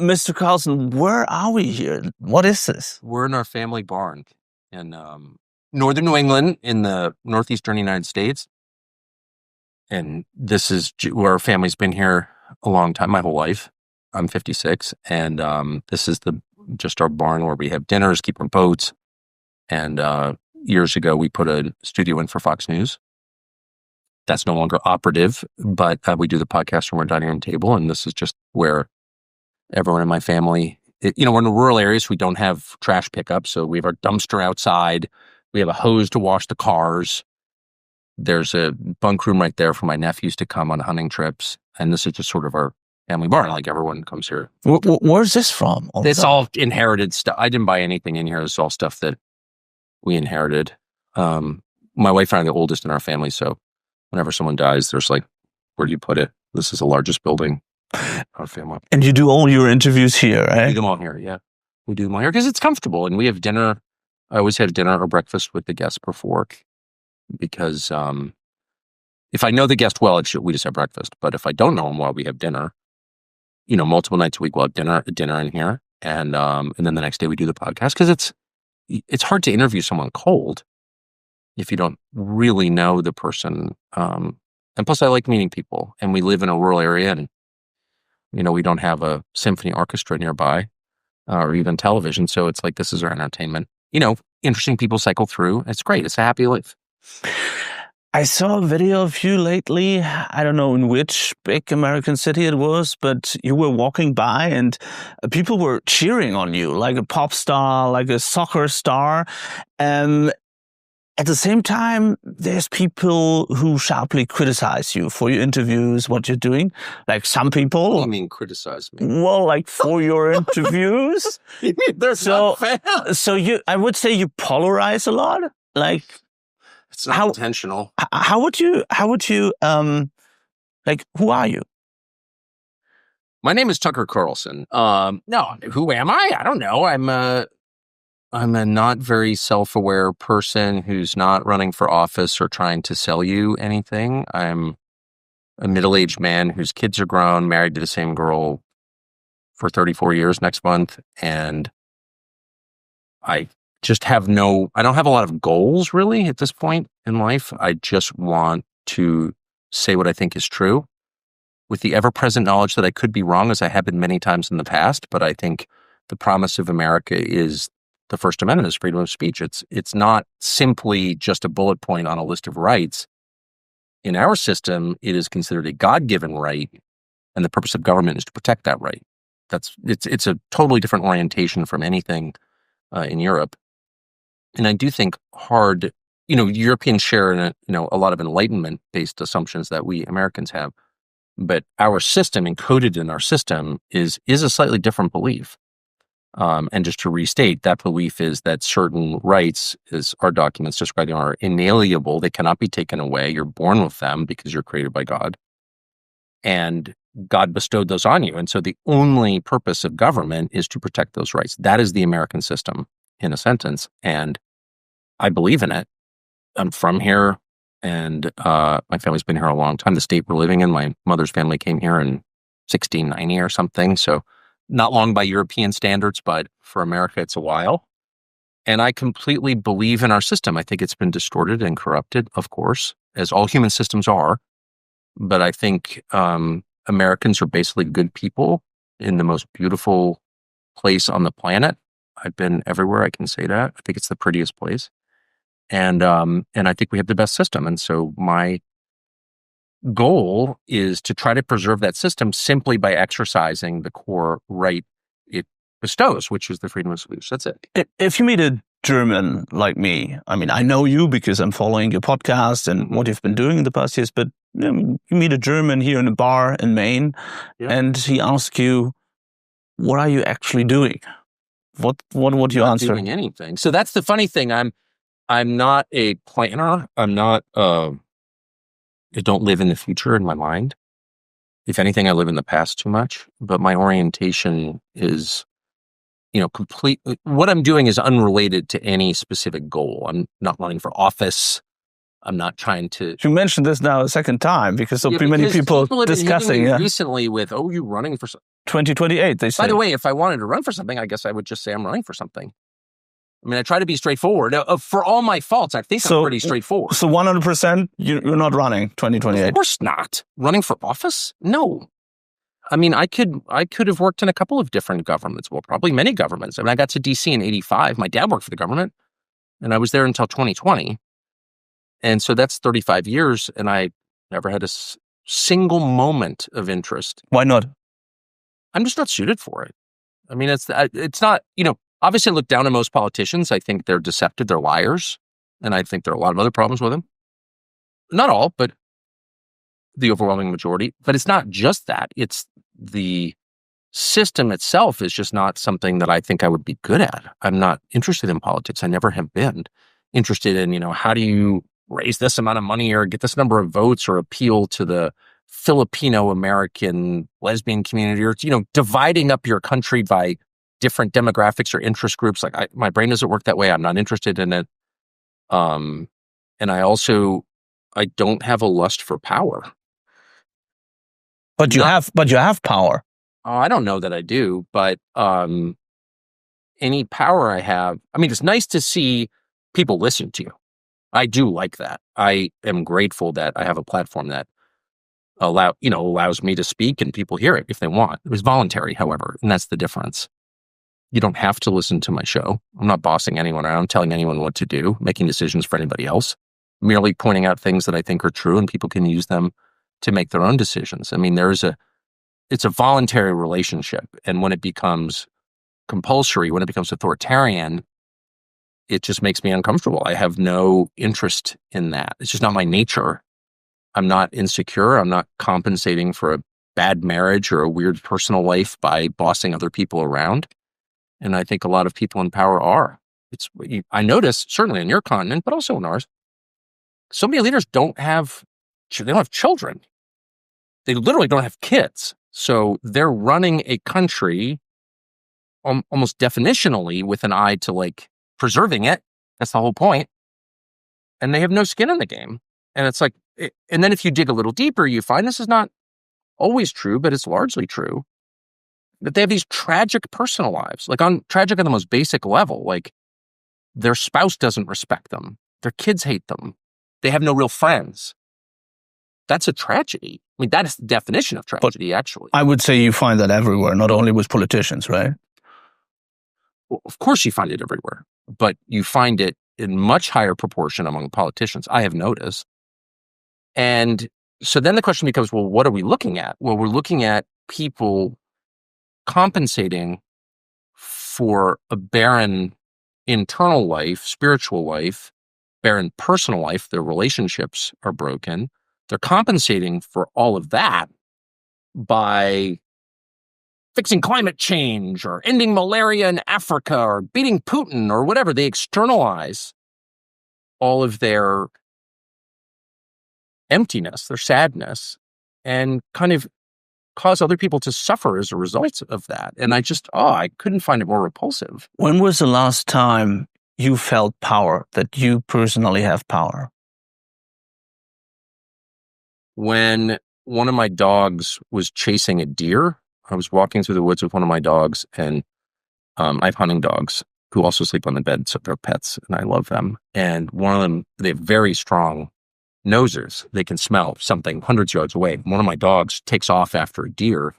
Mr. Carlson, where are we here? What is this? We're in our family barn in northern New England in the northeastern United States. And this is where our family's been here a long time, my whole life. I'm 56. And this is just our barn where we have dinners, keep our boats. And years ago, we put a studio in for Fox News. That's no longer operative, but we do the podcast from our dining room table. And this is just where everyone in my family, we're in a rural area, so we don't have trash pickup. So we have our dumpster outside. We have a hose to wash the cars. There's a bunk room right there for my nephews to come on hunting trips. And this is just sort of our family barn. Like everyone comes here. Where's this from? It's all inherited stuff. I didn't buy anything in here. It's all stuff that we inherited. My wife and I are the oldest in our family. So whenever someone dies, there's like, where do you put it? This is the largest building. Our family. And you do all your interviews here, right? We do them all here, yeah. We do them all here because it's comfortable. And we have dinner. I always have dinner or breakfast with the guest before because if I know the guest well, we just have breakfast. But if I don't know them well, we have dinner. Multiple nights a week we'll have dinner in here. And then the next day we do the podcast because it's hard to interview someone cold if you don't really know the person. And plus I like meeting people. And we live in a rural area and we don't have a symphony orchestra nearby or even television. So it's like, this is our entertainment. Interesting people cycle through. It's great. It's a happy life. I saw a video of you lately. I don't know in which big American city it was, but you were walking by and people were cheering on you like a pop star, like a soccer star. At the same time, there's people who sharply criticize you for your interviews, what you're doing. Like some people. What do you mean criticize me? Well, like for your interviews. You mean they're not fans? So I would say you polarize a lot. Like it's not intentional. How would you like, who are you? My name is Tucker Carlson. No, who am I? I don't know. I'm a not very self-aware person who's not running for office or trying to sell you anything. I'm a middle-aged man whose kids are grown, married to the same girl for 34 years next month. And I just I don't have a lot of goals really at this point in life. I just want to say what I think is true with the ever-present knowledge that I could be wrong, as I have been many times in the past. But I think the promise of America is the First Amendment is freedom of speech. It's not simply just a bullet point on a list of rights. In our system, it is considered a God-given right, and the purpose of government is to protect that right. It's a totally different orientation from anything in Europe. And I do think Europeans share a lot of Enlightenment-based assumptions that we Americans have, but our system, encoded in our system, is a slightly different belief. And just to restate, that belief is that certain rights, as our documents describe, are inalienable. They cannot be taken away. You're born with them because you're created by God. And God bestowed those on you. And so the only purpose of government is to protect those rights. That is the American system, in a sentence. And I believe in it. I'm from here, and my family's been here a long time. The state we're living in, my mother's family came here in 1690 or something. So not long by European standards, but for America, it's a while. And I completely believe in our system. I think it's been distorted and corrupted, of course, as all human systems are. But I think Americans are basically good people in the most beautiful place on the planet. I've been everywhere, I can say that. I think it's the prettiest place. And I think we have the best system. And so my goal is to try to preserve that system simply by exercising the core right it bestows, which is the freedom of speech. That's it. If you meet a German like me, I mean, I know you because I'm following your podcast and what you've been doing in the past years, but you meet a German here in a bar in Maine, and he asks you, what are you actually doing? What would you answer? Not doing anything. So that's the funny thing. I'm not a planner. I'm not I don't live in the future in my mind. If anything, I live in the past too much. But my orientation is, complete. What I'm doing is unrelated to any specific goal. I'm not running for office. I'm not trying to. You mentioned this now a second time because so many people have been discussing recently with, you running for 2028, they say. By the way, if I wanted to run for something, I guess I would just say I'm running for something. I mean, I try to be straightforward. For all my faults, I think I'm pretty straightforward. So 100%, you're not running 2028? Of course not. Running for office? No. I mean, I could have worked in a couple of different governments. Well, probably many governments. I mean, I got to DC in 85. My dad worked for the government, and I was there until 2020. And so that's 35 years, and I never had a single moment of interest. Why not? I'm just not suited for it. I mean, it's not, obviously I look down on most politicians. I think they're deceptive, they're liars, and I think there are a lot of other problems with them. Not all, but the overwhelming majority. But it's not just that. It's the system itself is just not something that I think I would be good at. I'm not interested in politics. I never have been interested in, how do you raise this amount of money or get this number of votes or appeal to the Filipino-American lesbian community or, dividing up your country by different demographics or interest groups. Like my brain doesn't work that way. I'm not interested in it. And I don't have a lust for power. But you have power. I don't know that I do, but any power I have, I mean, it's nice to see people listen to you. I do like that. I am grateful that I have a platform that allows me to speak and people hear it if they want. It was voluntary, however, and that's the difference. You don't have to listen to my show. I'm not bossing anyone around, telling anyone what to do, making decisions for anybody else, merely pointing out things that I think are true and people can use them to make their own decisions. I mean, it's a voluntary relationship. And when it becomes compulsory, when it becomes authoritarian, it just makes me uncomfortable. I have no interest in that. It's just not my nature. I'm not insecure. I'm not compensating for a bad marriage or a weird personal life by bossing other people around. And I think a lot of people in power are. I notice, certainly in your continent, but also in ours, so many leaders don't have children. They literally don't have kids. So they're running a country almost definitionally with an eye to preserving it. That's the whole point. And they have no skin in the game. And it's and then if you dig a little deeper, you find this is not always true, but it's largely true, that they have these tragic personal lives, tragic on the most basic level. Their spouse doesn't respect them. Their kids hate them. They have no real friends. That's a tragedy. I mean, that is the definition of tragedy, actually. I would say you find that everywhere, not only with politicians, right? Well, of course you find it everywhere, but you find it in much higher proportion among politicians, I have noticed. And so then the question becomes, well, what are we looking at? Well, we're looking at people compensating for a barren internal life, spiritual life, barren personal life. Their relationships are broken. They're compensating for all of that by fixing climate change or ending malaria in Africa or beating Putin or whatever. They externalize all of their emptiness, their sadness, and kind of cause other people to suffer as a result of that. And I couldn't find it more repulsive. When was the last time you felt power, that you personally have power? When one of my dogs was chasing a deer. I was walking through the woods with one of my dogs, and I have hunting dogs who also sleep on the bed, so they're pets, and I love them. And one of them, they have very strong noses. They can smell something hundreds of yards away. One of my dogs takes off after a deer,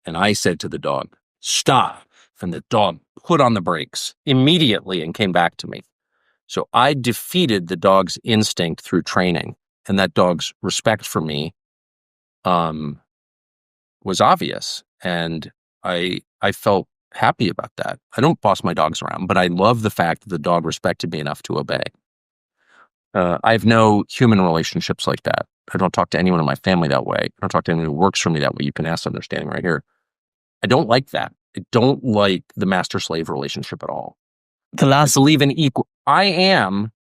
and I said to the dog, "Stop." And the dog put on the brakes immediately and came back to me. So I defeated the dog's instinct through training, and that dog's respect for me was obvious. And I felt happy about that. I don't boss my dogs around, but I love the fact that the dog respected me enough to obey. I have no human relationships like that. I don't talk to anyone in my family that way. I don't talk to anyone who works for me that way. You can ask them, they're standing right here. I don't like that. I don't like the master-slave relationship at all. I believe in equal. I am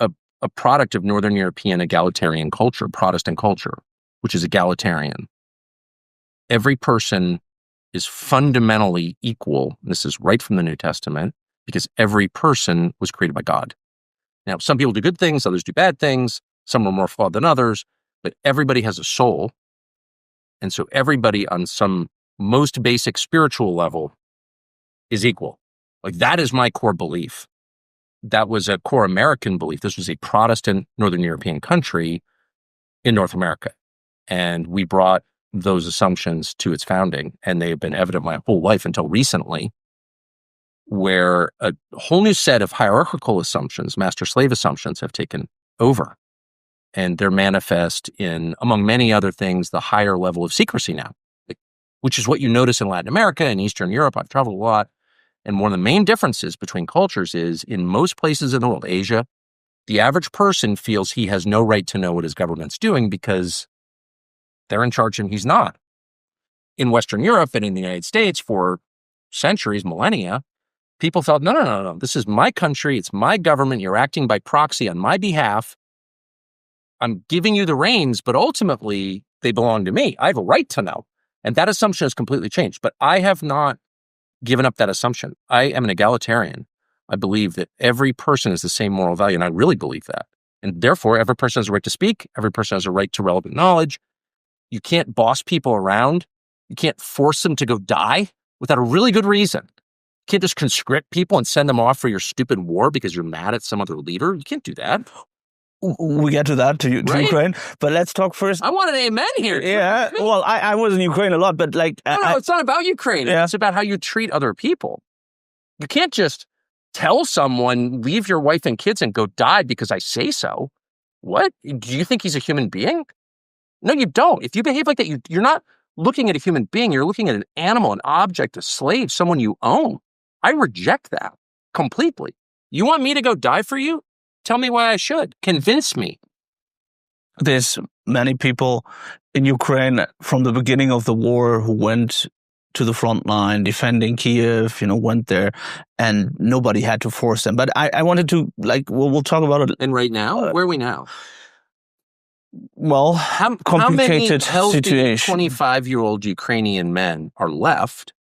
a product of Northern European egalitarian culture, Protestant culture, which is egalitarian. Every person is fundamentally equal. This is right from the New Testament, because every person was created by God. Now, some people do good things, others do bad things. Some are more flawed than others, but everybody has a soul. And so everybody on some most basic spiritual level is equal. Like, that is my core belief. That was a core American belief. This was a Protestant Northern European country in North America. And we brought those assumptions to its founding, and they have been evident my whole life until recently, where a whole new set of hierarchical assumptions, master-slave assumptions, have taken over. And they're manifest in, among many other things, the higher level of secrecy now, which is what you notice in Latin America and Eastern Europe. I've traveled a lot. And one of the main differences between cultures is, in most places in the world, Asia, the average person feels he has no right to know what his government's doing because they're in charge and he's not. In Western Europe and in the United States for centuries, millennia, people felt, no, this is my country, it's my government, you're acting by proxy on my behalf. I'm giving you the reins, but ultimately they belong to me. I have a right to know. And that assumption has completely changed. But I have not given up that assumption. I am an egalitarian. I believe that every person has the same moral value, and I really believe that. And therefore, every person has a right to speak. Every person has a right to relevant knowledge. You can't boss people around. You can't force them to go die without a really good reason. You can't just conscript people and send them off for your stupid war because you're mad at some other leader. You can't do that. We get to that, to Right? Ukraine. But let's talk first. I want an amen here. Yeah, well, I was in Ukraine a lot, but like... No, it's not about Ukraine. Yeah. It's about how you treat other people. You can't just tell someone, leave your wife and kids and go die because I say so. What? Do you think he's a human being? No, you don't. If you behave like that, you're not looking at a human being. You're looking at an animal, an object, a slave, someone you own. I reject that completely. You want me to go die for you? Tell me why I should. Convince me. There's many people in Ukraine from the beginning of the war who went to the front line defending Kiev, went there, and nobody had to force them. But I wanted to, we'll talk about it. And right now, where are we now? Well, complicated how many situation. 25-year-old Ukrainian men are left,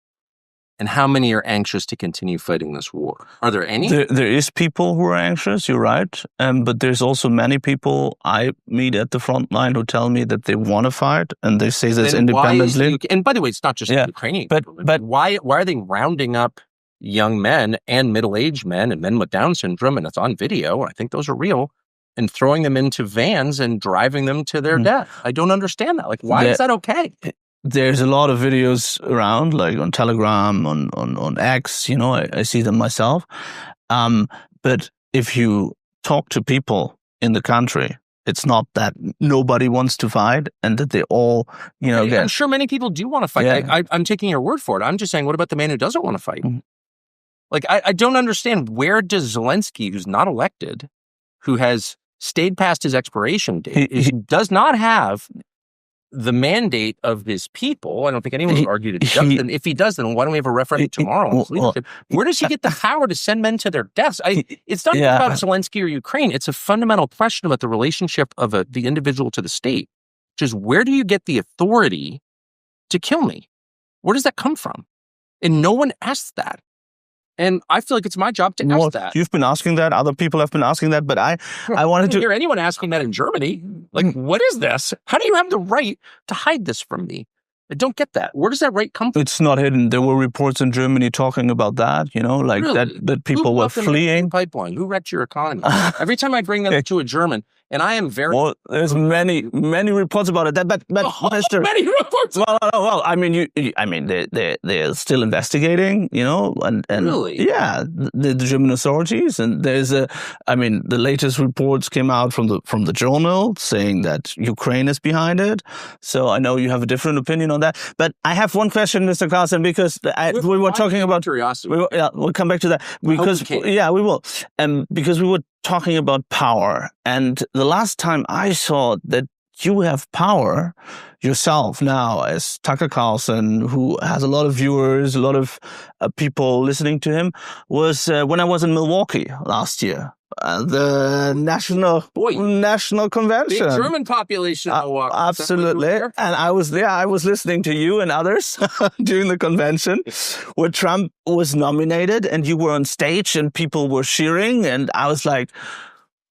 and how many are anxious to continue fighting this war? Are there any? There is people who are anxious, you're right. But there's also many people I meet at the front line who tell me that they want to fight, and they say this Then why is independently. and by the way, it's not just the Ukrainian but government, but why are they rounding up young men and middle-aged men and men with Down syndrome, and it's on video, I think those are real, and throwing them into vans and driving them to their death? I don't understand that. Why is that okay? There's a lot of videos around, like on Telegram, on X, I see them myself. But if you talk to people in the country, it's not that nobody wants to fight and that they all, I'm sure many people do want to fight. Yeah. I'm taking your word for it. I'm just saying, what about the man who doesn't want to fight? I don't understand, where does Zelensky, who's not elected, who has stayed past his expiration date, he does not have the mandate of his people. I don't think anyone would argue that he does. And if he does, then why don't we have a referendum tomorrow on his leadership? Where does he get the power to send men to their deaths? It's not about Zelensky or Ukraine. It's a fundamental question about the relationship of the individual to the state, which is, where do you get the authority to kill me? Where does that come from? And no one asks that. And I feel like it's my job to ask that. You've been asking that. Other people have been asking that. But I wanted to hear anyone asking that in Germany. What is this? How do you have the right to hide this from me? I don't get that. Where does that right come from? It's not hidden. There were reports in Germany talking about that, Really? that people were fleeing. Pipeline. Who wrecked your economy? Every time I bring that to a German, and I am very... Well, there's many reports about it. But Mr. Many reports! Well, I mean, they're still investigating, and Really? Yeah, the German authorities, and there's the latest reports came out from the journal saying that Ukraine is behind it. So I know you have a different opinion on that. But I have one question, Mr. Carlson, because we were talking about curiosity. We'll come back to that because we will, because we were talking about power, and the last time I saw that you have power yourself now as Tucker Carlson, who has a lot of viewers, a lot of people listening to him, was when I was in Milwaukee last year. The national convention. Big German population in Milwaukee. Absolutely. And I was there. I was listening to you and others during the convention where Trump was nominated and you were on stage and people were cheering. And I was like,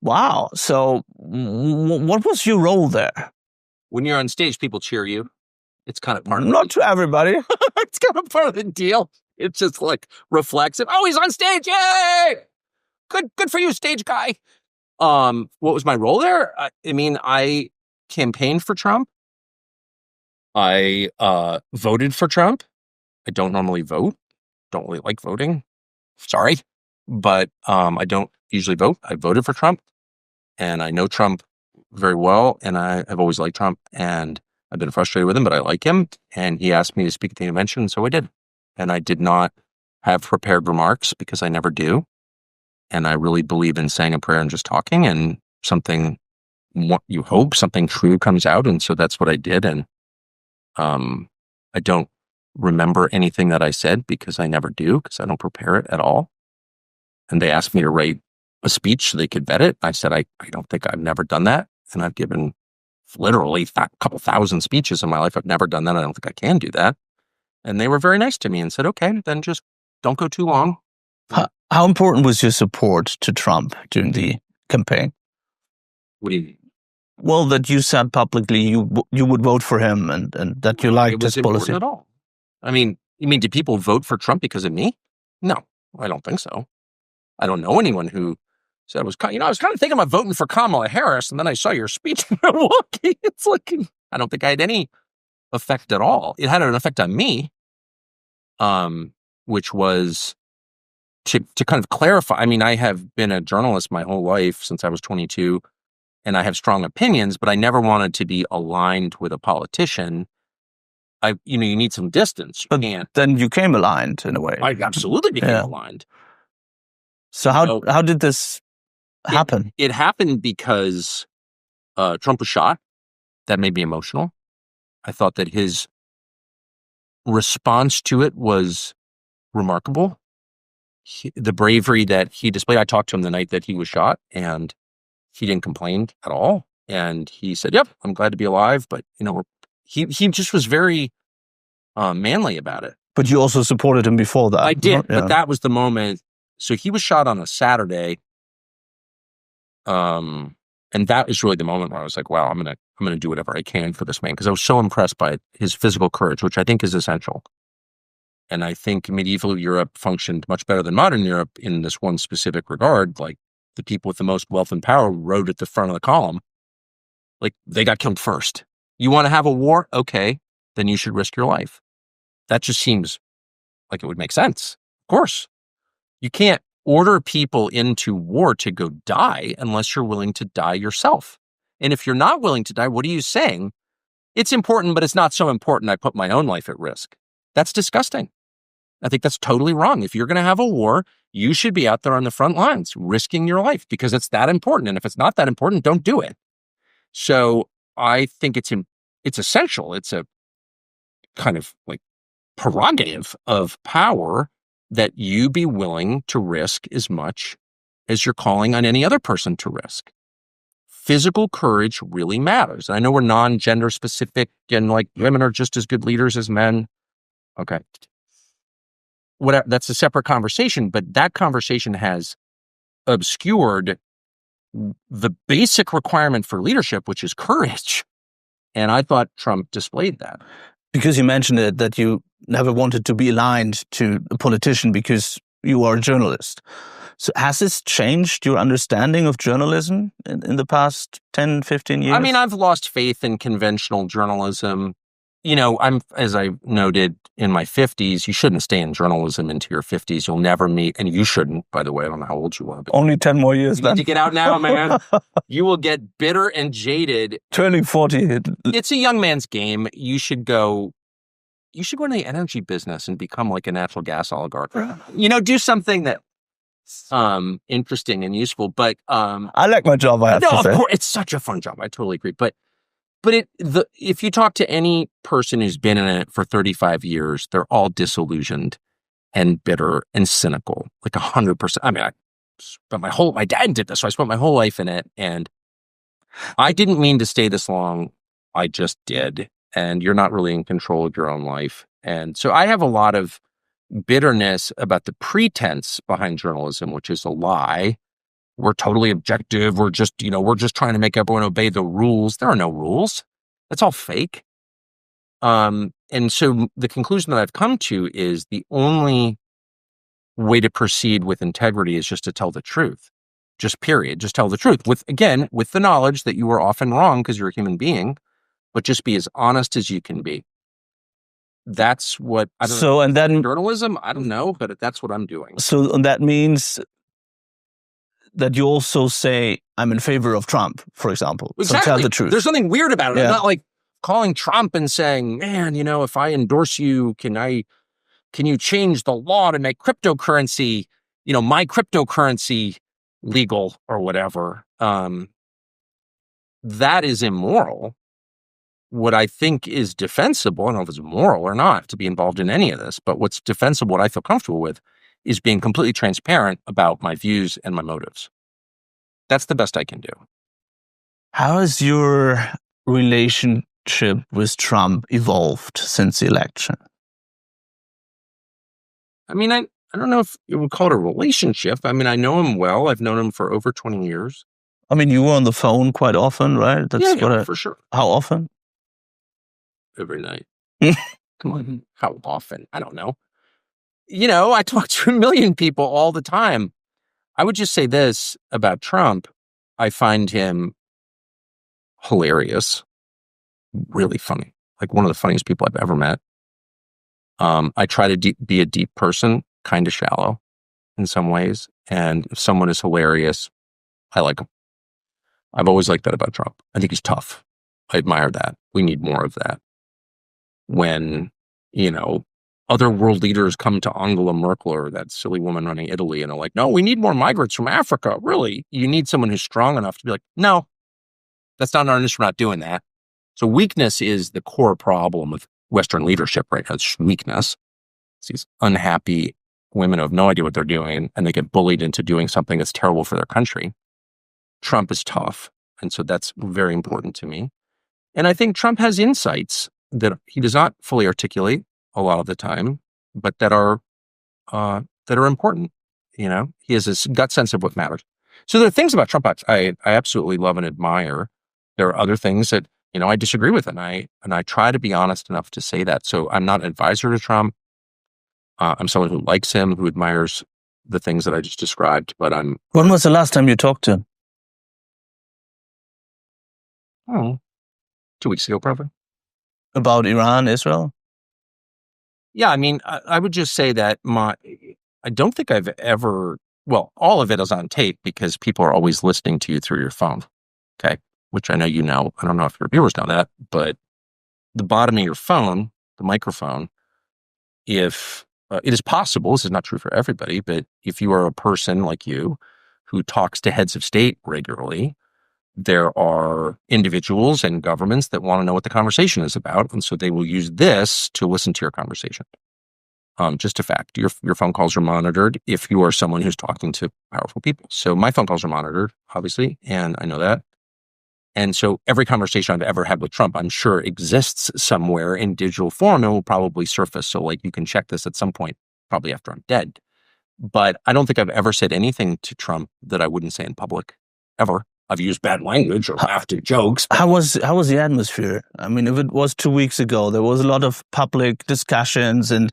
Wow. So what was your role there? When you're on stage, people cheer you. It's kind of part of Not to everybody. it's kind of part of the deal. It's just like reflexive. Oh, he's on stage. Yay! Good for you, stage guy. What was my role there? I campaigned for Trump. I voted for Trump. I don't normally vote. Don't really like voting. Sorry. But I don't usually vote. I voted for Trump. And I know Trump very well. And I've always liked Trump. And I've been frustrated with him, but I like him. And he asked me to speak at the convention, so I did. And I did not have prepared remarks because I never do. And I really believe in saying a prayer and just talking, and something, what you hope, something true comes out. And so that's what I did. And I don't remember anything that I said because I never do, because I don't prepare it at all. And they asked me to write a speech so they could vet it. I said, I don't think I've never done that. And I've given literally a couple thousand speeches in my life. I've never done that. I don't think I can do that. And they were very nice to me and said, okay, then just don't go too long. How important was your support to Trump during the campaign? What do you mean? Well, that you said publicly you would vote for him and that you liked his policy. At all. I mean, you mean, did people vote for Trump because of me? No, I don't think so. I don't know anyone who said I was kind of thinking about voting for Kamala Harris, and then I saw your speech in Milwaukee. It's like, I don't think I had any effect at all. It had an effect on me, which was to kind of clarify. I mean, I have been a journalist my whole life since I was 22, and I have strong opinions, but I never wanted to be aligned with a politician. You need some distance. But then you came aligned in a way. I absolutely became aligned. So how did this happen? It happened because Trump was shot. That made me emotional. I thought that his response to it was remarkable. The bravery that he displayed. I talked to him the night that he was shot, and he didn't complain at all. And he said, "Yep, I'm glad to be alive." But he just was very manly about it. But you also supported him before that. I did, but that was the moment. So he was shot on a Saturday, and that is really the moment where I was like, "Wow, I'm gonna do whatever I can for this man," because I was so impressed by his physical courage, which I think is essential. And I think medieval Europe functioned much better than modern Europe in this one specific regard. Like, the people with the most wealth and power rode at the front of the column. Like, they got killed first. You want to have a war? Okay, then you should risk your life. That just seems like it would make sense. Of course. You can't order people into war to go die unless you're willing to die yourself. And if you're not willing to die, what are you saying? It's important, but it's not so important I put my own life at risk. That's disgusting. I think that's totally wrong. If you're going to have a war, you should be out there on the front lines, risking your life, because it's that important. And if it's not that important, don't do it. So I think it's essential. It's a kind of like prerogative of power that you be willing to risk as much as you're calling on any other person to risk. Physical courage really matters. And I know we're non-gender specific and like women are just as good leaders as men. Okay. Whatever, that's a separate conversation, but that conversation has obscured the basic requirement for leadership, which is courage. And I thought Trump displayed that. Because you mentioned it, that you never wanted to be aligned to a politician because you are a journalist. So has this changed your understanding of journalism in the past 10, 15 years? I mean, I've lost faith in conventional journalism. As I noted, in my 50s. You shouldn't stay in journalism into your 50s. You'll never meet, and you shouldn't, by the way. I don't know how old you are. But only 10 more years you then. need to get out now, man. You will get bitter and jaded. Turning 40. It's a young man's game. You should go into the energy business and become like a natural gas oligarch. Do something that interesting and useful. But I like my job, I have to say. Of course, it's such a fun job. I totally agree. But if you talk to any person who's been in it for 35 years, they're all disillusioned and bitter and cynical, like 100%. I mean, my dad did this, so I spent my whole life in it, and I didn't mean to stay this long. I just did, and you're not really in control of your own life. And so I have a lot of bitterness about the pretense behind journalism, which is a lie. we're totally objective. We're just trying to make everyone obey the rules. There are no rules. That's all fake. And so the conclusion that I've come to is the only way to proceed with integrity is just to tell the truth. Just period. Just tell the truth with the knowledge that you are often wrong because you're a human being, but just be as honest as you can be. That's what I don't know. And then journalism, I don't know, but that's what I'm doing. So that means that you also say, I'm in favor of Trump, for example. Exactly. So tell the truth. There's something weird about it. Yeah. I'm not like calling Trump and saying, man, if I endorse you, can you change the law to make cryptocurrency, my cryptocurrency legal or whatever? That is immoral. What I think is defensible, I don't know if it's moral or not to be involved in any of this, but what's defensible, what I feel comfortable with, is being completely transparent about my views and my motives. That's the best I can do. How has your relationship with Trump evolved since the election? I mean, I don't know if you would call it a relationship. I mean, I know him well. I've known him for over 20 years. I mean, you were on the phone quite often, right? Yeah, for sure. How often? Every night. Come on. How often? I don't know. I talk to a million people all the time. I would just say this about Trump. I find him hilarious, really funny, like one of the funniest people I've ever met. I try to be a deep person, kind of shallow in some ways. And if someone is hilarious, I like him. I've always liked that about Trump. I think he's tough. I admire that. We need more of that. When, other world leaders come to Angela Merkel or that silly woman running Italy and are like, no, we need more migrants from Africa. Really? You need someone who's strong enough to be like, no, that's not our initiative. We're not doing that. So weakness is the core problem of Western leadership right now. It's weakness. It's these unhappy women who have no idea what they're doing and they get bullied into doing something that's terrible for their country. Trump is tough. And so that's very important to me. And I think Trump has insights that he does not fully articulate a lot of the time, but that are important. He has this gut sense of what matters. So there are things about Trump I absolutely love and admire. There are other things that, I disagree with, and I try to be honest enough to say that. So I'm not an advisor to Trump. I'm someone who likes him, who admires the things that I just described, but I'm... When was the last time you talked to him? Oh, 2 weeks ago, probably. About Iran, Israel? Yeah, I mean, I would just say that I don't think I've ever, all of it is on tape because people are always listening to you through your phone, okay? Which I know you know. I don't know if your viewers know that, but the bottom of your phone, the microphone, if it is possible, this is not true for everybody, but if you are a person like you who talks to heads of state regularly, there are individuals and governments that want to know what the conversation is about. And so they will use this to listen to your conversation. Just a fact, your phone calls are monitored if you are someone who's talking to powerful people. So my phone calls are monitored, obviously, and I know that. And so every conversation I've ever had with Trump, I'm sure exists somewhere in digital form and will probably surface. So you can check this at some point, probably after I'm dead. But I don't think I've ever said anything to Trump that I wouldn't say in public, ever. I've used bad language or laughed at jokes. How was the atmosphere? I mean, if it was 2 weeks ago, there was a lot of public discussions, and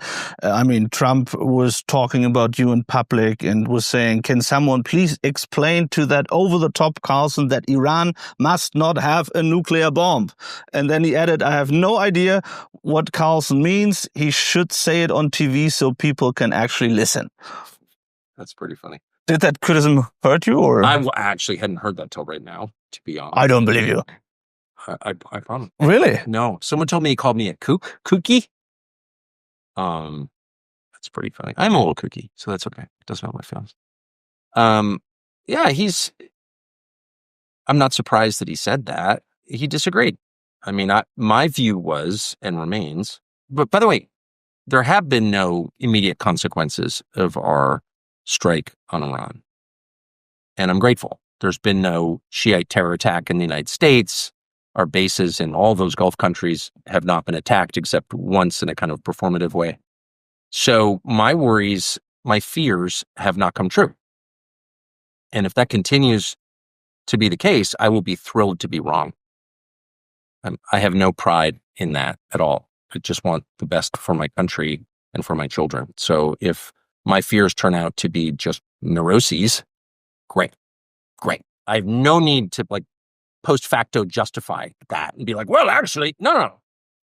Trump was talking about you in public and was saying, "Can someone please explain to that over-the-top Carlson that Iran must not have a nuclear bomb?" And then he added, "I have no idea what Carlson means. He should say it on TV so people can actually listen." That's pretty funny. Did that criticism hurt you, or? I actually hadn't heard that till right now, to be honest. I don't believe you. I promise. Really? No. Someone told me he called me a kooky. That's pretty funny. I'm a little kooky, so that's okay. It doesn't hurt my feelings. Yeah, I'm not surprised that he said that. He disagreed. I mean, my view was and remains, but by the way, there have been no immediate consequences of our strike on Iran. And I'm grateful. There's been no Shiite terror attack in the United States. Our bases in all those Gulf countries have not been attacked except once in a kind of performative way. So my worries, my fears have not come true. And if that continues to be the case, I will be thrilled to be wrong. I have no pride in that at all. I just want the best for my country and for my children. So if my fears turn out to be just neuroses, great. I have no need to post facto justify that and be like, well, actually, no.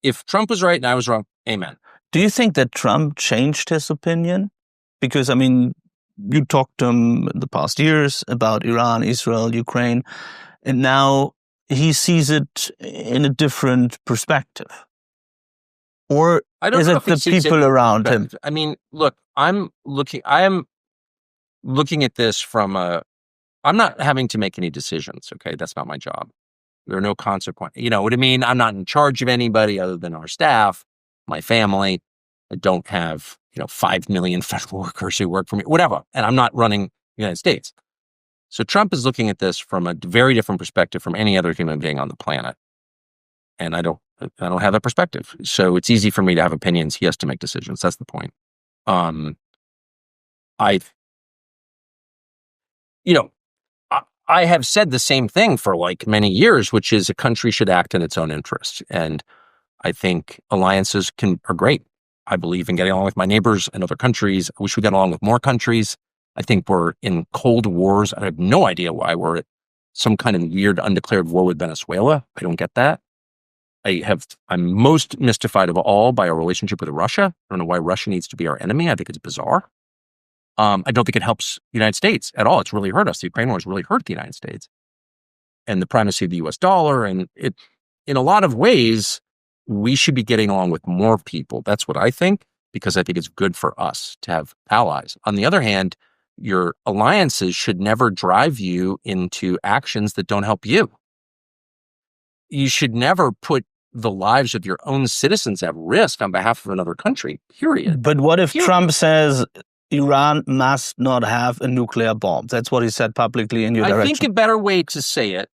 If Trump was right and I was wrong, amen. Do you think that Trump changed his opinion? Because, I mean, you talked to him in the past years about Iran, Israel, Ukraine, and now he sees it in a different perspective. Or is it the people around him? I mean, look, I am looking at this from I'm not having to make any decisions, okay? That's not my job. There are no consequences. You know what I mean? I'm not in charge of anybody other than our staff, my family. I don't have, 5 million federal workers who work for me, whatever. And I'm not running the United States. So Trump is looking at this from a very different perspective from any other human being on the planet. And I don't have that perspective. So it's easy for me to have opinions. He has to make decisions. That's the point. I have said the same thing for many years, which is a country should act in its own interests. And I think alliances are great. I believe in getting along with my neighbors and other countries. I wish we got along with more countries. I think we're in cold wars. I have no idea why we're at some kind of weird undeclared war with Venezuela. I don't get that. I'm most mystified of all by our relationship with Russia. I don't know why Russia needs to be our enemy. I think it's bizarre. I don't think it helps the United States at all. It's really hurt us. The Ukraine war has really hurt the United States and the primacy of the US dollar. And in a lot of ways, we should be getting along with more people. That's what I think, because I think it's good for us to have allies. On the other hand, your alliances should never drive you into actions that don't help you. You should never put the lives of your own citizens at risk on behalf of another country, period. But what if Trump says Iran must not have a nuclear bomb? That's what he said publicly in your direction. I think a better way to say it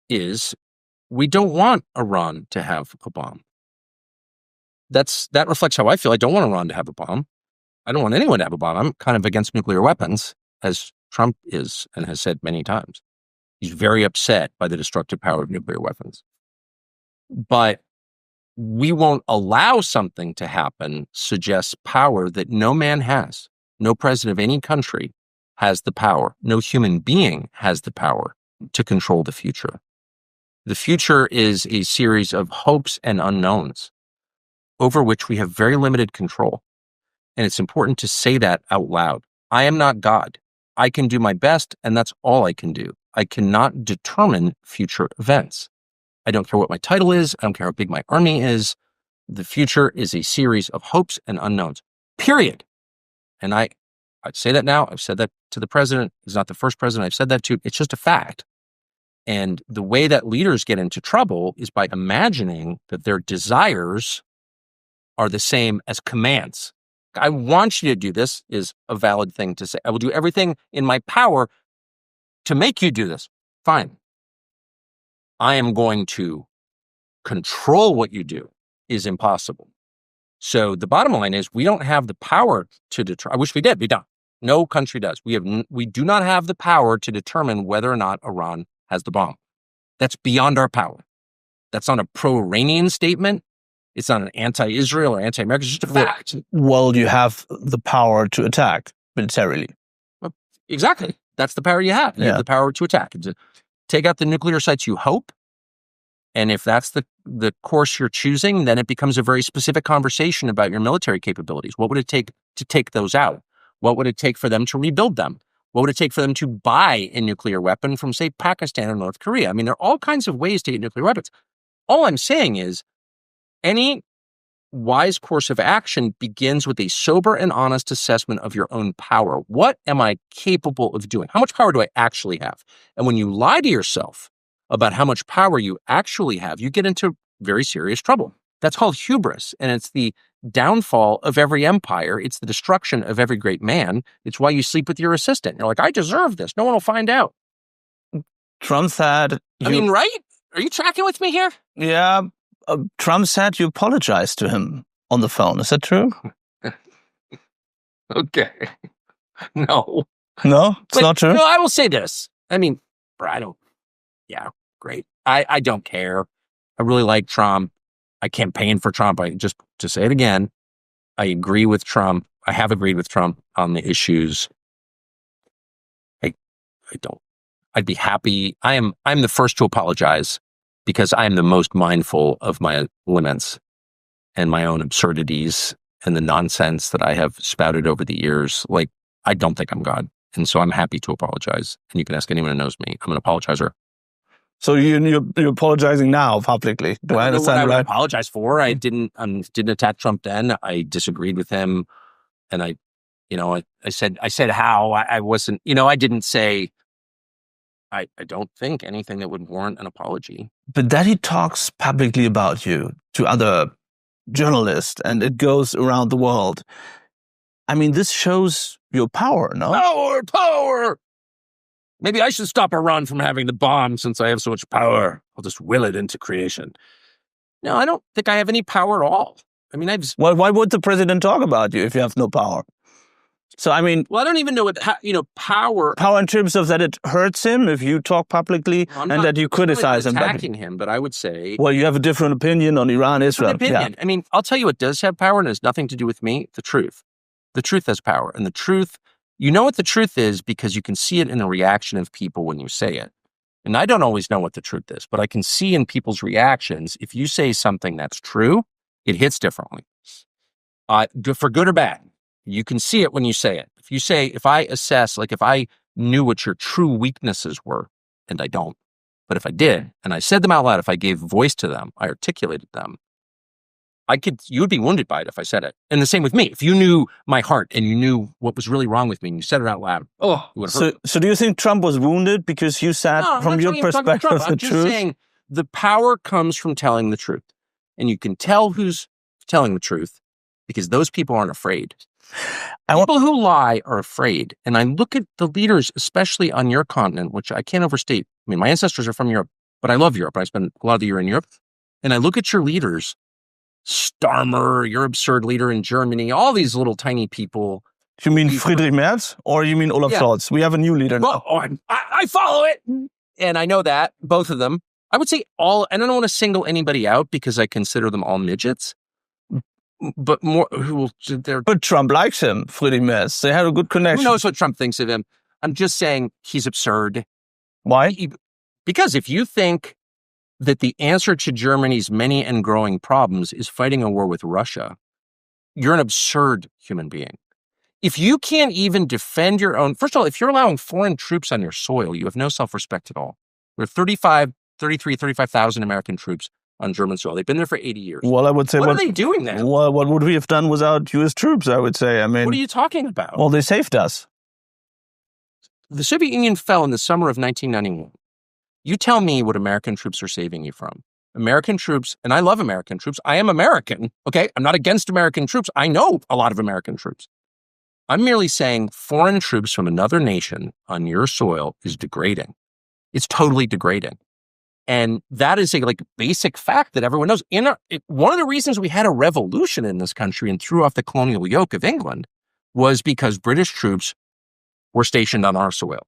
is we don't want Iran to have a bomb. That reflects how I feel. I don't want Iran to have a bomb. I don't want anyone to have a bomb. I'm kind of against nuclear weapons, as Trump is and has said many times. He's very upset by the destructive power of nuclear weapons. But we won't allow something to happen suggests power that no man has. No president of any country has the power. No human being has the power to control the future. The future is a series of hopes and unknowns over which we have very limited control. And it's important to say that out loud. I am not God. I can do my best, and that's all I can do. I cannot determine future events. I don't care what my title is. I don't care how big my army is. The future is a series of hopes and unknowns, period. And I'd say that now. I've said that to the president. He's not the first president I've said that to. It's just a fact. And the way that leaders get into trouble is by imagining that their desires are the same as commands. I want you to do this is a valid thing to say. I will do everything in my power to make you do this. Fine. I am going to control what you do is impossible. So the bottom line is we don't have the power to determine. I wish we did. We don't. No country does. We do not have the power to determine whether or not Iran has the bomb. That's beyond our power. That's not a pro-Iranian statement. It's not an anti-Israel or anti-American. It's just a fact. Well, you have the power to attack militarily. Well, exactly. That's the power you have. You have the power to attack. To take out the nuclear sites you hope. And if that's the course you're choosing, then it becomes a very specific conversation about your military capabilities. What would it take to take those out? What would it take for them to rebuild them? What would it take for them to buy a nuclear weapon from, say, Pakistan or North Korea? I mean, there are all kinds of ways to get nuclear weapons. All I'm saying is any wise course of action begins with a sober and honest assessment of your own power. What am I capable of doing? How much power do I actually have? And when you lie to yourself about how much power you actually have, you get into very serious trouble. That's called hubris, and it's the downfall of every empire. It's the destruction of every great man. It's why you sleep with your assistant. You're like, I deserve this. No one will find out. Trump said... right? Are you tracking with me here? Yeah. Trump said you apologized to him on the phone. Is that true? Okay. No. No, it's not true. I will say this. I mean, great. I don't care. I really like Trump. I campaigned for Trump. Just to say it again, I agree with Trump. I have agreed with Trump on the issues. I'd be happy. I'm the first to apologize because I am the most mindful of my limits and my own absurdities and the nonsense that I have spouted over the years. Like, I don't think I'm God. And so I'm happy to apologize. And you can ask anyone who knows me. I'm an apologizer. So you're apologizing now publicly. Do I understand what I right? would apologize for. I didn't attack Trump then. I disagreed with him. And I said how I wasn't, I didn't say, I don't think anything that would warrant an apology. But that he talks publicly about you to other journalists and it goes around the world. I mean, this shows your power, no? Power! Maybe I should stop Iran from having the bomb since I have so much power. I'll just will it into creation. No, I don't think I have any power at all. I mean, Well, why would the president talk about you if you have no power? So, I mean... Well, I don't even know power... Power in terms of that it hurts him if you talk publicly that you criticize him. I'm not attacking him, but I would say... Well, you have a different opinion on Iran, Israel. Opinion. Yeah. I mean, I'll tell you what does have power and has nothing to do with me, the truth. The truth has power. And the truth, you know what the truth is because you can see it in the reaction of people when you say it. And I don't always know what the truth is, but I can see in people's reactions, if you say something that's true, it hits differently. For good or bad. You can see it when you say it. If I assess, like if I knew what your true weaknesses were, and I don't, but if I did, and I said them out loud, if I gave voice to them, I articulated them, you would be wounded by it if I said it. And the same with me. If you knew my heart and you knew what was really wrong with me and you said it out loud, it would hurt. So do you think Trump was wounded because you said from your perspective the truth? I'm just saying the power comes from telling the truth. And you can tell who's telling the truth because those people aren't afraid. People who lie are afraid. And I look at the leaders, especially on your continent, which I can't overstate. I mean, my ancestors are from Europe, but I love Europe. I spent a lot of the year in Europe. And I look at your leaders, Starmer, your absurd leader in Germany, all these little tiny people. You mean Friedrich Merz or you mean Olaf Scholz? We have a new leader now. Well, I follow it. And I know that, both of them. I would say and I don't want to single anybody out because I consider them all midgets. But more But Trump likes him, Friedrich Merz. They had a good connection. Who knows what Trump thinks of him? I'm just saying he's absurd. Why? Because if you think that the answer to Germany's many and growing problems is fighting a war with Russia, you're an absurd human being. If you can't even defend your own, first of all, if you're allowing foreign troops on your soil, you have no self-respect at all. There are 35,000 American troops on German soil. They've been there for 80 years. Well, I would say... What are they doing there? Well, what would we have done without U.S. troops, I would say? I mean... What are you talking about? Well, they saved us. The Soviet Union fell in the summer of 1991. You tell me what American troops are saving you from. American troops, and I love American troops. I am American, okay? I'm not against American troops. I know a lot of American troops. I'm merely saying foreign troops from another nation on your soil is degrading. It's totally degrading. And that is a basic fact that everyone knows. One of the reasons we had a revolution in this country and threw off the colonial yoke of England was because British troops were stationed on our soil,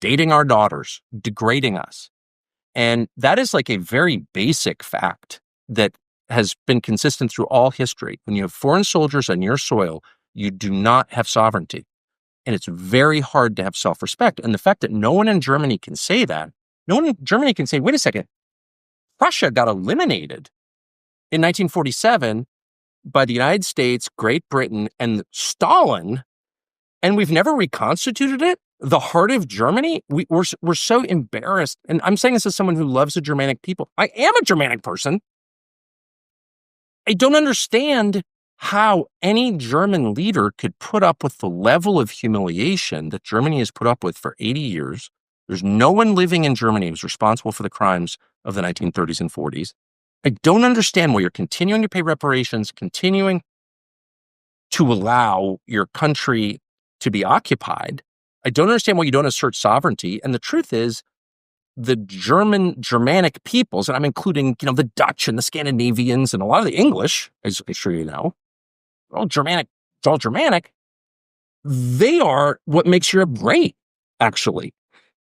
dating our daughters, degrading us. And that is a very basic fact that has been consistent through all history. When you have foreign soldiers on your soil, you do not have sovereignty. And it's very hard to have self-respect. And the fact that no one in Germany can say that, no one in Germany can say, wait a second, Prussia got eliminated in 1947 by the United States, Great Britain, and Stalin, and we've never reconstituted it? The heart of Germany? We're so embarrassed. And I'm saying this as someone who loves the Germanic people. I am a Germanic person. I don't understand how any German leader could put up with the level of humiliation that Germany has put up with for 80 years. There's no one living in Germany who's responsible for the crimes of the 1930s and 40s. I don't understand why you're continuing to pay reparations, continuing to allow your country to be occupied. I don't understand why you don't assert sovereignty. And the truth is, the Germanic peoples, and I'm including, the Dutch and the Scandinavians and a lot of the English, as I'm sure you know, they're all Germanic. It's all Germanic. they are what makes Europe great, actually.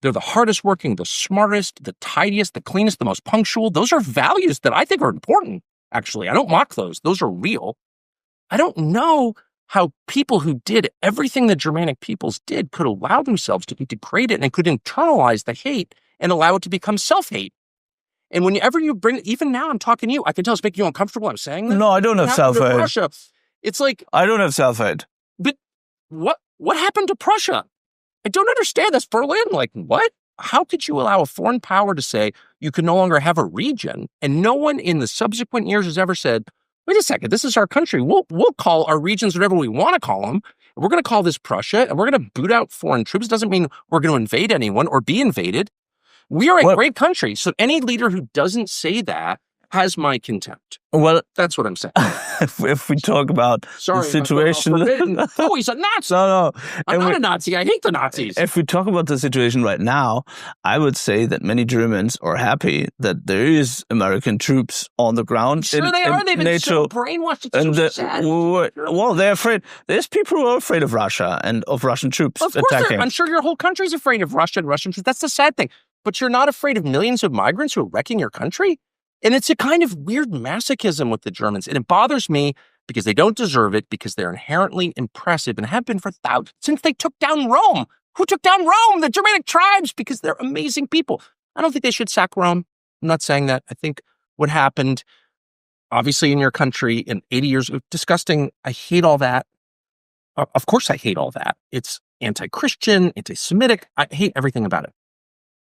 They're the hardest working, the smartest, the tidiest, the cleanest, the most punctual. Those are values that I think are important, actually. I don't mock those. Those are real. I don't know how people who did everything the Germanic peoples did could allow themselves to be degraded and could internalize the hate and allow it to become self-hate. And whenever you bring, even now I'm talking to you, I can tell it's making you uncomfortable. I'm saying that. No, I don't have self-hate. Prussia, it's like, I don't have self-hate. but what happened to Prussia? I don't understand this, Berlin. Like, what? How could you allow a foreign power to say you can no longer have a region? And no one in the subsequent years has ever said, wait a second, this is our country. We'll call our regions whatever we want to call them. We're going to call this Prussia, and we're going to boot out foreign troops. It doesn't mean we're going to invade anyone or be invaded. We are a great country. So any leader who doesn't say that has my contempt. Well, that's what I'm saying. if we talk about the situation... Oh, he's a Nazi. No. I'm not a Nazi. I hate the Nazis. If we talk about the situation right now, I would say that many Germans are happy that there is American troops on the ground. Sure they are. They've been so brainwashed. It's so sad. Well, they're afraid. There's people who are afraid of Russia and of Russian troops attacking. I'm sure your whole country's afraid of Russia and Russian troops. That's the sad thing. But you're not afraid of millions of migrants who are wrecking your country? And it's a kind of weird masochism with the Germans. And it bothers me because they don't deserve it, because they're inherently impressive and have been for thousands, since they took down Rome. Who took down Rome? The Germanic tribes, because they're amazing people. I don't think they should sack Rome. I'm not saying that. I think what happened, obviously, in your country in 80 years, disgusting. I hate all that. Of course, I hate all that. It's anti-Christian, anti-Semitic. I hate everything about it.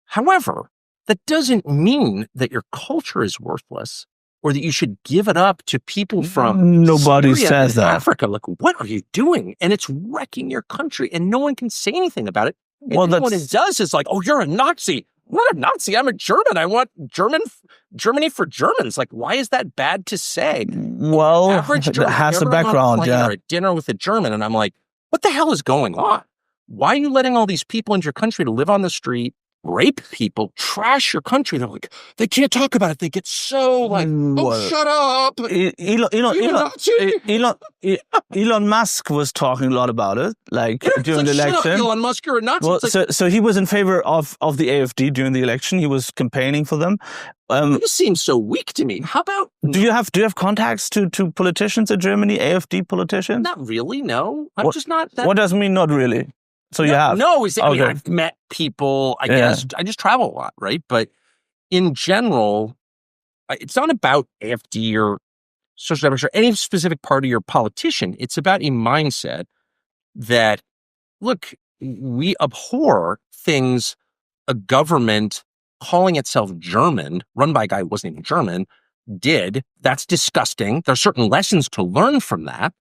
However, that doesn't mean that your culture is worthless or that you should give it up to people from Nobody Syria says and that. Africa. Like, what are you doing? And it's wrecking your country, and no one can say anything about it. And Well, what it does is like, oh, you're a Nazi. I'm not a Nazi. I'm a German. I want Germany for Germans. Like, why is that bad to say? Well, Average it German, has a you're on background, plane yeah. or at dinner with a German, and I'm like, what the hell is going on? Why are you letting all these people into your country to live on the street, rape people, trash your country? They're like, they can't talk about it. They get so like, shut up. Elon Musk was talking a lot about it, like during the election. Shut up, Elon Musk, you're a Nazi. Well, like, so he was in favor of the AfD during the election. He was campaigning for them. you seem so weak to me. How about? Do you have contacts to politicians in Germany, AfD politicians? Not really. No, I'm just not. What does mean not really? So you have? No, I mean, I've met people, I guess. I just travel a lot, right? But in general, it's not about AfD or social democrats or any specific party or politician. It's about a mindset that, look, we abhor things a government calling itself German, run by a guy who wasn't even German, did. That's disgusting. There are certain lessons to learn from that.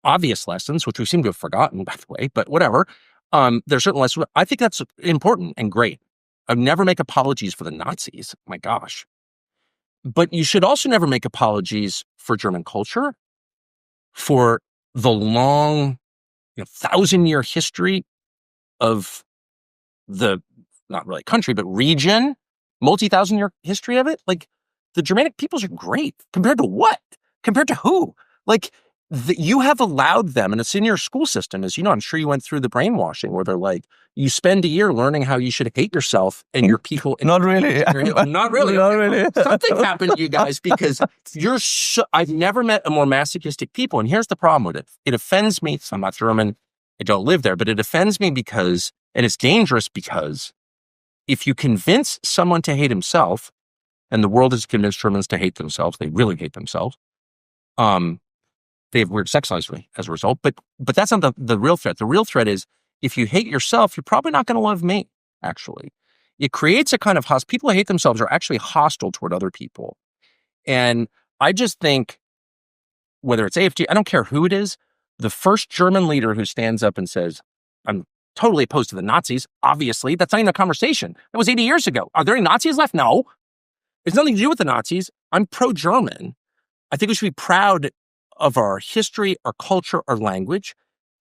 Obvious lessons, which we seem to have forgotten, by the way, but whatever. There's certain lessons. I think that's important and great. I'd never make apologies for the Nazis. My gosh. But you should also never make apologies for German culture, for the long, 1,000-year history of the, not really country, but region, multi-thousand-year history of it. Like, the Germanic peoples are great. Compared to what? Compared to who? Like, you have allowed them, and it's in your school system, as you know, I'm sure you went through the brainwashing where they're like, you spend a year learning how you should hate yourself and your people. Not really. Not really. Not really. Something happened to you guys because I've never met a more masochistic people. And here's the problem with it. It offends me. So I'm not German. I don't live there, but it offends me because, and it's dangerous because if you convince someone to hate himself, and the world has convinced Germans to hate themselves, they really hate themselves. They have weird sex lives as a result, but that's not the real threat. The real threat is if you hate yourself, you're probably not going to love me, actually. It creates a kind of people who hate themselves are actually hostile toward other people. And I just think, whether it's AfD, I don't care who it is, the first German leader who stands up and says, I'm totally opposed to the Nazis, obviously, that's not even a conversation. That was 80 years ago. Are there any Nazis left? No. It's nothing to do with the Nazis. I'm pro-German. I think we should be proud of our history, our culture, our language.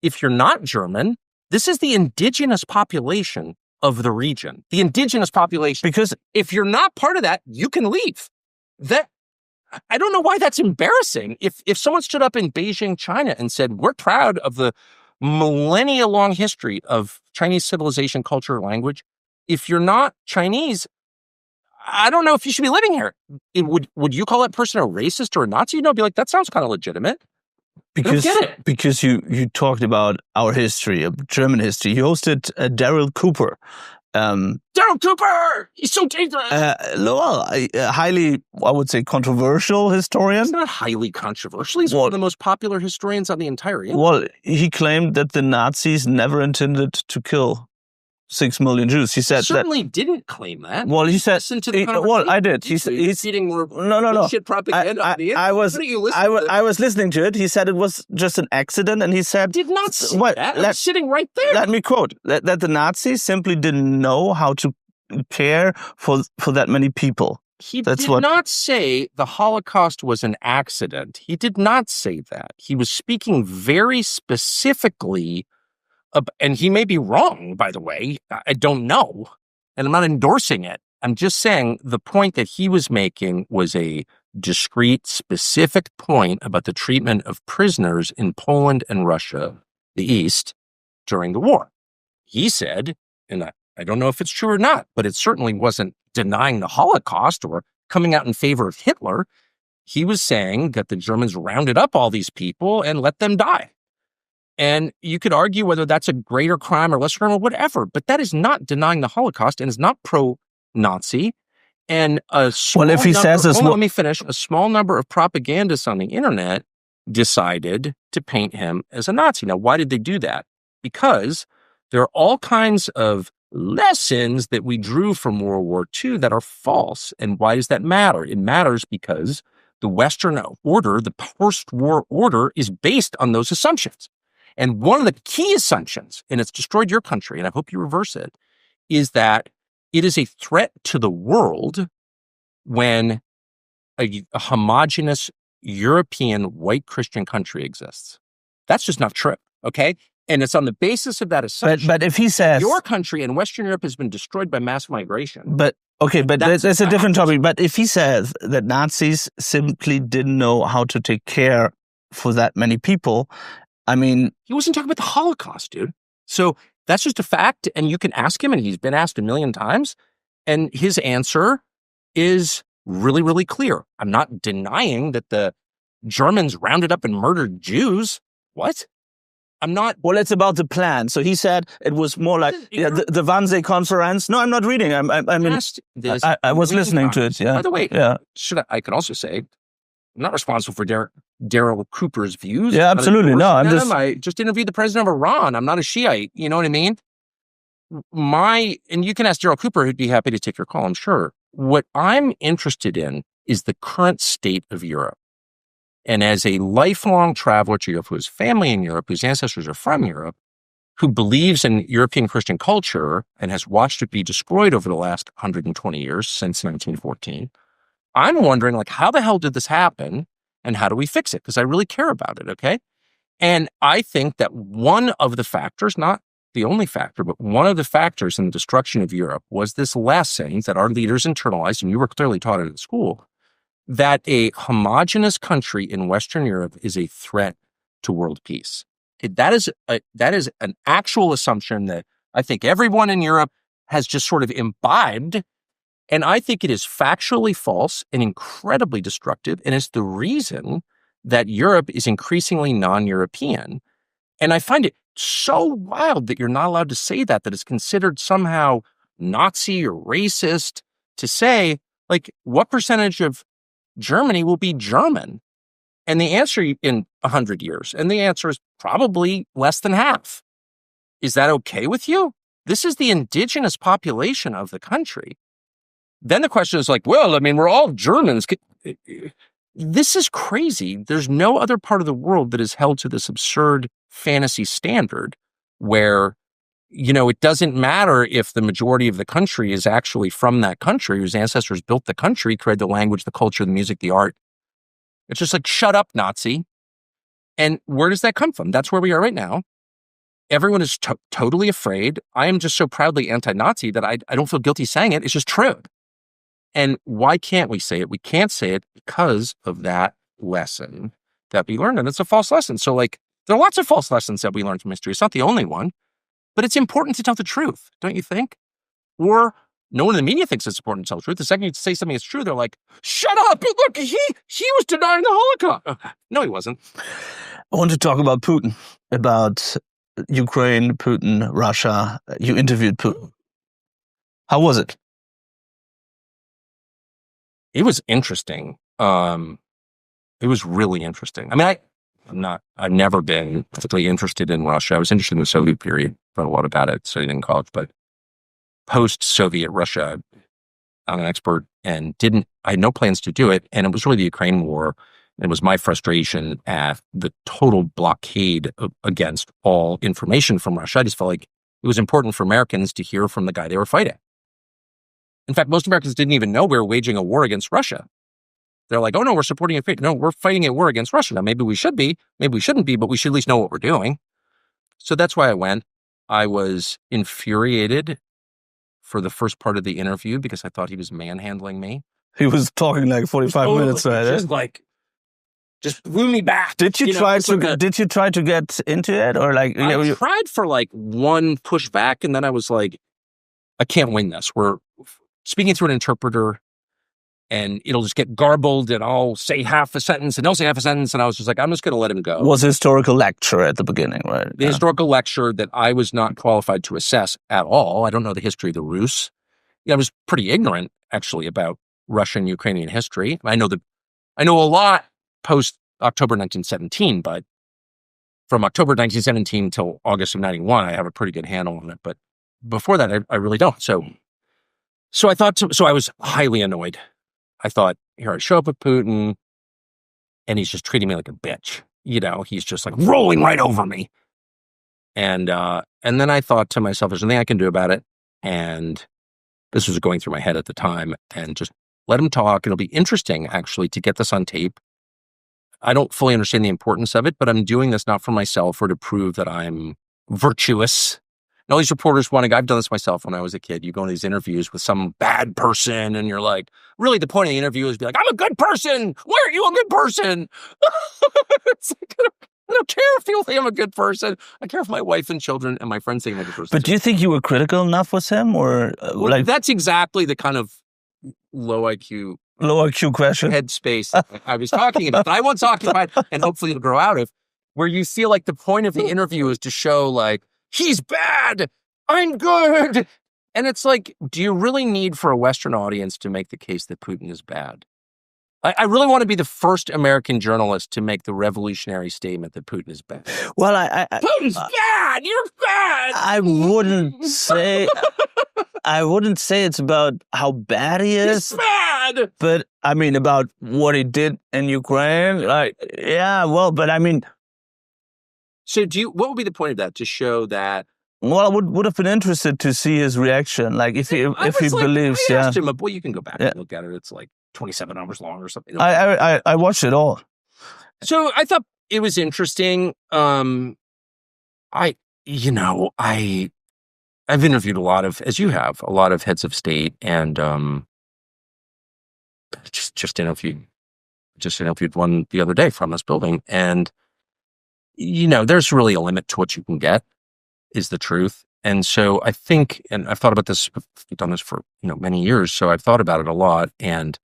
If you're not German, this is the indigenous population of the region. The indigenous population. Because if you're not part of that, you can leave. I don't know why that's embarrassing. If someone stood up in Beijing, China and said, we're proud of the millennia-long history of Chinese civilization, culture, language, if you're not Chinese, I don't know if you should be living here. Would you call that person a racist or a Nazi? No, be like, that sounds kind of legitimate. Because you talked about our history, German history. You hosted Daryl Cooper. Daryl Cooper! He's so dangerous! Highly, I would say, controversial historian. He's not highly controversial. He's one of the most popular historians on the entire internet. Well, he claimed that the Nazis never intended to kill 6 million Jews. He said certainly didn't claim that. Well, he said. Well, I did. He's feeding shit propaganda on the internet. I was listening to it. He said it was just an accident, and he said did not say that. I was sitting right there. Let me quote that the Nazis simply didn't know how to care for that many people. He did not say the Holocaust was an accident. He did not say that. He was speaking very specifically. And he may be wrong, by the way. I don't know. And I'm not endorsing it. I'm just saying the point that he was making was a discrete, specific point about the treatment of prisoners in Poland and Russia, the East, during the war. He said, and I don't know if it's true or not, but it certainly wasn't denying the Holocaust or coming out in favor of Hitler. He was saying that the Germans rounded up all these people and let them die. And you could argue whether that's a greater crime or lesser crime or whatever, but that is not denying the Holocaust and is not pro-Nazi. And a small let me finish. A small number of propagandists on the internet decided to paint him as a Nazi. Now, why did they do that? Because there are all kinds of lessons that we drew from World War II that are false. And why does that matter? It matters because the Western order, the post-war order, is based on those assumptions. And one of the key assumptions, and it's destroyed your country, and I hope you reverse it, is that it is a threat to the world when a homogenous European white Christian country exists. That's just not true, okay? And it's on the basis of that assumption. But if he says your country and Western Europe has been destroyed by mass migration. But that's a different topic. But if he says that Nazis simply didn't know how to take care for that many people, I mean, he wasn't talking about the Holocaust, dude. So that's just a fact. And you can ask him, and he's been asked a million times. And his answer is really, really clear. I'm not denying that the Germans rounded up and murdered Jews. What? I'm not. Well, it's about the plan. So he said it was more like the Wannsee conference. No, I'm not reading. I was listening to it. Yeah. By the way, yeah. I could also say, I'm not responsible for Daryl Cooper's views. Yeah, absolutely. No, I just interviewed the president of Iran. I'm not a Shiite. You know what I mean? And you can ask Daryl Cooper, who'd be happy to take your call, I'm sure. What I'm interested in is the current state of Europe. And as a lifelong traveler to Europe, who has family in Europe, whose ancestors are from Europe, who believes in European Christian culture and has watched it be destroyed over the last 120 years since 1914, I'm wondering, like, how the hell did this happen and how do we fix it? Because I really care about it, okay? And I think that one of the factors, not the only factor, but one of the factors in the destruction of Europe was this lesson that our leaders internalized, and you were clearly taught it at school, that a homogenous country in Western Europe is a threat to world peace. That is an actual assumption that I think everyone in Europe has just sort of imbibed. And I think it is factually false and incredibly destructive. And it's the reason that Europe is increasingly non-European. And I find it so wild that you're not allowed to say that it's considered somehow Nazi or racist to say, like, what percentage of Germany will be German? And the answer in 100 years, and the answer is probably less than half. Is that okay with you? This is the indigenous population of the country. Then the question is like, well, I mean, we're all Germans. This is crazy. There's no other part of the world that is held to this absurd fantasy standard where, you know, it doesn't matter if the majority of the country is actually from that country, whose ancestors built the country, created the language, the culture, the music, the art. It's just like, shut up, Nazi. And where does that come from? That's where we are right now. Everyone is totally afraid. I am just so proudly anti-Nazi that I don't feel guilty saying it. It's just true. And why can't we say it? We can't say it because of that lesson that we learned. And it's a false lesson. So like, there are lots of false lessons that we learned from history. It's not the only one, but it's important to tell the truth, don't you think? Or no one in the media thinks it's important to tell the truth. The second you say something is true, they're like, shut up. Look, he was denying the Holocaust. Okay. No, he wasn't. I want to talk about Putin, about Ukraine, Putin, Russia. You interviewed Putin. How was it? It was interesting. It was really interesting. I mean, I've never been particularly interested in Russia. I was interested in the Soviet period, read a lot about it, studied in college, but post-Soviet Russia, I'm an expert and I had no plans to do it. And it was really the Ukraine war. It was my frustration at the total blockade against all information from Russia. I just felt like it was important for Americans to hear from the guy they were fighting. In fact, most Americans didn't even know we were waging a war against Russia. They're like, oh no, we're supporting Ukraine. No, we're fighting a war against Russia. Now, maybe we should be, maybe we shouldn't be, but we should at least know what we're doing. So that's why I went. I was infuriated for the first part of the interview because I thought he was manhandling me. He was talking like 45 minutes, right? Just blew me back. Did you try to get into it, or like? I tried for like one pushback, and then I was like, I can't win this. We're speaking through an interpreter, and it'll just get garbled, and I'll say half a sentence, and they'll say half a sentence, and I was just like, I'm just going to let him go. Was a historical lecture at the beginning, right? The historical lecture that I was not qualified to assess at all. I don't know the history of the Rus. I was pretty ignorant, actually, about Russian Ukrainian history. I know a lot post-October 1917, but from October 1917 till August of 91, I have a pretty good handle on it. But before that, I really don't. So I was highly annoyed. I thought, here I show up with Putin, and he's just treating me like a bitch. He's just like rolling right over me. And then I thought to myself, there's nothing I can do about it. And this was going through my head at the time, and just let him talk. It'll be interesting, actually, to get this on tape. I don't fully understand the importance of it, but I'm doing this not for myself or to prove that I'm virtuous. And all these reporters I've done this myself when I was a kid. You go into these interviews with some bad person and you're like, really the point of the interview is be like, I'm a good person. Why aren't you a good person? It's like, I don't care if people think I'm a good person. I care if my wife and children and my friends think I'm a good person. But do you think you were critical enough with him, or that's exactly the kind of low IQ question headspace I was talking about, that I once occupied, and hopefully it'll grow out of, where you feel like the point of the interview is to show like, he's bad, I'm good. And it's like, do you really need for a Western audience to make the case that Putin is bad? I really want to be the first American journalist to make the revolutionary statement that Putin is bad. Well, Putin's bad. You're bad. I wouldn't say it's about how bad he is. He's bad. But I mean, about what he did in Ukraine. So what would be the point of that? To show that? Well, I would have been interested to see his reaction. Like if he believes, I asked him, boy, you can go back and look at it. It's like 27 hours long or something. I watched it all. So I thought it was interesting. I've interviewed a lot of heads of state, and just interviewed one the other day from this building, and there's really a limit to what you can get, is the truth. And so I think, and I've thought about this, I've done this for many years, so I've thought about it a lot, and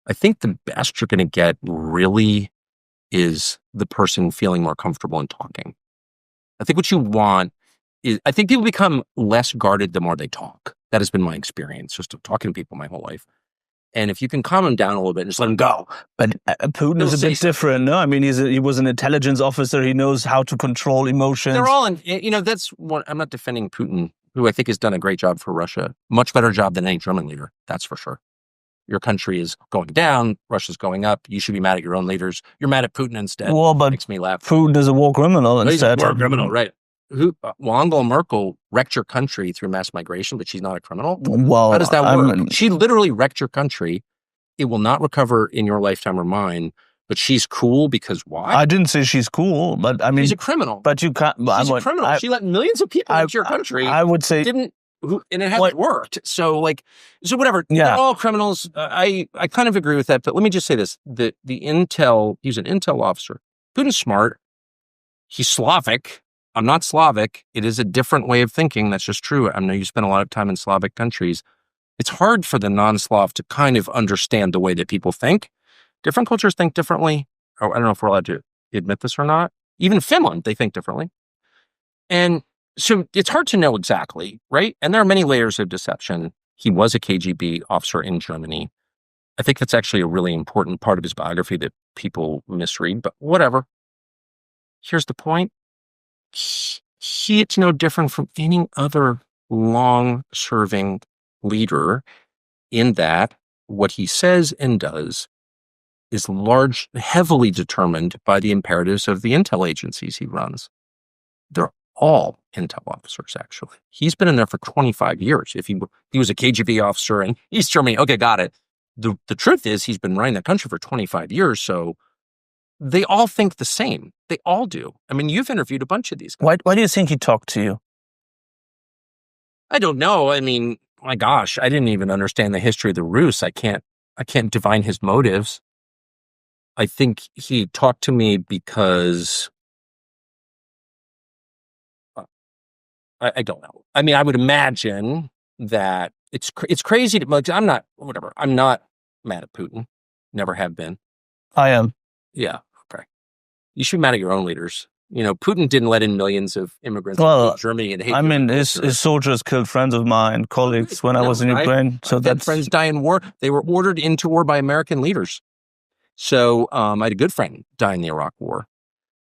I think the best you're going to get really is the person feeling more comfortable in talking. I think what you want is, I think people become less guarded the more they talk. That has been my experience, just talking to people my whole life. And if you can calm them down a little bit and just let them go. But Putin is a bit different, no? I mean, he was an intelligence officer. He knows how to control emotions. They're all that's what, I'm not defending Putin, who I think has done a great job for Russia. Much better job than any German leader, that's for sure. Your country is going down, Russia's going up. You should be mad at your own leaders. You're mad at Putin instead. Well, but makes me laugh. Putin is a war criminal instead. He's a war criminal, right? Angela Merkel wrecked your country through mass migration, but she's not a criminal? Well, how does that work? She literally wrecked your country. It will not recover in your lifetime or mine, but she's cool because why? I didn't say she's cool, but I mean... She's a criminal. But you can't... She's a criminal. She let millions of people into your country. I would say... Didn't and it hasn't worked. So whatever. Yeah. They're all criminals. I kind of agree with that. But let me just say this: the intel. He's an intel officer. Putin's smart. He's Slavic. I'm not Slavic. It is a different way of thinking. That's just true. I know you spend a lot of time in Slavic countries. It's hard for the non-Slav to kind of understand the way that people think. Different cultures think differently. I don't know if we're allowed to admit this or not. Even in Finland, they think differently. And so it's hard to know exactly, right? And there are many layers of deception. He was a KGB officer in Germany. I think that's actually a really important part of his biography that people misread, but whatever. Here's the point. It's no different from any other long-serving leader in that what he says and does is heavily determined by the imperatives of the intel agencies he runs. They're all intel officers, actually. He's been in there for 25 years. If he was a KGB officer in East Germany, okay, got it. The truth is he's been running the country for 25 years, so they all think the same. They all do. I mean, you've interviewed a bunch of these guys. Why do you think he talked to you? I don't know. I mean, my gosh, I didn't even understand the history of the Rus. I can't divine his motives. I think he talked to me because I don't know. I mean, I would imagine that it's crazy to, I'm not mad at Putin. Never have been. I am. Yeah. Okay. You should be mad at your own leaders. You know, Putin didn't let in millions of immigrants to Germany and hate. I mean, his soldiers killed friends of mine, colleagues when I was in Ukraine. So that's friends die in war. They were ordered into war by American leaders. So I had a good friend die in the Iraq War.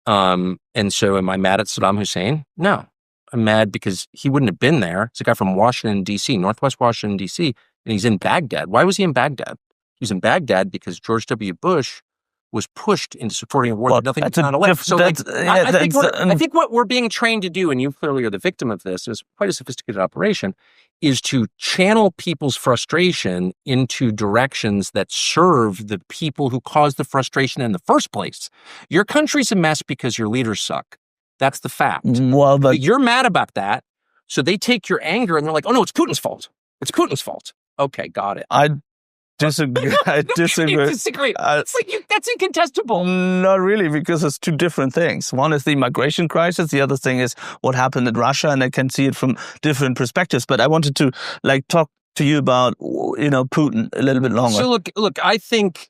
And so am I mad at Saddam Hussein? No. I'm mad because he wouldn't have been there. It's a guy from Washington, D.C., Northwest Washington, D.C., and he's in Baghdad. Why was he in Baghdad? He was in Baghdad because George W. Bush was pushed into supporting a war that nothing was on left. So I think what we're being trained to do, and you clearly are the victim of this, is quite a sophisticated operation, is to channel people's frustration into directions that serve the people who caused the frustration in the first place. Your country's a mess because your leaders suck. That's the fact. Well, but you're mad about that. So they take your anger and they're like, oh no, it's Putin's fault. It's Putin's fault. Okay, got it. I disagree. I disagree. It's like that's incontestable. Not really, because it's two different things. One is the migration crisis. The other thing is what happened in Russia, and I can see it from different perspectives. But I wanted to talk to you about Putin a little bit longer. So look. I think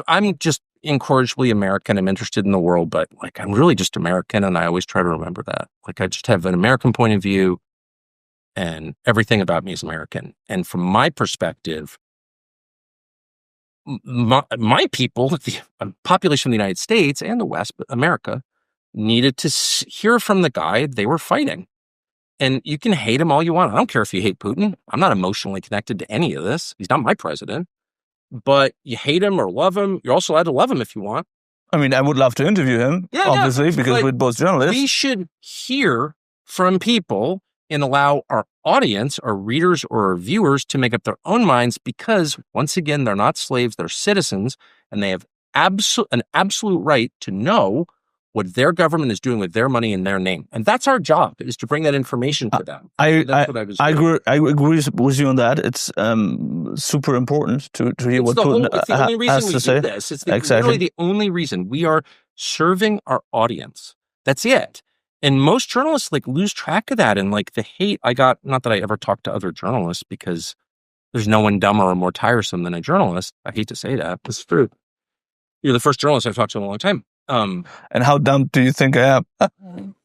I'm just incorrigibly American. I'm interested in the world, but I'm really just American, and I always try to remember that. I just have an American point of view, and everything about me is American. And from my perspective, my people, the population of the United States and the West, but America, needed to hear from the guy they were fighting. And you can hate him all you want. I don't care if you hate Putin. I'm not emotionally connected to any of this. He's not my president. But you hate him or love him. You're also allowed to love him if you want. I mean, I would love to interview him, obviously, because we're both journalists. We should hear from people and allow our audience, our readers or our viewers to make up their own minds because, once again, they're not slaves, they're citizens, and they have an absolute right to know what their government is doing with their money in their name. And that's our job, is to bring that information to them. I agree with you on that. It's super important to hear what Putin has to say. It's literally the only reason. We are serving our audience. That's it. And most journalists lose track of that. And the hate I got, not that I ever talked to other journalists because there's no one dumber or more tiresome than a journalist. I hate to say that. It's true. You're the first journalist I've talked to in a long time. And how dumb do you think I am?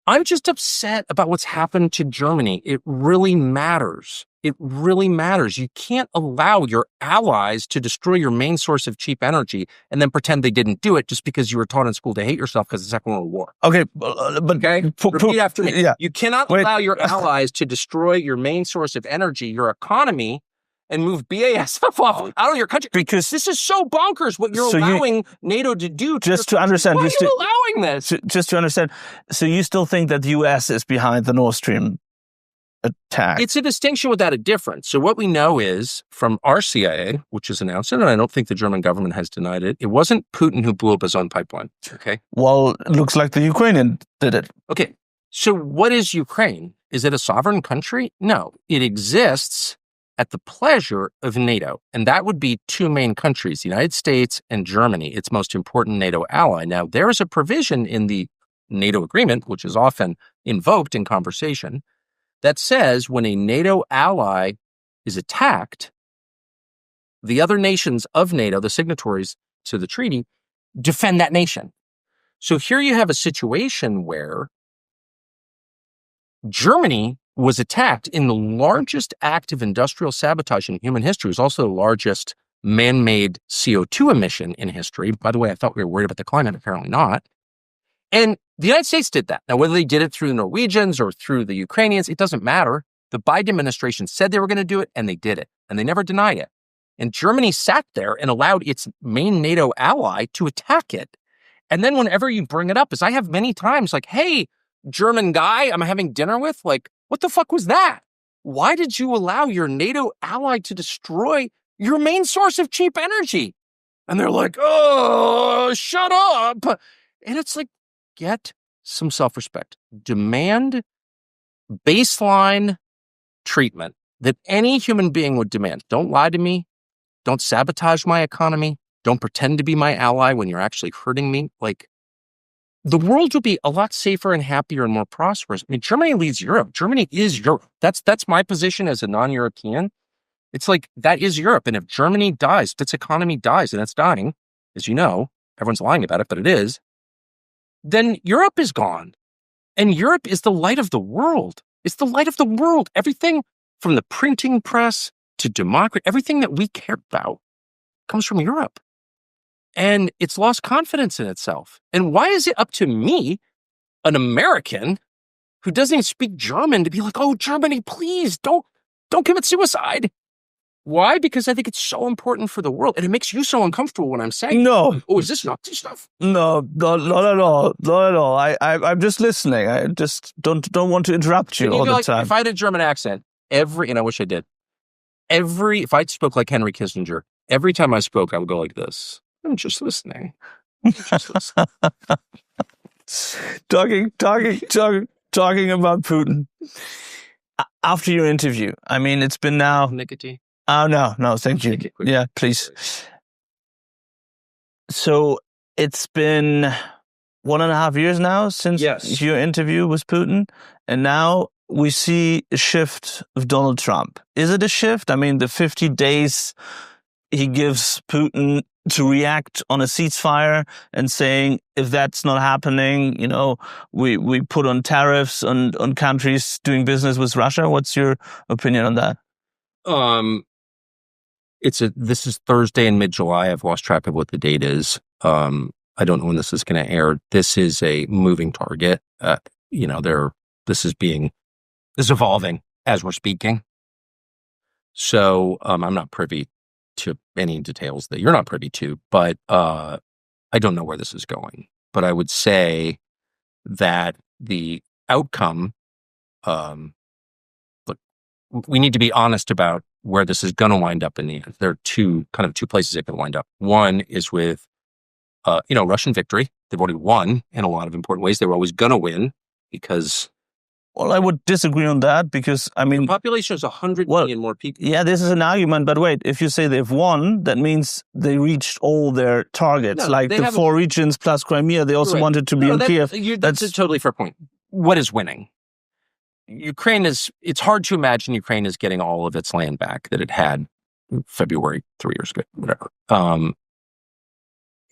I'm just upset about what's happened to Germany. It really matters. It really matters. You can't allow your allies to destroy your main source of cheap energy and then pretend they didn't do it just because you were taught in school to hate yourself because of the Second World War. Okay, but repeat after me. Yeah. You cannot allow your allies to destroy your main source of energy, your economy, and move BASF off out of your country. Because this is so bonkers what you're allowing NATO to do. Just to understand. Why are you allowing this? Just to understand. So you still think that the U.S. is behind the Nord Stream attack? It's a distinction without a difference. So what we know is from our CIA, which has announced it, and I don't think the German government has denied it, it wasn't Putin who blew up his own pipeline. Okay. Well, it looks like the Ukrainian did it. Okay. So what is Ukraine? Is it a sovereign country? No, it exists at the pleasure of NATO. And that would be two main countries, the United States and Germany, its most important NATO ally. Now, there is a provision in the NATO agreement, which is often invoked in conversation, that says when a NATO ally is attacked, the other nations of NATO, the signatories to the treaty, defend that nation. So here you have a situation where Germany was attacked in the largest act of industrial sabotage in human history. It was also the largest man-made CO2 emission in history. By the way, I thought we were worried about the climate, apparently not. And the United States did that. Now, whether they did it through the Norwegians or through the Ukrainians, it doesn't matter. The Biden administration said they were going to do it, and they did it, and they never denied it. And Germany sat there and allowed its main NATO ally to attack it. And then whenever you bring it up, as I have many times, like, hey, German guy I'm having dinner with, like, what the fuck was that? Why did you allow your NATO ally to destroy your main source of cheap energy? And they're like, oh, shut up. And it's like, get some self-respect. Demand baseline treatment that any human being would demand. Don't lie to me. Don't sabotage my economy. Don't pretend to be my ally when you're actually hurting me. Like, the world will be a lot safer and happier and more prosperous. I mean, Germany leads Europe. Germany is Europe. That's my position as a non-European. It's like, that is Europe. And if Germany dies, if its economy dies, and it's dying, as you know, everyone's lying about it, but it is, then Europe is gone. And Europe is the light of the world. It's the light of the world. Everything from the printing press to democracy, everything that we care about comes from Europe. And it's lost confidence in itself. And why is it up to me, an American who doesn't even speak German, to be like, oh, Germany, please don't commit suicide? Why? Because I think it's so important for the world. And it makes you so uncomfortable when I'm saying, No. oh, is this Nazi stuff? No, not at all. Not at all. I'm just listening. I just don't want to interrupt you all the time. If I had a German accent, and I wish I did, if I spoke like Henry Kissinger, every time I spoke, I would go like this. I'm just listening. Talking about Putin. After your interview, I mean, it's been now... Nicotine? Oh, no, thank you. Yeah, please. So it's been 1.5 years now since your interview with Putin, and now we see a shift of Donald Trump. Is it a shift? I mean, the 50 days he gives Putin to react on a ceasefire and saying, if that's not happening, we put on tariffs on countries doing business with Russia. What's your opinion on that? This is Thursday in mid-July. I've lost track of what the date is. I don't know when this is going to air. This is a moving target. This is evolving as we're speaking. So I'm not privy to any details that you're not privy to, but I don't know where this is going. But I would say that the outcome, look, we need to be honest about where this is going to wind up in the end. There are two places it could wind up. One is with, Russian victory. They've already won in a lot of important ways. They were always going to win because... Well, I would disagree on that because, I mean... The population is 100 million more people. Yeah, this is an argument, but wait, if you say they've won, that means they reached all their targets. No, like the 4 regions plus Crimea, they also wanted to be in Kiev. That's a totally fair point. What is winning? It's hard to imagine Ukraine is getting all of its land back that it had February 3 years ago, whatever.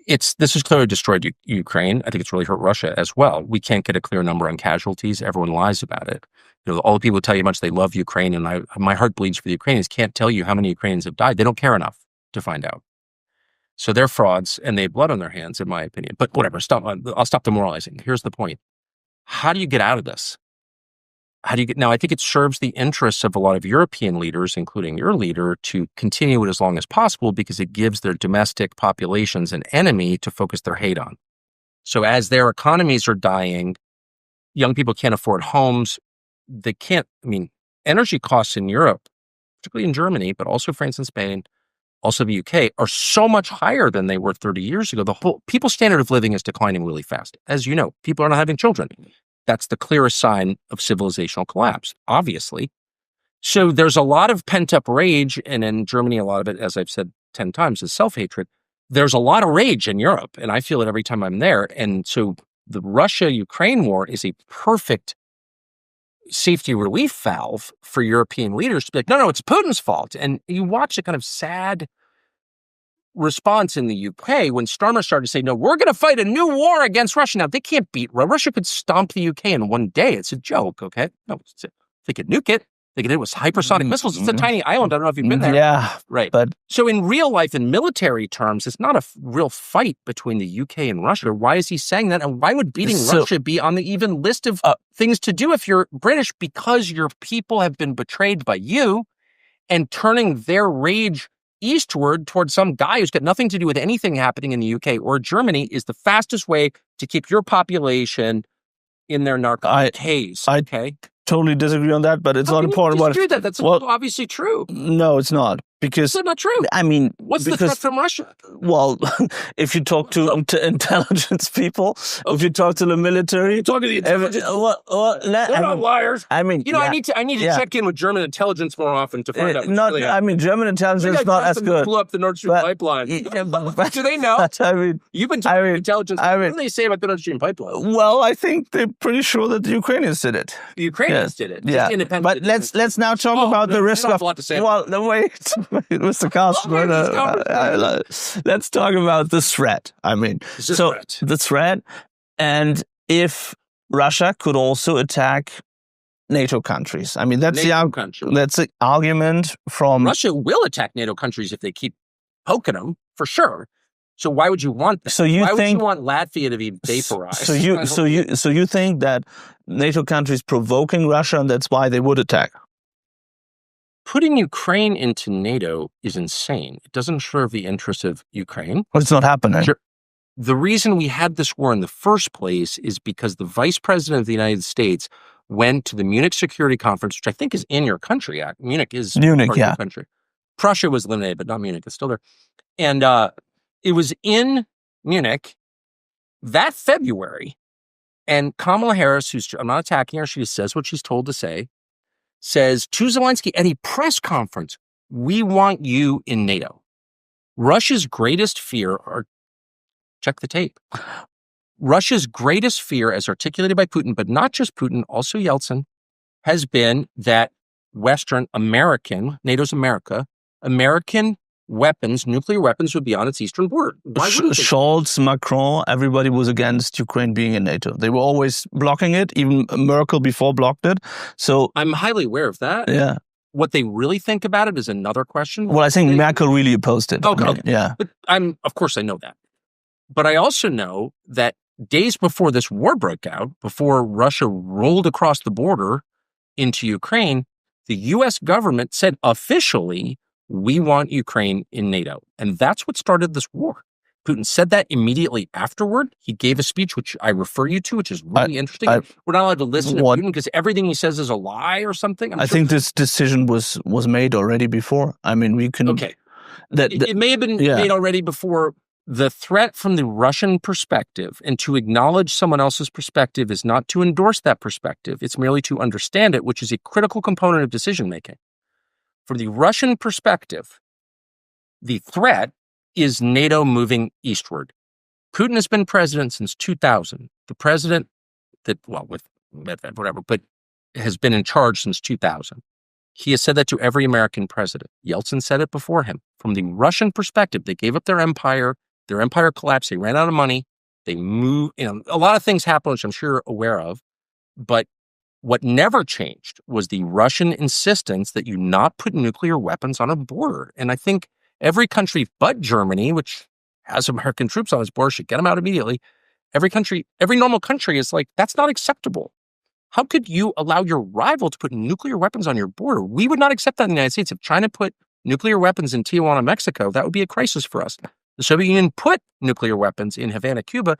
This has clearly destroyed Ukraine. I think it's really hurt Russia as well. We can't get a clear number on casualties. Everyone lies about it. All the people tell you how much they love Ukraine, and my heart bleeds for the Ukrainians. Can't tell you how many Ukrainians have died. They don't care enough to find out. So they're frauds, and they have blood on their hands, in my opinion. But whatever. I'll stop demoralizing. Here's the point: how do you get out of this? Now, I think it serves the interests of a lot of European leaders, including your leader, to continue it as long as possible because it gives their domestic populations an enemy to focus their hate on. So as their economies are dying, young people can't afford homes. Energy costs in Europe, particularly in Germany, but also France and Spain, also the UK, are so much higher than they were 30 years ago. The whole people's standard of living is declining really fast. As you know, people are not having children. That's the clearest sign of civilizational collapse, obviously. So there's a lot of pent-up rage, and in Germany, a lot of it, as I've said 10 times, is self-hatred. There's a lot of rage in Europe, and I feel it every time I'm there. And so the Russia-Ukraine war is a perfect safety relief valve for European leaders to be like, no, it's Putin's fault. And you watch a kind of sad response in the UK when Starmer started to say, no, we're going to fight a new war against Russia. Now, they can't beat Russia. Russia could stomp the UK in one day. It's a joke, okay? No, they could nuke it. They could hit it with hypersonic missiles. It's a tiny island. I don't know if you've been there. Yeah. Right. But so in real life, in military terms, it's not a real fight between the UK and Russia. Why is he saying that? And why would beating Russia be on the even list of things to do if you're British? Because your people have been betrayed by you, and turning their rage eastward towards some guy who's got nothing to do with anything happening in the UK or Germany is the fastest way to keep your population in their narcotic haze. Okay. Totally disagree on that, but it's not important. That's obviously true. No, it's not. Because it's not true. I mean, what's the threat from Russia? Well, if you talk to intelligence people, if you talk to the military, talk to the intelligence. They're not liars. I mean, I need to check in with German intelligence more often to find out. I mean, German intelligence is not as good. Blew up the Nord Stream pipeline. Do they know? I mean, you've been talking to intelligence. What do they say about the Nord Stream pipeline? Well, I think they're pretty sure that the Ukrainians did it. The Ukrainians did it. Yeah, but let's now talk about the risk of. Well, wait. Mr. Carlson, let's talk about the threat. I mean, the threat, and if Russia could also attack NATO countries. I mean, that's the argument from Russia will attack NATO countries if they keep poking them, for sure. So why would you want that? Why would you want Latvia to be vaporized? So you think that NATO countries provoking Russia, and that's why they would attack? Putting Ukraine into NATO is insane. It doesn't serve the interest of Ukraine. But it's not happening. Sure. The reason we had this war in the first place is because the vice president of the United States went to the Munich Security Conference, which I think is in your country. Munich is part of your country. Prussia was eliminated, but not Munich. It's still there. And it was in Munich that February. And Kamala Harris, I'm not attacking her, she says what she's told to say, says to Zelensky at a press conference, we want you in NATO. Russia's greatest fear, check the tape. Russia's greatest fear, as articulated by Putin, but not just Putin, also Yeltsin, has been that NATO's American weapons, nuclear weapons, would be on its eastern border. Scholz, Macron, everybody was against Ukraine being in NATO. They were always blocking it. Even Merkel before blocked it. So I'm highly aware of that. Yeah. What they really think about it is another question. Well, I think Merkel really opposed it. Okay. Yeah. But of course I know that. But I also know that days before this war broke out, before Russia rolled across the border into Ukraine, the U.S. government said officially, we want Ukraine in NATO. And that's what started this war. Putin said that immediately afterward. He gave a speech, which I refer you to, which is really interesting. We're not allowed to listen to Putin because everything he says is a lie or something. I think this decision was made already before. I mean, we can... Okay. It may have been made already before. The threat from the Russian perspective, and to acknowledge someone else's perspective, is not to endorse that perspective. It's merely to understand it, which is a critical component of decision-making. From the Russian perspective, the threat is NATO moving eastward. Putin has been president since 2000. The president with whatever, but has been in charge since 2000. He has said that to every American president. Yeltsin said it before him. From the Russian perspective, they gave up their empire. Their empire collapsed. They ran out of money. They moved. A lot of things happened, which I'm sure you're aware of. But what never changed was the Russian insistence that you not put nuclear weapons on a border. And I think every country but Germany, which has American troops on its border, should get them out immediately. Every normal country is like, that's not acceptable. How could you allow your rival to put nuclear weapons on your border? We would not accept that in the United States. If China put nuclear weapons in Tijuana, Mexico, that would be a crisis for us. The Soviet Union put nuclear weapons in Havana, Cuba,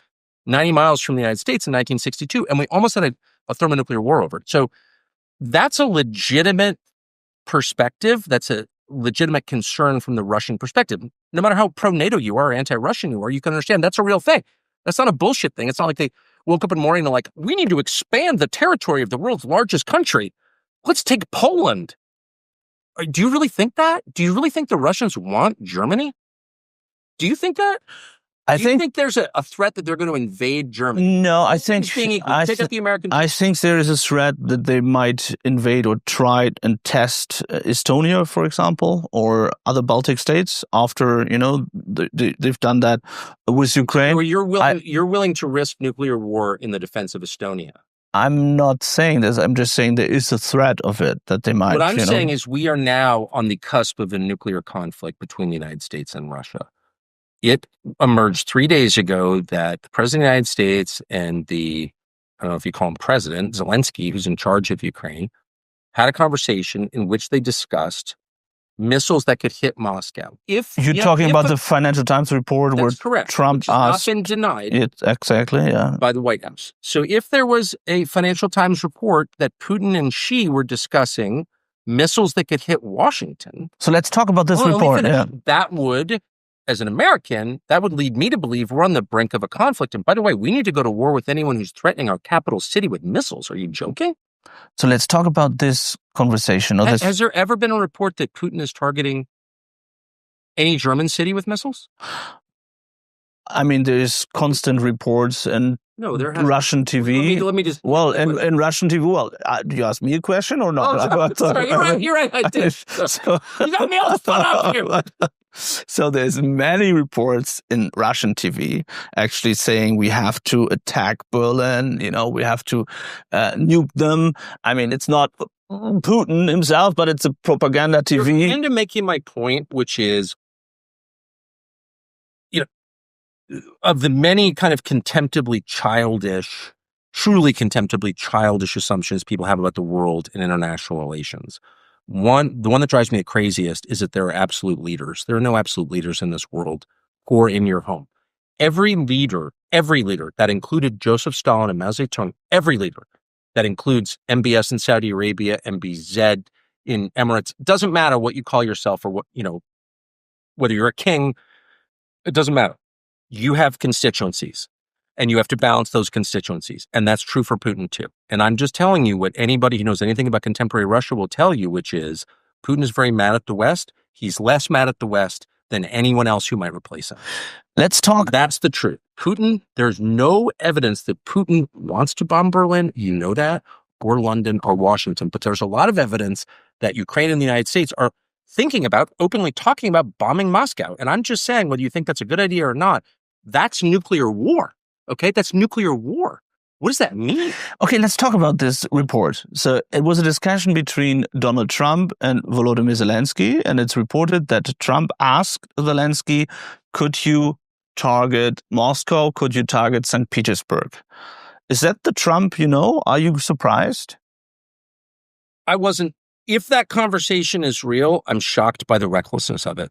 90 miles from the United States in 1962, and we almost had a thermonuclear war over it. So that's a legitimate perspective. That's a legitimate concern from the Russian perspective. No matter how pro-NATO you are or anti-Russian you are, you can understand that's a real thing. That's not a bullshit thing. It's not like woke up in the morning and like, we need to expand the territory of the world's largest country. Let's take Poland. Do you really think that? Do you really think the Russians want Germany? Do you think that? Do you think there's a threat that they're going to invade Germany? No, I think take out the Americans. I think there is a threat that they might invade or try and test Estonia, for example, or other Baltic states after they've done that with Ukraine. Or you're willing to risk nuclear war in the defense of Estonia. I'm not saying this. I'm just saying there is a threat of it that they might. What I'm saying is we are now on the cusp of a nuclear conflict between the United States and Russia. It emerged 3 days ago that the President of the United States and I don't know if you call him President, Zelensky, who's in charge of Ukraine, had a conversation in which they discussed missiles that could hit Moscow. You're talking about the Financial Times report where correct, Trump which has asked. Not been denied. Exactly, yeah. By the White House. So if there was a Financial Times report that Putin and Xi were discussing missiles that could hit Washington. So let's talk about this report. Yeah. That would, as an American, that would lead me to believe we're on the brink of a conflict. And by the way, we need to go to war with anyone who's threatening our capital city with missiles. Are you joking? So let's talk about this conversation. Has there ever been a report that Putin is targeting any German city with missiles? I mean, there's constant reports and Russian TV. Let me just. Well, in Russian TV, do you ask me a question or not? Oh, sorry, you're right. I did. You got me all spun up here. So there's many reports in Russian TV actually saying we have to attack Berlin, we have to nuke them. I mean, it's not Putin himself, but it's a propaganda TV. You're into making my point, which is, of the many kind of truly contemptibly childish assumptions people have about the world and international relations. The one that drives me the craziest is that there are absolute leaders. There are no absolute leaders in this world or in your home. Every leader that included Joseph Stalin and Mao Zedong, every leader that includes MBS in Saudi Arabia, MBZ in Emirates, doesn't matter what you call yourself or whether you're a king, it doesn't matter. You have constituencies and you have to balance those constituencies. And that's true for Putin too. And I'm just telling you what anybody who knows anything about contemporary Russia will tell you, which is Putin is very mad at the West. He's less mad at the West than anyone else who might replace him. Let's talk. That's the truth. Putin, there's no evidence that Putin wants to bomb Berlin. You know that, or London or Washington. But there's a lot of evidence that Ukraine and the United States are thinking about, openly talking about bombing Moscow. And I'm just saying, whether you think that's a good idea or not, that's nuclear war. Okay, that's nuclear war. What does that mean? Okay, let's talk about this report. So it was a discussion between Donald Trump and Volodymyr Zelensky, and it's reported that Trump asked Zelensky, could you target Moscow? Could you target St. Petersburg? Is that the Trump you know? Are you surprised? I wasn't. If that conversation is real, I'm shocked by the recklessness of it.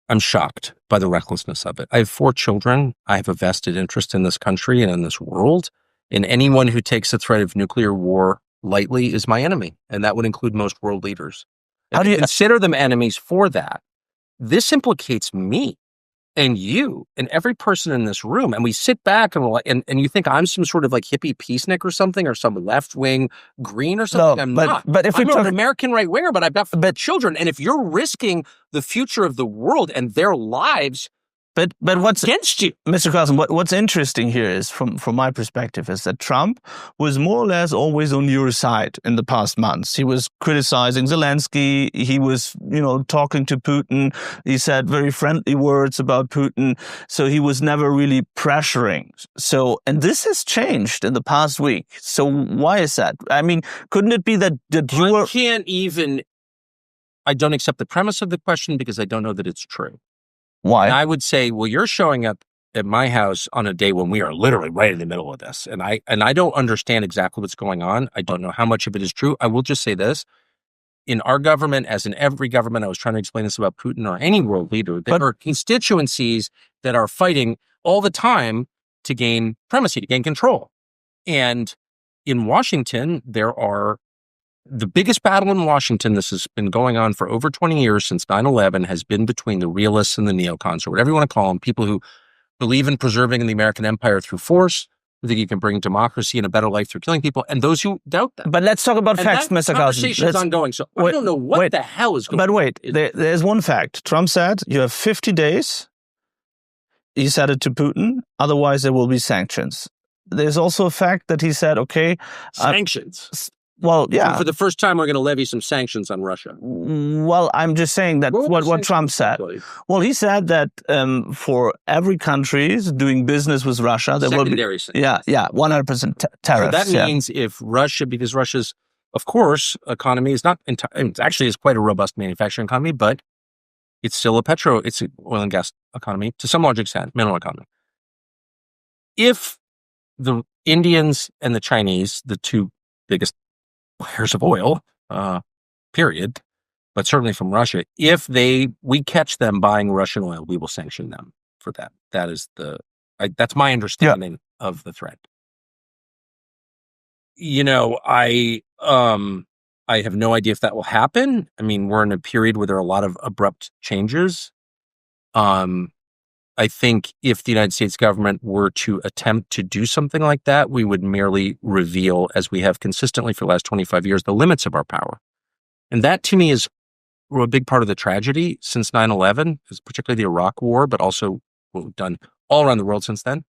I'm shocked by the recklessness of it. I have 4 children. I have a vested interest in this country and in this world. And anyone who takes the threat of nuclear war lightly is my enemy. And that would include most world leaders. How do you consider them enemies for that? This implicates me and you and every person in this room. And we sit back and you think I'm some sort of like hippie peacenik or something, or some left-wing green or something. No, I'm but, not. But if I'm an American right-winger, but I've got children. And if you're risking the future of the world and their lives But what's against you, Mr. Carlson? What's interesting here is, from my perspective, is that Trump was more or less always on your side in the past months. He was criticizing Zelensky. He was, talking to Putin. He said very friendly words about Putin. So he was never really pressuring. So, and this has changed in the past week. So why is that? I mean, couldn't it be that you were? I don't accept the premise of the question because I don't know that it's true. Why? And I would say, well, you're showing up at my house on a day when we are literally right in the middle of this. And I don't understand exactly what's going on. I don't know how much of it is true. I will just say this. In our government, as in every government, I was trying to explain this about Putin or any world leader, there are constituencies that are fighting all the time to gain primacy, to gain control. And in Washington, the biggest battle in Washington, this has been going on for over 20 years since 9/11, has been between the realists and the neocons, or whatever you want to call them, people who believe in preserving the American empire through force, who think you can bring democracy and a better life through killing people, and those who doubt them. But let's talk about And facts, that Mr. Carlson. conversation's ongoing, so I don't know what the hell is going on. But wait, there's one fact. Trump said you have 50 days. He said it to Putin. Otherwise, there will be sanctions. There's also a fact that he said, okay. Sanctions? Well, yeah. So for the first time, we're going to levy some sanctions on Russia. Well, I'm just saying that what Trump said. Well, he said that for every country doing business with Russia, there will be 100% tariffs. So that means if Russia, because Russia's, of course, economy is not it actually is quite a robust manufacturing economy, but it's still it's an oil and gas economy to some large extent, mineral economy. If the Indians and the Chinese, the two biggest buyers of oil, period, but certainly from Russia, if we catch them buying Russian oil, we will sanction them for that. That is that's my understanding of the threat. I have no idea if that will happen. I mean, we're in a period where there are a lot of abrupt changes. I think if the United States government were to attempt to do something like that, we would merely reveal, as we have consistently for the last 25 years, the limits of our power. And that, to me, is a big part of the tragedy since 9/11, particularly the Iraq War, but also what we've done all around the world since then,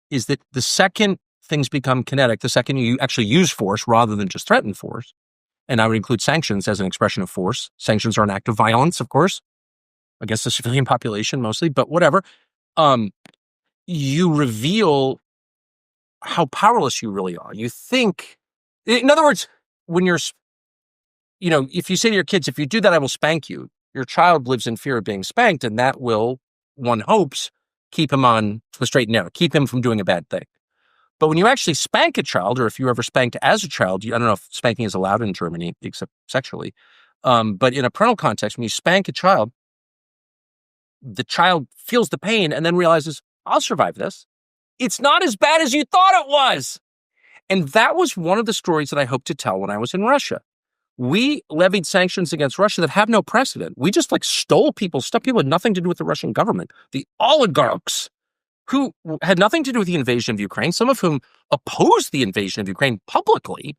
is that the second things become kinetic, the second you actually use force rather than just threaten force, and I would include sanctions as an expression of force. Sanctions are an act of violence, of course, against the civilian population mostly, but whatever. You reveal how powerless you really are. You think, in other words, when you're, if you say to your kids, if you do that, I will spank you, your child lives in fear of being spanked, and that will, one hopes, keep him on the straight and narrow, keep him from doing a bad thing. But when you actually spank a child, or if you ever spanked as a child, I don't know if spanking is allowed in Germany, except sexually, but in a parental context, when you spank a child, the child feels the pain and then realizes, I'll survive this. It's not as bad as you thought it was. And that was one of the stories that I hoped to tell when I was in Russia. We levied sanctions against Russia that have no precedent. We just stole people's stuff. People had nothing to do with the Russian government. The oligarchs who had nothing to do with the invasion of Ukraine, some of whom opposed the invasion of Ukraine publicly.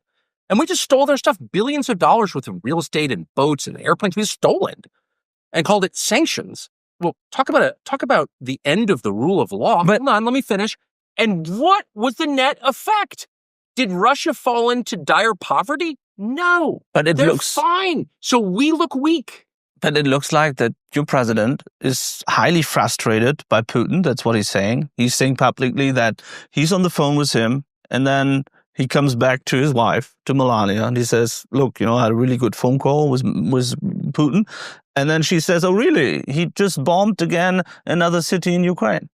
And we just stole their stuff, billions of dollars worth of real estate and boats and airplanes. We stole it and called it sanctions. Well, talk about the end of the rule of law. But hold on, let me finish. And what was the net effect? Did Russia fall into dire poverty? No. But they're fine. So we look weak. But it looks like that your president is highly frustrated by Putin. That's what he's saying. He's saying publicly that he's on the phone with him, and then he comes back to his wife, to Melania, and he says, look, I had a really good phone call with Putin. And then she says, oh, really? He just bombed again another city in Ukraine.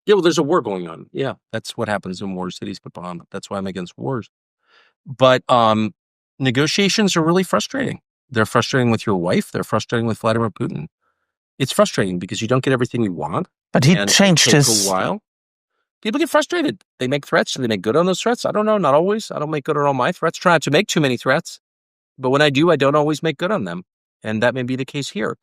Yeah, well, there's a war going on. Yeah, that's what happens in wars. Cities get bombed. That's why I'm against wars. But negotiations are really frustrating. They're frustrating with your wife. They're frustrating with Vladimir Putin. It's frustrating because you don't get everything you want. But he changed his... a while. People get frustrated. They make threats. Do they make good on those threats? I don't know. Not always. I don't make good on all my threats. Try not to make too many threats. But when I do, I don't always make good on them. And that may be the case here.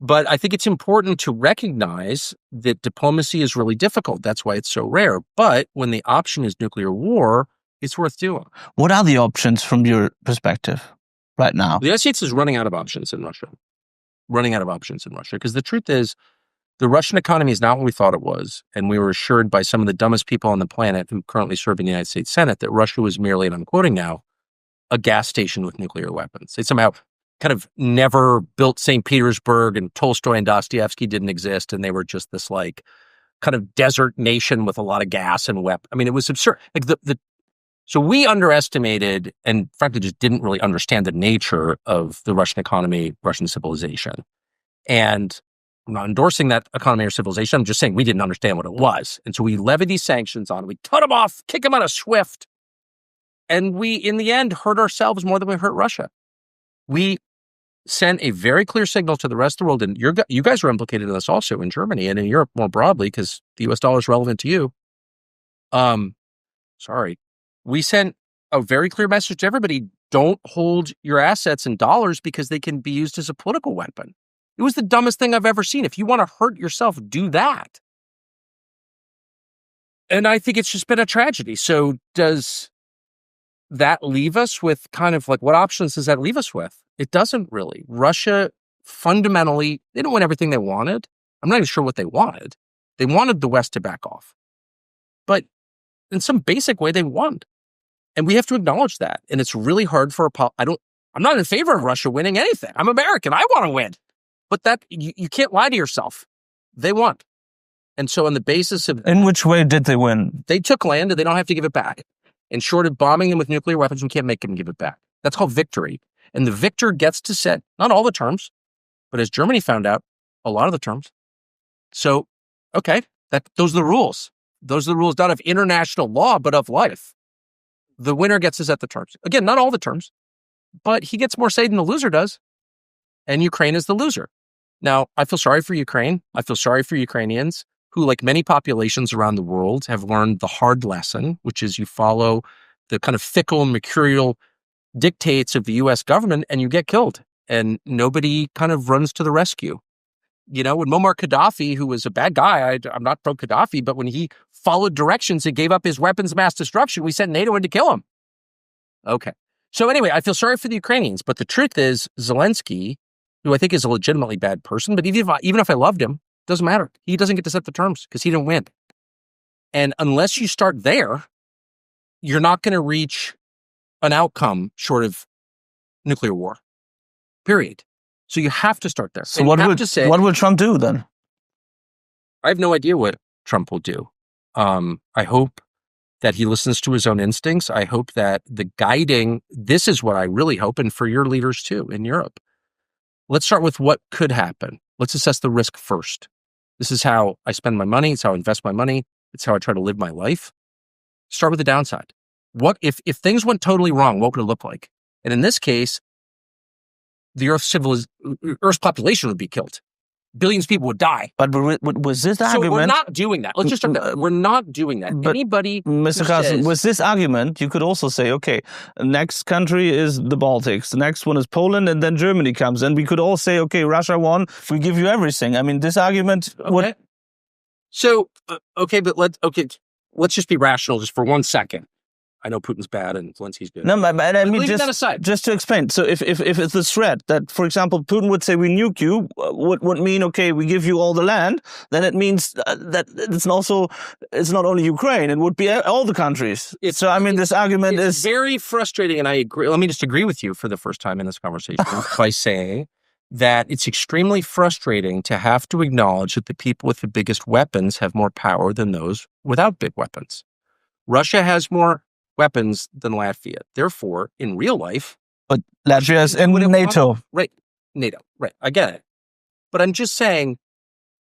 But I think it's important to recognize that diplomacy is really difficult. That's why it's so rare. But when the option is nuclear war, it's worth doing. What are the options from your perspective right now? The United States is running out of options in Russia. Because the truth is, the Russian economy is not what we thought it was. And we were assured by some of the dumbest people on the planet who currently serve in the United States Senate that Russia was merely, and I'm quoting now, a gas station with nuclear weapons. They somehow kind of never built St. Petersburg, and Tolstoy and Dostoevsky didn't exist. And they were just this kind of desert nation with a lot of gas and weapons. I mean, it was absurd. So we underestimated and frankly just didn't really understand the nature of the Russian economy, Russian civilization. And I'm not endorsing that economy or civilization. I'm just saying we didn't understand what it was. And so we levied these sanctions on it. We cut them off, kick them out of SWIFT. And we, in the end, hurt ourselves more than we hurt Russia. We sent a very clear signal to the rest of the world. And you guys are implicated in this also in Germany and in Europe more broadly because the US dollar is relevant to you. We sent a very clear message to everybody. Don't hold your assets in dollars because they can be used as a political weapon. It was the dumbest thing I've ever seen. If you want to hurt yourself, do that. And I think it's just been a tragedy. So does that leave us with kind of like, what options does that leave us with? It doesn't really. Russia, fundamentally, they don't want everything they wanted. I'm not even sure what they wanted. They wanted the West to back off. But in some basic way, they won. And we have to acknowledge that. And it's really hard for I'm not in favor of Russia winning anything. I'm American. I want to win. But that you can't lie to yourself. They won. And so on the basis of... In which way did they win? They took land and they don't have to give it back. And short of bombing them with nuclear weapons, we can't make them give it back. That's called victory. And the victor gets to set, not all the terms, but as Germany found out, a lot of the terms. So, okay, those are the rules. Those are the rules not of international law, but of life. The winner gets to set the terms. Again, not all the terms, but he gets more say than the loser does. And Ukraine is the loser. Now, I feel sorry for Ukraine. I feel sorry for Ukrainians who, like many populations around the world, have learned the hard lesson, which is you follow the kind of fickle, mercurial dictates of the U.S. government and you get killed. And nobody kind of runs to the rescue. You know, when Muammar Gaddafi, who was a bad guy, I'm not pro Gaddafi, but when he followed directions and gave up his weapons of mass destruction, we sent NATO in to kill him. Okay. So anyway, I feel sorry for the Ukrainians, but the truth is Zelensky, who I think is a legitimately bad person, but even if I loved him, doesn't matter. He doesn't get to set the terms because he didn't win. And unless you start there, you're not going to reach an outcome short of nuclear war. Period. So you have to start there. So what will Trump do then? I have no idea what Trump will do. I hope that he listens to his own instincts. I hope that this is what I really hope, and for your leaders too in Europe. Let's start with what could happen. Let's assess the risk first. This is how I spend my money. It's how I invest my money. It's how I try to live my life. Start with the downside. What if things went totally wrong? What would it look like? And in this case, the Earth's population would be killed. Billions of people would die. But was this argument... So we're not doing that. Let's just start that. We're not doing that. Anybody Mr. Carlson, with this argument, you could also say, okay, next country is the Baltics, the next one is Poland, and then Germany comes. And we could all say, okay, Russia won, we give you everything. I mean, this argument... Okay. So, but let's just be rational just for 1 second. I know Putin's bad and Zelensky's good. No, but I mean, that aside. Just to explain. So if it's a threat that, for example, Putin would say we nuke you, would mean, okay, we give you all the land, then it means that it's not only Ukraine, it would be all the countries. This argument is very frustrating, and I agree. Let me just agree with you for the first time in this conversation by saying that it's extremely frustrating to have to acknowledge that the people with the biggest weapons have more power than those without big weapons. Russia has more weapons than Latvia. Therefore, in real life... But Latvia is in NATO. Right. NATO. Right. I get it. But I'm just saying,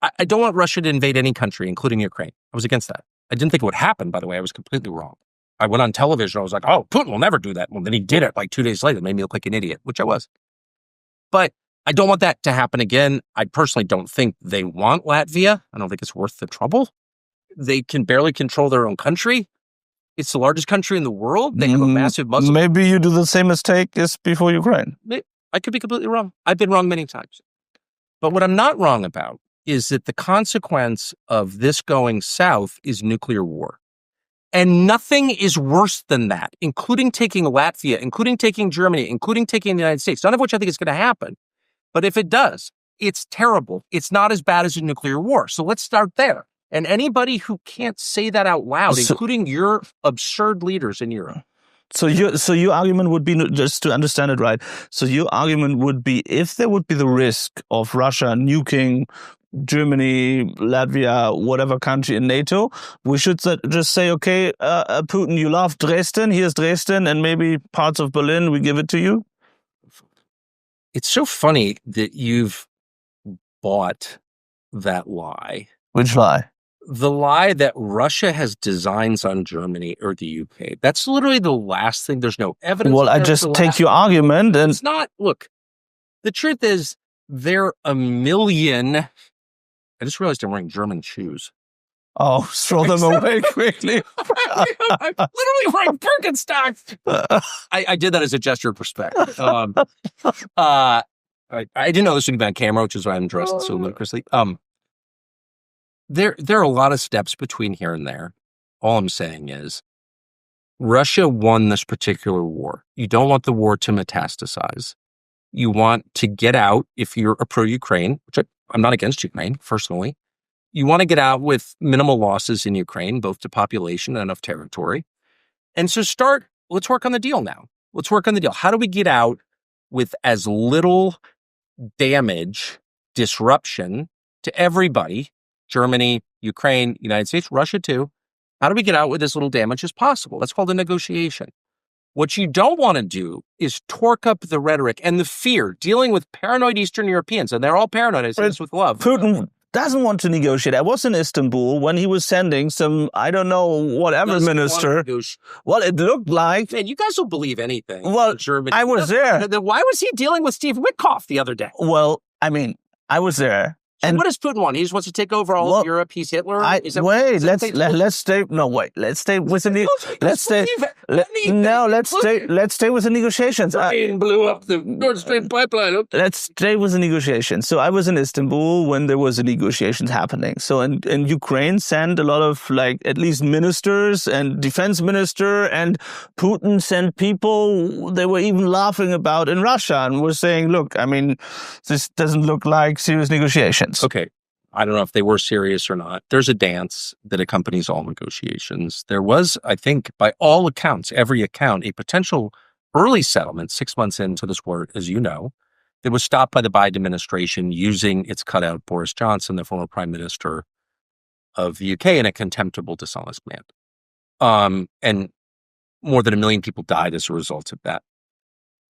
I don't want Russia to invade any country, including Ukraine. I was against that. I didn't think it would happen, by the way. I was completely wrong. I went on television. I was like, oh, Putin will never do that. Well, then he did it like 2 days later. It made me look like an idiot, which I was. But I don't want that to happen again. I personally don't think they want Latvia. I don't think it's worth the trouble. They can barely control their own country. It's the largest country in the world. They have a massive Muslim... Maybe you do the same mistake as before Ukraine. I could be completely wrong. I've been wrong many times. But what I'm not wrong about is that the consequence of this going south is nuclear war. And nothing is worse than that, including taking Latvia, including taking Germany, including taking the United States, none of which I think is going to happen. But if it does, it's terrible. It's not as bad as a nuclear war. So let's start there. And anybody who can't say that out loud, including your absurd leaders in Europe. So your argument would be, just to understand it right, so your argument would be, if there would be the risk of Russia nuking Germany, Latvia, whatever country in NATO, we should just say, okay, Putin, you love Dresden, here's Dresden, and maybe parts of Berlin, we give it to you? It's so funny that you've bought that lie. Which lie? The lie that Russia has designs on Germany or the UK. That's literally the last thing. There's no evidence. Well, I just take your argument and... It's not. Look, the truth is there are a million... I just realized I'm wearing German shoes. Oh, throw them away quickly. I'm literally wearing Birkenstocks. I did that as a gesture of respect. I didn't know this would be on camera, which is why I'm dressed so ludicrously. There are a lot of steps between here and there. All I'm saying is Russia won this particular war. You don't want the war to metastasize. You want to get out if you're a pro-Ukraine, which I'm not against Ukraine, personally. You want to get out with minimal losses in Ukraine, both to population and of territory. And so let's work on the deal now. Let's work on the deal. How do we get out with as little damage, disruption to everybody, Germany, Ukraine, United States, Russia too? How do we get out with as little damage as possible? That's called a negotiation. What you don't want to do is torque up the rhetoric and the fear, dealing with paranoid Eastern Europeans, and they're all paranoid, I say this with love. Putin doesn't want to negotiate. I was in Istanbul when he was sending some, I don't know, whatever minister. Well, it looked like... Man, you guys will believe anything. Well, Germany. I was there. Why was he dealing with Steve Witkoff the other day? Well, I mean, I was there. And what does Putin want? He just wants to take over all of Europe. He's Hitler. Let's stay with the negotiations. Blew up the Nord Stream pipeline. Let's stay with the negotiations. So I was in Istanbul when there was a negotiations happening. So and Ukraine sent a lot of at least ministers and defense minister, and Putin sent people they were even laughing about in Russia and were saying, look, I mean, this doesn't look like serious negotiations. Okay. I don't know if they were serious or not. There's a dance that accompanies all negotiations. There was, I think, by all accounts, every account, a potential early settlement 6 months into this war, as you know, that was stopped by the Biden administration using its cutout Boris Johnson, the former prime minister of the UK, in a contemptible, dishonest manner. And more than 1 million people died as a result of that.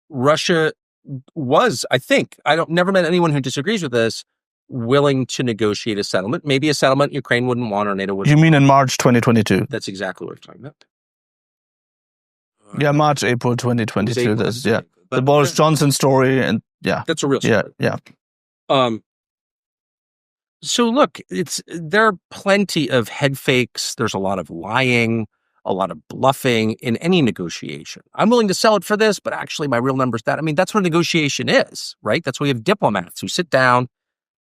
Russia was, I think, never met anyone who disagrees with this, willing to negotiate a settlement. Maybe a settlement Ukraine wouldn't want or NATO wouldn't want. You mean in March 2022? That's exactly what we're talking about. Yeah, March, April 2022. The Boris Johnson story, and that's a real story. Yeah. So look, there are plenty of head fakes. There's a lot of lying, a lot of bluffing in any negotiation. I'm willing to sell it for this, but actually my real number's that. I mean, that's what a negotiation is, right? That's why you have diplomats who sit down.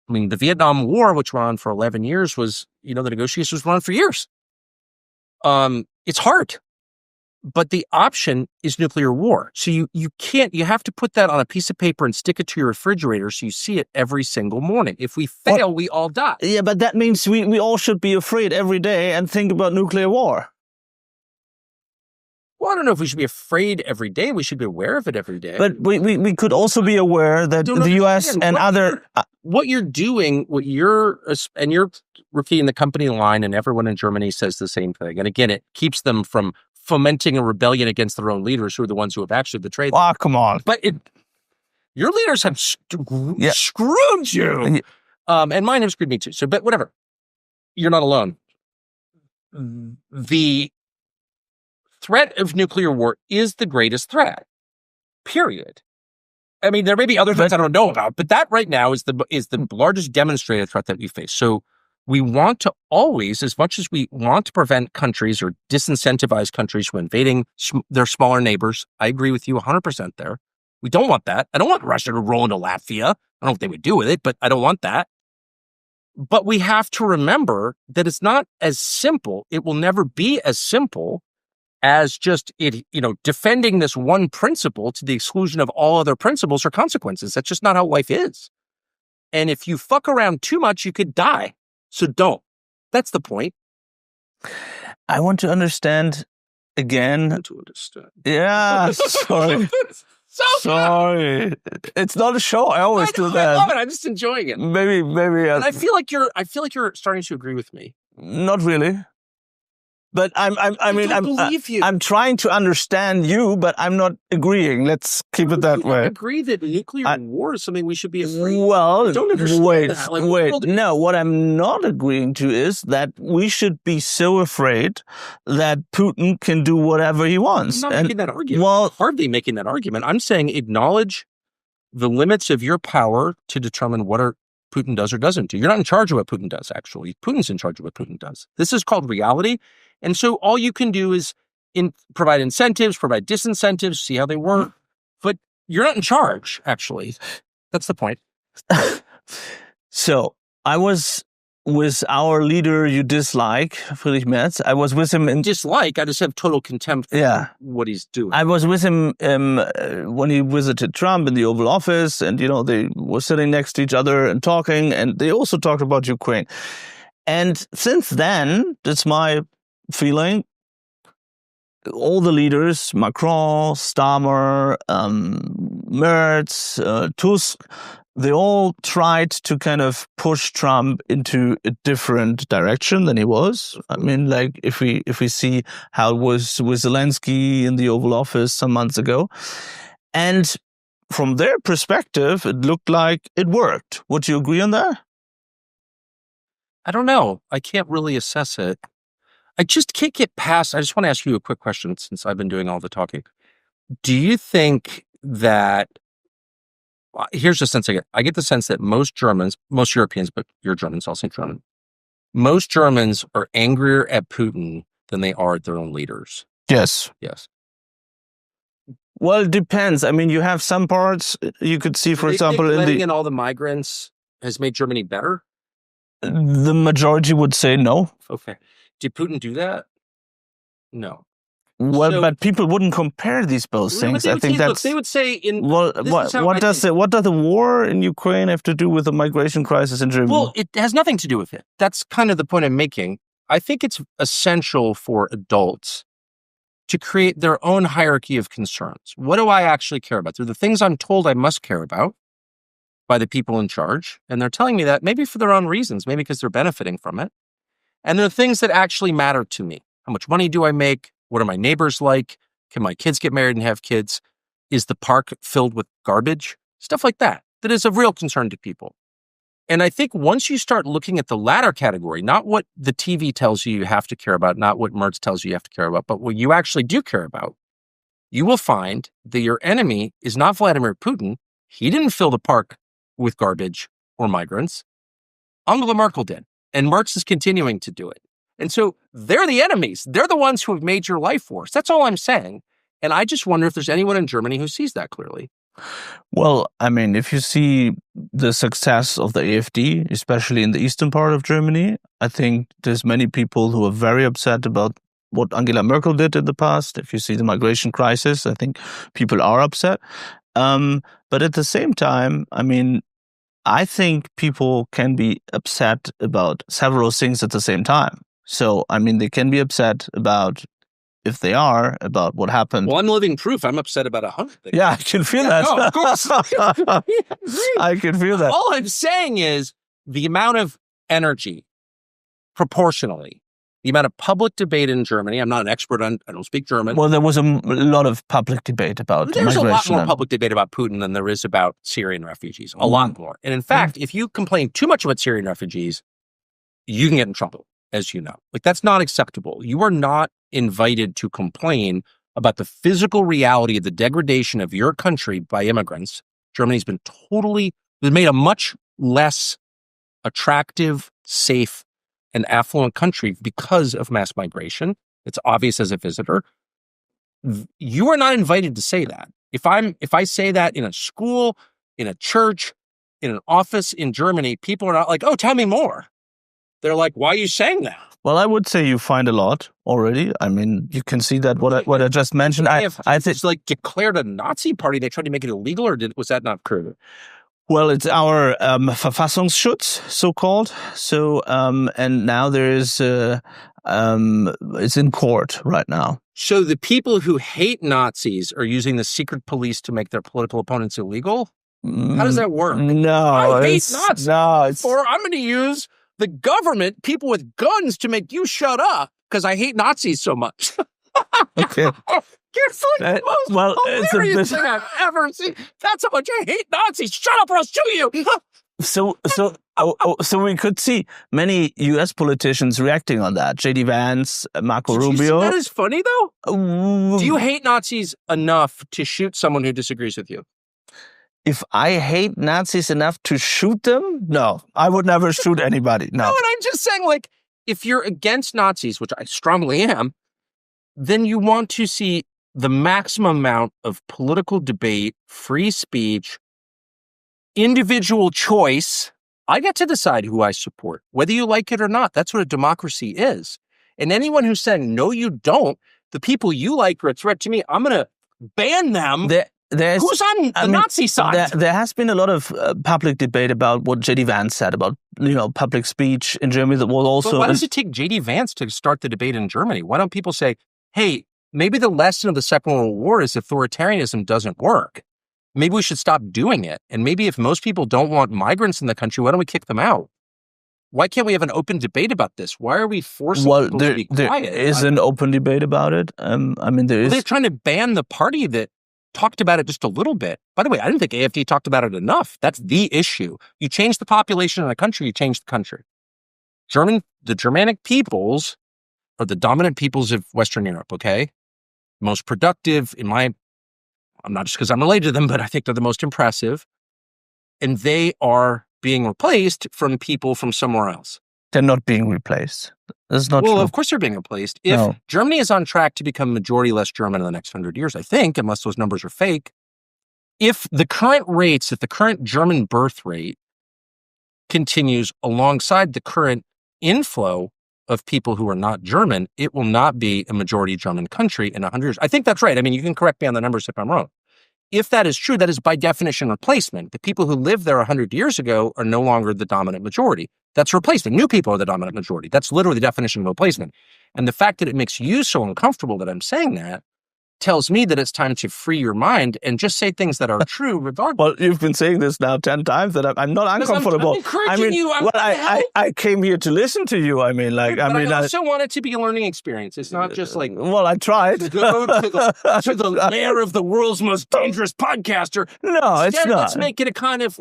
I mean, the Vietnam War, which went on for 11 years, was, the negotiations went on for years. It's hard, but the option is nuclear war. So you have to put that on a piece of paper and stick it to your refrigerator so you see it every single morning. If we fail, we all die. Yeah, but that means we all should be afraid every day and think about nuclear war. Well, I don't know if we should be afraid every day. We should be aware of it every day. But we could also be aware that the U.S. and other... What you're doing, and you're repeating the company line, and everyone in Germany says the same thing. And again, it keeps them from fomenting a rebellion against their own leaders, who are the ones who have actually betrayed them. Oh, come on. But your leaders have screwed you. And mine have screwed me too. So, but whatever. You're not alone. The threat of nuclear war is the greatest threat, period. I mean, there may be other things I don't know about, but that right now is the largest demonstrated threat that we face. So we want to always, as much as we want to prevent countries or disincentivize countries from invading their smaller neighbors, I agree with you 100% there. We don't want that. I don't want Russia to roll into Latvia. I don't know what they would do with it, but I don't want that. But we have to remember that it's not as simple. It will never be as simple as just defending this one principle to the exclusion of all other principles or consequences. That's just not how life is. And if you fuck around too much, you could die. So don't. That's the point. I want to understand again. Yeah, sorry. Sorry. It's not a show. I always do that. I love it. I'm just enjoying it. Maybe. And I feel like you're starting to agree with me. Not really. But believe you. I'm trying to understand you, but I'm not agreeing. Let's keep it that way. I agree that nuclear war is something we should be afraid of. Well, don't understand wait. that. No, what I'm not agreeing to is that we should be so afraid that Putin can do whatever he wants. I'm not making that argument. Well, hardly making that argument. I'm saying acknowledge the limits of your power to determine what Putin does or doesn't do. You're not in charge of what Putin does, actually. Putin's in charge of what Putin does. This is called reality. And so all you can do is provide incentives, provide disincentives, see how they work. But you're not in charge, actually. That's the point. So I was with our leader you dislike, Friedrich Merz. I was with him in... Dislike? I just have total contempt for what he's doing. I was with him when he visited Trump in the Oval Office, and, they were sitting next to each other and talking, and they also talked about Ukraine. And since then, that's my feeling, all the leaders, Macron, Starmer, Merz, Tusk, they all tried to kind of push Trump into a different direction than he was. I mean, like if we see how it was with Zelensky in the Oval Office some months ago. And from their perspective, it looked like it worked. Would you agree on that? I don't know. I can't really assess it. I just can't get past. I just want to ask you a quick question since I've been doing all the talking. Do you think that... Here's the sense I get. I get the sense that most Germans, most Europeans, but you're Germans, I'll say German. Most Germans are angrier at Putin than they are at their own leaders. Yes. Well, it depends. I mean, you have some parts you could see, for example, letting in all the migrants has made Germany better? The majority would say no. Okay. Did Putin do that? No. Well, but people wouldn't compare these both things. I think that's... They would say... what does the war in Ukraine have to do with the migration crisis in Germany? Well, it has nothing to do with it. That's kind of the point I'm making. I think it's essential for adults to create their own hierarchy of concerns. What do I actually care about? They're the things I'm told I must care about by the people in charge. And they're telling me that maybe for their own reasons, maybe because they're benefiting from it. And they're things that actually matter to me. How much money do I make? What are my neighbors like? Can my kids get married and have kids? Is the park filled with garbage? Stuff like that. That is of real concern to people. And I think once you start looking at the latter category, not what the TV tells you have to care about, not what Merz tells you have to care about, but what you actually do care about, you will find that your enemy is not Vladimir Putin. He didn't fill the park with garbage or migrants. Angela Merkel did. And Merz is continuing to do it. And so they're the enemies. They're the ones who have made your life worse. That's all I'm saying. And I just wonder if there's anyone in Germany who sees that clearly. Well, I mean, if you see the success of the AfD, especially in the eastern part of Germany, I think there's many people who are very upset about what Angela Merkel did in the past. If you see the migration crisis, I think people are upset. But at the same time, I mean, I think people can be upset about several things at the same time. So, I mean, they can be upset about, if they are, about what happened. Well, I'm living proof. I'm upset about 100 things. Yeah, I can feel that. No, of course. I can feel that. All I'm saying is the amount of energy, proportionally, the amount of public debate in Germany. I'm not an expert on, I don't speak German. Well, there was a lot of public debate about There's migration. a lot more public debate about Putin than there is about Syrian refugees. A lot more. And in fact, if you complain too much about Syrian refugees, you can get in trouble, as you know. Like, that's not acceptable. You are not invited to complain about the physical reality of the degradation of your country by immigrants. Germany's been made a much less attractive, safe, and affluent country because of mass migration. It's obvious as a visitor. You are not invited to say that. If I say that in a school, in a church, in an office in Germany, people are not like, oh, tell me more. They're like, why are you saying that? Well, I would say you find a lot already. I mean, you can see that what I just mentioned. I think it's like declared a Nazi party. They tried to make it illegal, or was that not true? Well, it's our Verfassungsschutz, so-called. So, and now there is, it's in court right now. So the people who hate Nazis are using the secret police to make their political opponents illegal? How does that work? No. I hate Nazis. No, or I'm going to use the government, people with guns, to make you shut up because I hate Nazis so much. Okay. It's like the most hilarious thing I've ever seen. That's how much I hate Nazis. Shut up or I'll shoot you. So we could see many U.S. politicians reacting on that. J.D. Vance, Marco Rubio. That is funny, though. Do you hate Nazis enough to shoot someone who disagrees with you? If I hate Nazis enough to shoot them? No, I would never shoot anybody. No, and I'm just saying, like, if you're against Nazis, which I strongly am, then you want to see the maximum amount of political debate, free speech, individual choice, I get to decide who I support, whether you like it or not. That's what a democracy is. And anyone who's saying, no, you don't, the people you like are a threat to me, I'm going to ban them. Who's on the Nazi side? There has been a lot of public debate about what J.D. Vance said about, public speech in Germany that was also... But why does it take J.D. Vance to start the debate in Germany? Why don't people say, hey, maybe the lesson of the Second World War is authoritarianism doesn't work. Maybe we should stop doing it. And maybe if most people don't want migrants in the country, why don't we kick them out? Why can't we have an open debate about this? Why are we forcing people to be quiet? There is an open debate about it. There is... They're trying to ban the party that talked about it just a little bit. By the way, I didn't think AfD talked about it enough. That's the issue. You change the population in a country, you change the country. The Germanic peoples are the dominant peoples of Western Europe, okay? Most productive I'm not just because I'm related to them, but I think they're the most impressive. And they are being replaced from people from somewhere else. They're not being replaced. That's not true. Well, of course they're being replaced. If Germany is on track to become majority less German in the next 100 years, I think, unless those numbers are fake, if the current German birth rate continues alongside the current inflow of people who are not German, it will not be a majority German country in 100 years. I think that's right. You can correct me on the numbers if I'm wrong. If that is true, that is by definition replacement. The people who lived there 100 years ago are no longer the dominant majority. That's replacement. New people are the dominant majority. That's literally the definition of replacement. And the fact that it makes you so uncomfortable that I'm saying that tells me that it's time to free your mind and just say things that are true regardless. Well, you've been saying this now 10 times that I'm not uncomfortable. I'm encouraging you. I came here to listen to you. I also want it to be a learning experience. It's not just like... Well, I tried. To go to the lair of the world's most dangerous podcaster. No, it's not. Let's make it a kind of...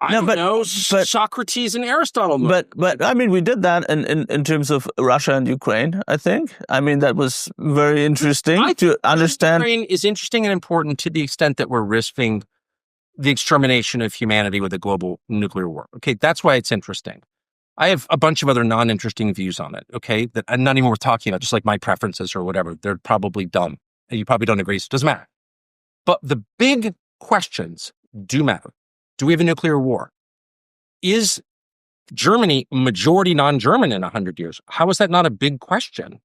But Socrates and Aristotle. But we did that in terms of Russia and Ukraine, I think. That was very interesting to understand. Ukraine is interesting and important to the extent that we're risking the extermination of humanity with a global nuclear war. Okay, that's why it's interesting. I have a bunch of other non-interesting views on it, okay, that I'm not even worth talking about, just like my preferences or whatever. They're probably dumb. And you probably don't agree, so it doesn't matter. But the big questions do matter. Do we have a nuclear war? Is Germany majority non-German in 100 years? How is that not a big question?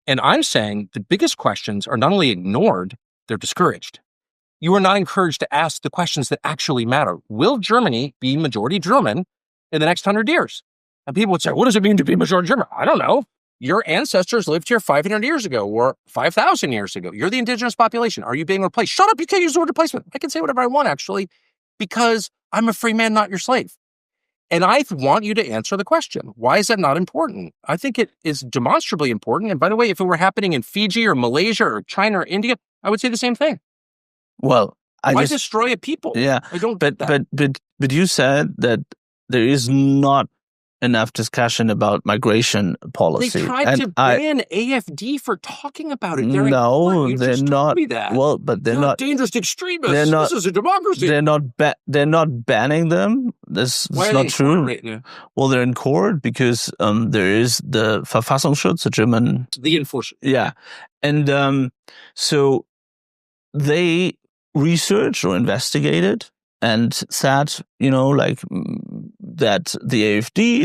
And I'm saying the biggest questions are not only ignored, they're discouraged. You are not encouraged to ask the questions that actually matter. Will Germany be majority German in the next 100 years? And people would say, what does it mean to be majority German? I don't know. Your ancestors lived here 500 years ago or 5,000 years ago. You're the indigenous population. Are you being replaced? Shut up. You can't use the word replacement. I can say whatever I want, actually, because I'm a free man, not your slave. And I want you to answer the question. Why is that not important? I think it is demonstrably important. And by the way, if it were happening in Fiji or Malaysia or China or India, I would say the same thing. Well, why destroy a people? Yeah, I don't. But you said that there is not enough discussion about migration policy. They tried to ban AfD for talking about it. They're not. That. Well, but they're not dangerous extremists. This is a democracy. They're not banning them. That's not true. Right now? Well, they're in court because there is the Verfassungsschutz, the German. The enforcement. Yeah, and so they researched or investigated and said, that the AfD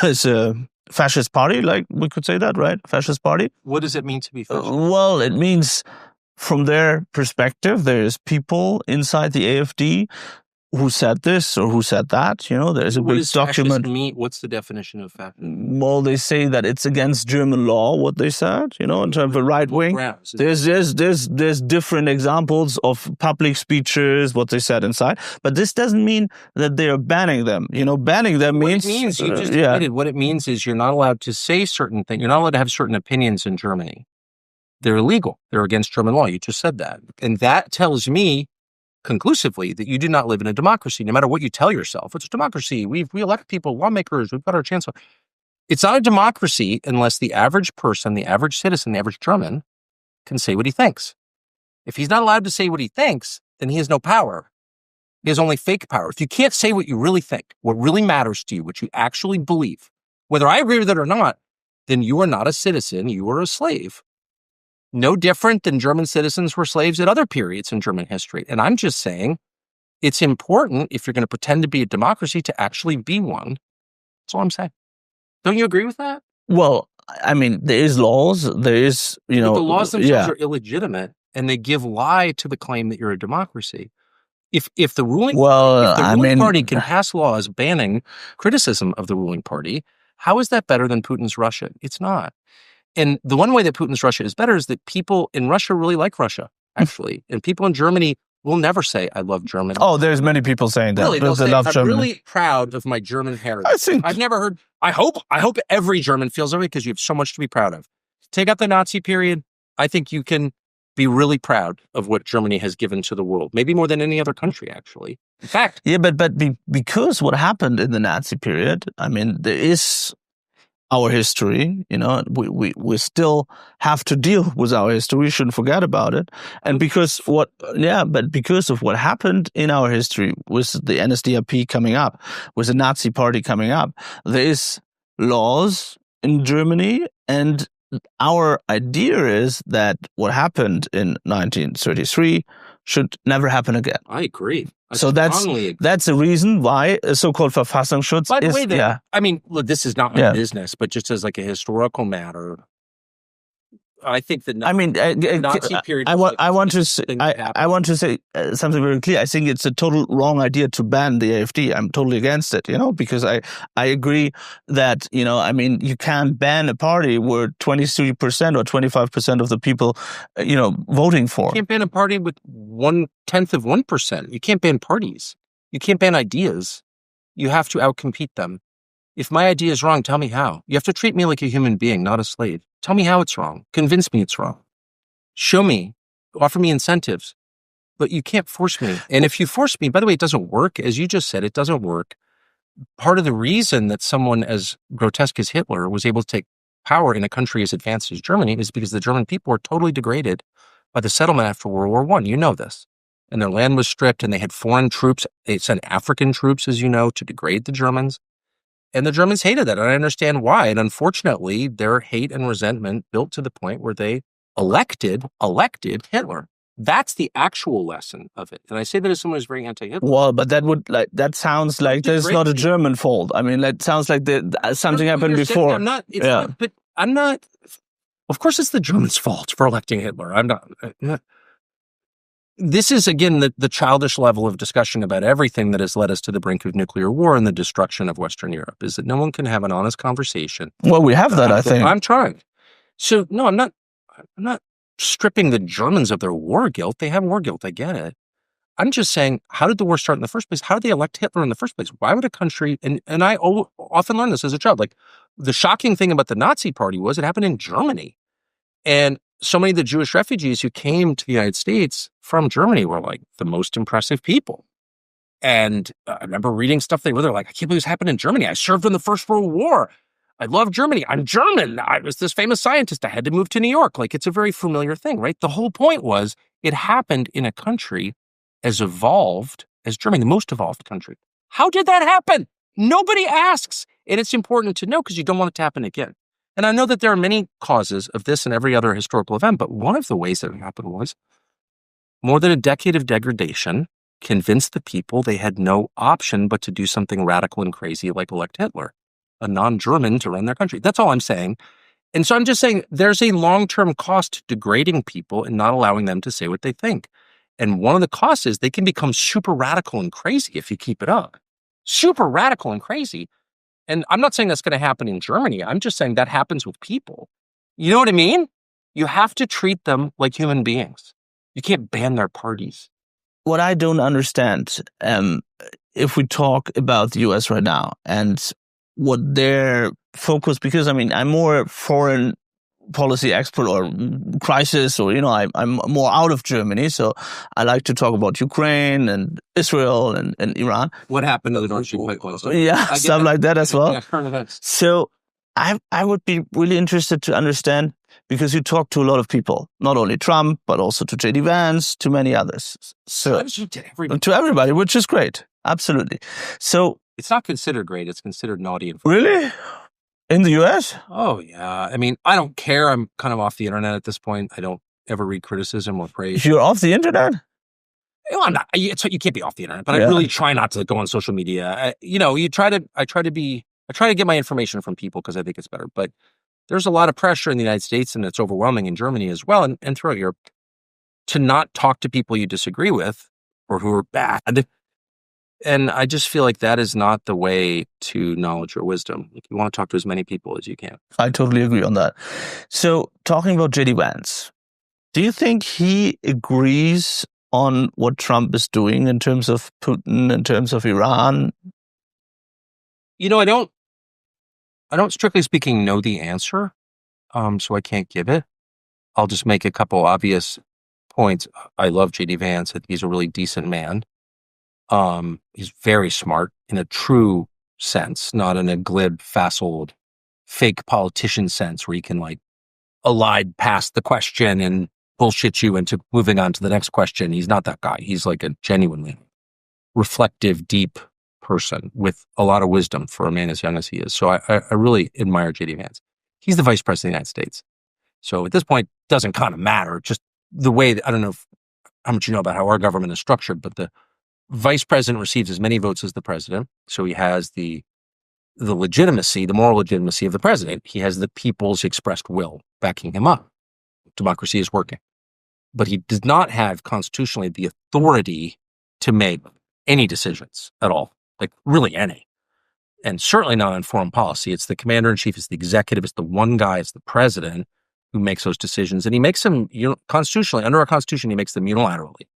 is a fascist party, like we could say that, right? Fascist party. What does it mean to be fascist? Well, it means from their perspective, there's people inside the AfD who said this or who said that. There's a big document. What's the definition of fascism? Well, they say that it's against German law, what they said, in terms of right wing. There's different examples of public speeches, what they said inside. But this doesn't mean that they are banning them. Banning them means... What it means, you just admitted, what it means is you're not allowed to say certain things. You're not allowed to have certain opinions in Germany. They're illegal. They're against German law. You just said that. And that tells me conclusively that you do not live in a democracy, no matter what you tell yourself. It's a democracy. We elect people, lawmakers. We've got our chance. It's not a democracy unless the average person, the average citizen, the average German can say what he thinks. If he's not allowed to say what he thinks, then he has no power. He has only fake power. If you can't say what you really think, what really matters to you, what you actually believe, whether I agree with it or not, then you are not a citizen. You are a slave. No different than German citizens were slaves at other periods in German history. And I'm just saying It's important, if you're going to pretend to be a democracy, to actually be one. That's all I'm saying. Don't you agree with that? Well, I mean, there is laws, there is, But the laws themselves are illegitimate, and they give lie to the claim that you're a democracy. If the ruling party can pass laws banning criticism of the ruling party, how is that better than Putin's Russia? It's not. And the one way that Putin's Russia is better is that people in Russia really like Russia, actually. And people in Germany will never say, I love Germany. Oh, there's many people saying that. Really, they'll say, I'm really proud of my German heritage. I've never heard, I hope every German feels that way, because you have so much to be proud of. Take out the Nazi period. I think you can be really proud of what Germany has given to the world, maybe more than any other country, actually. In fact. Yeah, but because what happened in the Nazi period, I mean, there is our history, we still have to deal with our history. We shouldn't forget about it. And because of what happened in our history with the NSDAP coming up, with the Nazi party coming up, there is laws in Germany, and our idea is that what happened in 1933 should never happen again. I agree. So that's the reason why so-called Verfassungsschutz By the way, I mean, look, this is not my business, but just as like a historical matter, I think that Nazi period. I want to say something very clear. I think it's a total wrong idea to ban the AfD. I'm totally against it, because I agree that you can't ban a party where 23% or 25% of the people voting for. You can't ban a party with 1/10 of 1%. You can't ban parties. You can't ban ideas. You have to outcompete them. If my idea is wrong, tell me how. You have to treat me like a human being, not a slave. Tell me how it's wrong. Convince me it's wrong. Show me. Offer me incentives. But you can't force me. And if you force me, by the way, it doesn't work. As you just said, it doesn't work. Part of the reason that someone as grotesque as Hitler was able to take power in a country as advanced as Germany is because the German people were totally degraded by the settlement after World War I. You know this. And their land was stripped, and they had foreign troops. They sent African troops, as you know, to degrade the Germans. And the Germans hated that, and I understand why. And unfortunately, their hate and resentment built to the point where they elected Hitler. That's the actual lesson of it. And I say that as someone who's very anti-Hitler. Well, but that sounds like there's not a German fault. I mean, that sounds like something happened before. I'm not. Of course, it's the Germans' fault for electing Hitler. I'm not. This is, again, the childish level of discussion about everything that has led us to the brink of nuclear war and the destruction of Western Europe, is that no one can have an honest conversation. Well, we have that, I think. I'm trying. So, no, I'm not stripping the Germans of their war guilt. They have war guilt. I get it. I'm just saying, how did the war start in the first place? How did they elect Hitler in the first place? Why would a country, and I often learned this as a child, like the shocking thing about the Nazi party was it happened in Germany. And so many of the Jewish refugees who came to the United States from Germany were like the most impressive people. And I remember reading stuff they're like, I can't believe this happened in Germany. I served in the First World War. I love Germany. I'm German. I was this famous scientist. I had to move to New York. Like, it's a very familiar thing, right? The whole point was it happened in a country as evolved as Germany, the most evolved country. How did that happen? Nobody asks. And it's important to know because you don't want it to happen again. And I know that there are many causes of this and every other historical event, but one of the ways that it happened was more than a decade of degradation convinced the people they had no option but to do something radical and crazy like elect Hitler, a non-German, to run their country. That's all I'm saying. And so I'm just saying there's a long-term cost to degrading people and not allowing them to say what they think. And one of the costs is they can become super radical and crazy if you keep it up. Super radical and crazy. And I'm not saying that's going to happen in Germany. I'm just saying that happens with people. You know what I mean? You have to treat them like human beings. You can't ban their parties. What I don't understand, if we talk about the US right now and what their focus, because I mean, I'm more foreign policy expert or crisis, or, I'm more out of Germany. So I like to talk about Ukraine and Israel and Iran. What happened to the North Stream pipeline? Yeah, stuff like that as well. So I would be really interested to understand, because you talk to a lot of people, not only Trump, but also to J.D. Vance, to many others. So to everybody, which is great. Absolutely. So it's not considered great. It's considered naughty. Really? In the U.S.? Oh, yeah. I mean, I don't care. I'm kind of off the internet at this point. I don't ever read criticism or praise. You're off the internet? well, I'm not. You can't be off the internet, but I Yeah. really try not to go on social media. I try to get my information from people because I think it's better. But there's a lot of pressure in the United States, and it's overwhelming in Germany as well, and throughout Europe, to not talk to people you disagree with or who are bad. And I just feel like that is not the way to knowledge or wisdom. You want to talk to as many people as you can. I totally agree on that. So, talking about J.D. Vance, do you think he agrees on what Trump is doing in terms of Putin, in terms of Iran? I don't strictly speaking know the answer, so I can't give it. I'll just make a couple obvious points. I love J.D. Vance. I think he's a really decent man. He's very smart in a true sense, not in a glib, facile, fake politician sense where you can elide past the question and bullshit you into moving on to the next question. He's not that guy. He's like a genuinely reflective, deep person with a lot of wisdom for a man as young as he is. So I really admire J.D. Vance. He's the vice president of the United States. So at this point, it doesn't kind of matter. Just the way that, I don't know how much you know about how our government is structured, but the vice president receives as many votes as the president. So he has the legitimacy, the moral legitimacy of the president. He has the people's expressed will backing him up. Democracy is working. But he does not have constitutionally the authority to make any decisions at all, like really any. And certainly not on foreign policy. It's the commander-in-chief, it's the executive, it's the one guy, it's the president who makes those decisions. And he makes them constitutionally, under our constitution, he makes them unilaterally.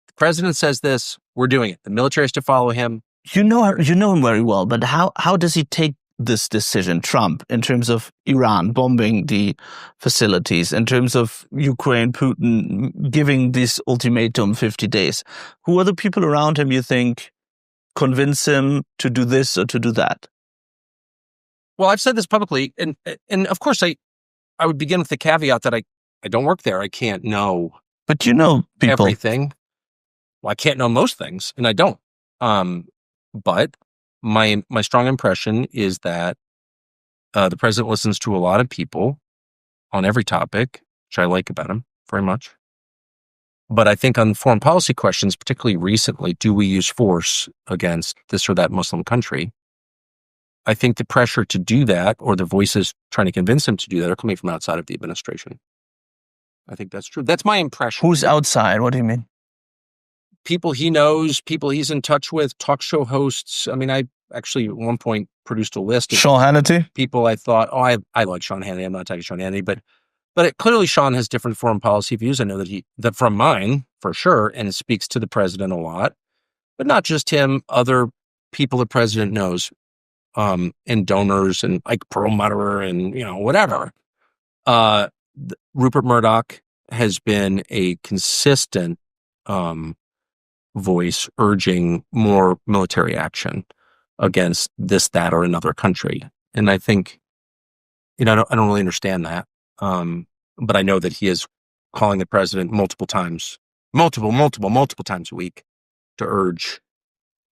The president says this, we're doing it. The military has to follow him. You know him very well, but how does he take this decision, Trump, in terms of Iran bombing the facilities, in terms of Ukraine, Putin giving this ultimatum 50 days? Who are the people around him you think convince him to do this or to do that? Well, I've said this publicly, and of course I would begin with the caveat that I don't work there. I can't know. But you know people. Everything. Well, I can't know most things, and I don't. But my strong impression is that the president listens to a lot of people on every topic, which I like about him very much. But I think on foreign policy questions, particularly recently, do we use force against this or that Muslim country? I think the pressure to do that, or the voices trying to convince him to do that, are coming from outside of the administration. I think that's true. That's my impression. Who's outside? What do you mean? People he knows, people he's in touch with, talk show hosts. I mean, I actually at one point produced a list of Sean Hannity? people I thought, I like Sean Hannity. I'm not attacking Sean Hannity, but clearly Sean has different foreign policy views. I know that from mine, for sure, and it speaks to the president a lot. But not just him, other people the president knows, and donors, and like Perlmutter and, whatever. Rupert Murdoch has been a consistent voice urging more military action against this, that, or another country. And I think, I don't really understand that. But I know that he is calling the president multiple times a week to urge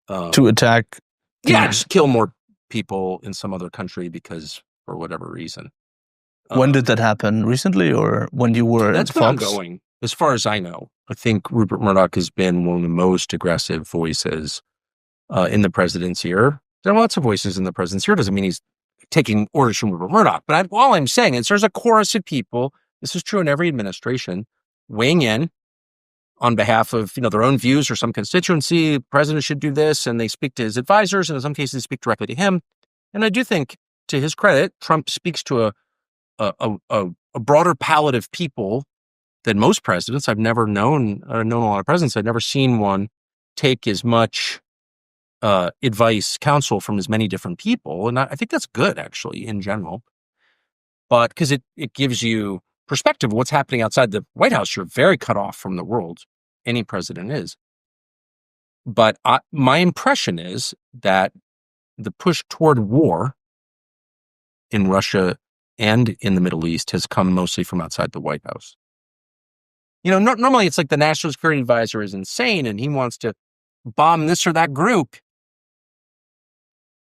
to attack. Just kill more people in some other country because, for whatever reason. When did that happen? Recently, or when you were That's at been Fox? ongoing. As far as I know, I think Rupert Murdoch has been one of the most aggressive voices in the president's ear. There are lots of voices in the president's ear. Doesn't mean he's taking orders from Rupert Murdoch. But all I'm saying is there's a chorus of people, this is true in every administration, weighing in on behalf of their own views or some constituency. The president should do this, and they speak to his advisors, and in some cases they speak directly to him. And I do think, to his credit, Trump speaks to a broader palette of people than most presidents. I've never known a lot of presidents. I've never seen one take as much advice, counsel from as many different people. And I think that's good, actually, in general. But because it gives you perspective of what's happening outside the White House. You're very cut off from the world. Any president is. But my impression is that the push toward war in Russia and in the Middle East has come mostly from outside the White House. Normally it's like the National Security Advisor is insane and he wants to bomb this or that group.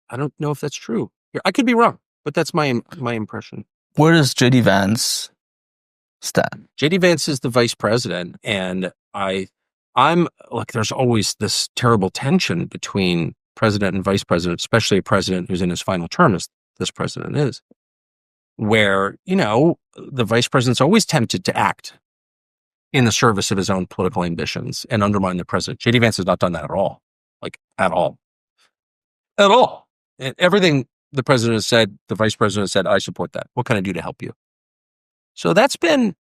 I don't know if that's true. I could be wrong, but that's my impression. Where does J.D. Vance stand? J.D. Vance is the vice president, and I there's always this terrible tension between president and vice president, especially a president who's in his final term, as this president is, where, the vice president's always tempted to act in the service of his own political ambitions and undermine the president. J.D. Vance has not done that at all. At all. At all. And everything the president has said, the vice president has said, I support that. What can I do to help you? So that's been,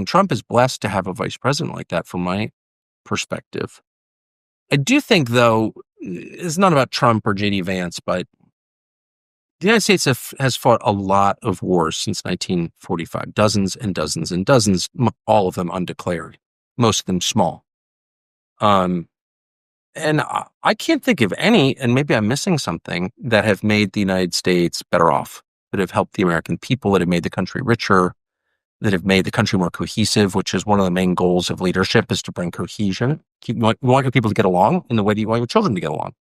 Trump is blessed to have a vice president like that from my perspective. I do think, though, it's not about Trump or J.D. Vance, but the United States has fought a lot of wars since 1945, dozens and dozens and dozens, all of them undeclared, most of them small. And I can't think of any, and maybe I'm missing something, that have made the United States better off, that have helped the American people, that have made the country richer, that have made the country more cohesive, which is one of the main goals of leadership, is to bring cohesion. You want your people to get along in the way that you want your children to get along.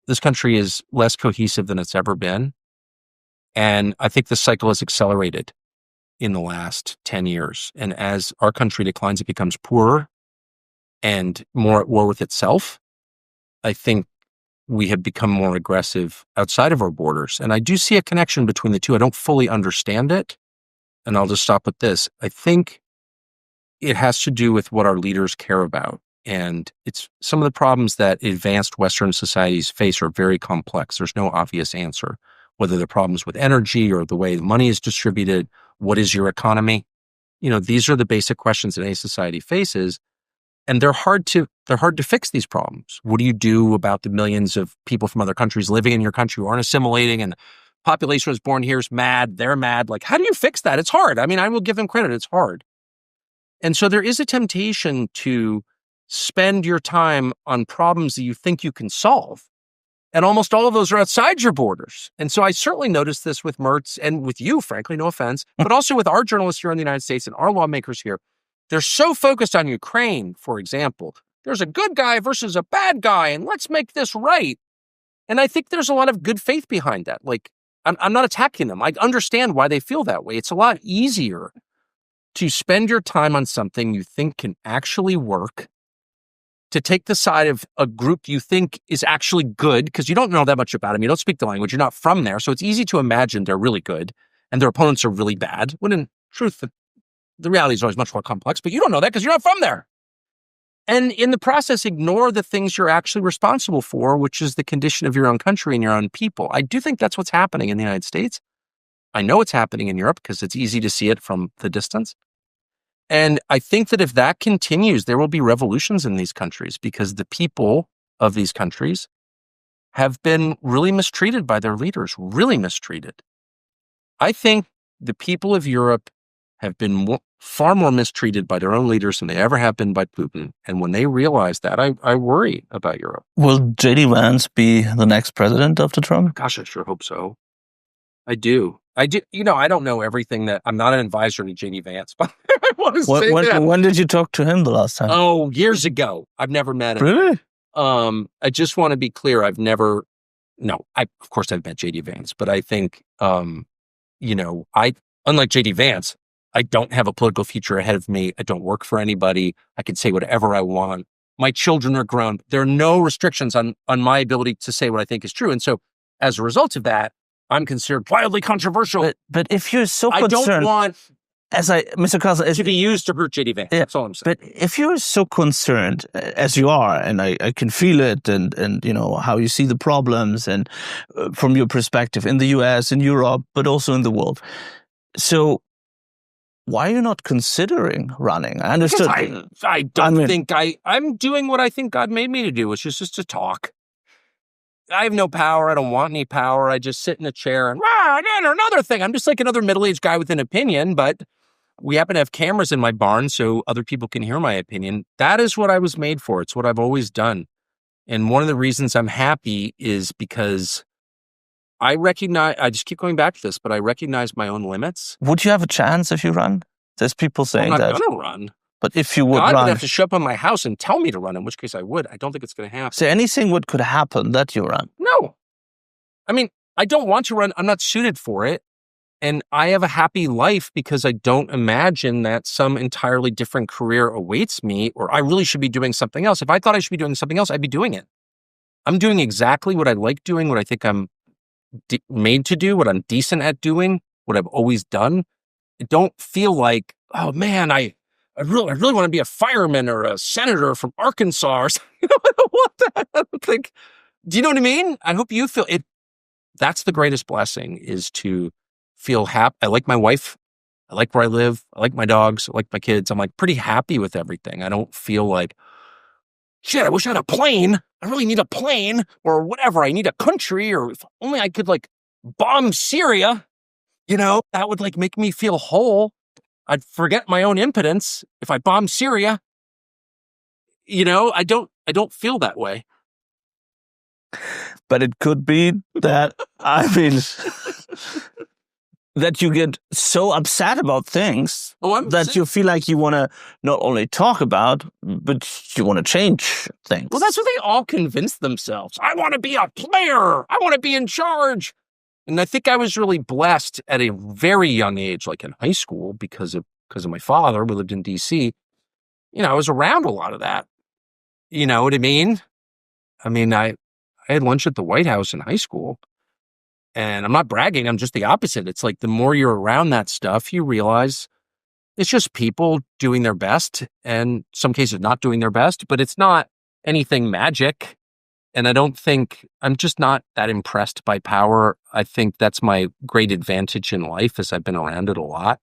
This country is less cohesive than it's ever been. And I think the cycle has accelerated in the last 10 years. And as our country declines, it becomes poorer and more at war with itself. I think we have become more aggressive outside of our borders. And I do see a connection between the two. I don't fully understand it. And I'll just stop with this. I think it has to do with what our leaders care about. And it's some of the problems that advanced Western societies face are very complex. There's no obvious answer, whether they're problems with energy or the way the money is distributed. What is your economy? These are the basic questions that any society faces. And they're hard to fix these problems. What do you do about the millions of people from other countries living in your country who aren't assimilating, and the population was born here is mad, they're mad? How do you fix that? It's hard. I will give them credit. It's hard. And so there is a temptation to spend your time on problems that you think you can solve. And almost all of those are outside your borders. And so I certainly noticed this with Mertz and with you, frankly, no offense, but also with our journalists here in the United States and our lawmakers here. They're so focused on Ukraine, for example. There's a good guy versus a bad guy, and let's make this right. And I think there's a lot of good faith behind that. I'm not attacking them. I understand why they feel that way. It's a lot easier to spend your time on something you think can actually work, to take the side of a group you think is actually good, because you don't know that much about them. You don't speak the language. You're not from there. So it's easy to imagine they're really good and their opponents are really bad, when in truth, the reality is always much more complex, but you don't know that because you're not from there. And in the process, ignore the things you're actually responsible for, which is the condition of your own country and your own people. I do think that's what's happening in the United States. I know it's happening in Europe because it's easy to see it from the distance. And I think that if that continues, there will be revolutions in these countries, because the people of these countries have been really mistreated by their leaders, really mistreated. I think the people of Europe have been far more mistreated by their own leaders than they ever have been by Putin. And when they realize that, I worry about Europe. Will J.D. Vance be the next president after Trump? Gosh, I sure hope so. I do. I don't know everything I'm not an advisor to J.D. Vance, but I want to say that. When did you talk to him the last time? Oh, years ago. I've never met him. Really? I just want to be clear. Of course I've met J.D. Vance, but I think, unlike J.D. Vance, I don't have a political future ahead of me. I don't work for anybody. I can say whatever I want. My children are grown. There are no restrictions on my ability to say what I think is true. And so as a result of that, I'm considered wildly controversial. But if you're so concerned, I don't want Mr. Carlson, to be used to hurt J.D. Vance. That's all I'm saying. But if you're so concerned as you are, and I can feel it, and how you see the problems, and from your perspective in the U.S., in Europe, but also in the world, so why are you not considering running? I understood. I'm doing what I think God made me to do, which is just to talk. I have no power. I don't want any power. I just sit in a chair and another thing. I'm just like another middle-aged guy with an opinion, but we happen to have cameras in my barn so other people can hear my opinion. That is what I was made for. It's what I've always done. And one of the reasons I'm happy is because I just keep going back to this, but I recognize my own limits. Would you have a chance if you run? There's people saying that. I'm not going to run. But if you would God run, would have to show up on my house and tell me to run, in which case I would. I don't think it's going to happen. So anything could happen that you run? No. I don't want to run. I'm not suited for it. And I have a happy life because I don't imagine that some entirely different career awaits me, or I really should be doing something else. If I thought I should be doing something else, I'd be doing it. I'm doing exactly what I like doing, what I think I'm made to do, what I'm decent at doing, what I've always done. I don't feel like, oh man, I really want to be a fireman or a senator from Arkansas or something. I don't want that. I don't think, do you know what I mean? I hope you feel it. That's the greatest blessing, is to feel happy. I like my wife. I like where I live. I like my dogs. I like my kids. I'm like pretty happy with everything. I don't feel like, shit, I wish I had a plane. I really need a plane or whatever. I need a country, or if only I could like bomb Syria, that would like make me feel whole. I'd forget my own impotence if I bombed Syria. I don't feel that way. But it could be that, that you get so upset about things that you feel like you want to not only talk about, but you want to change things. Well, that's what they all convince themselves. I want to be a player. I want to be in charge. And I think I was really blessed at a very young age, like in high school, because of my father. We lived in DC. I was around a lot of that. You know what I mean? I had lunch at the White House in high school. And I'm not bragging, I'm just the opposite. It's like the more you're around that stuff, you realize it's just people doing their best, and some cases not doing their best, but it's not anything magic. And I'm just not that impressed by power. I think that's my great advantage in life, is I've been around it a lot.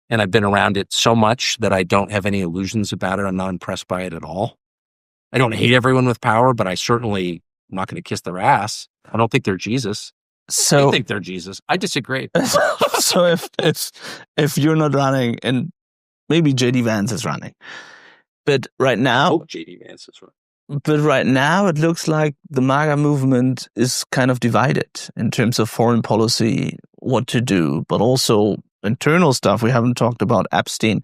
And I've been around it so much that I don't have any illusions about it. I'm not impressed by it at all. I don't hate everyone with power, but I'm not going to kiss their ass. I don't think they're Jesus. So I think they're Jesus. I disagree. So if you're not running, and maybe JD Vance is running, but right now, JD Vance is running. But right now, it looks like the MAGA movement is kind of divided in terms of foreign policy, what to do, but also internal stuff. We haven't talked about Epstein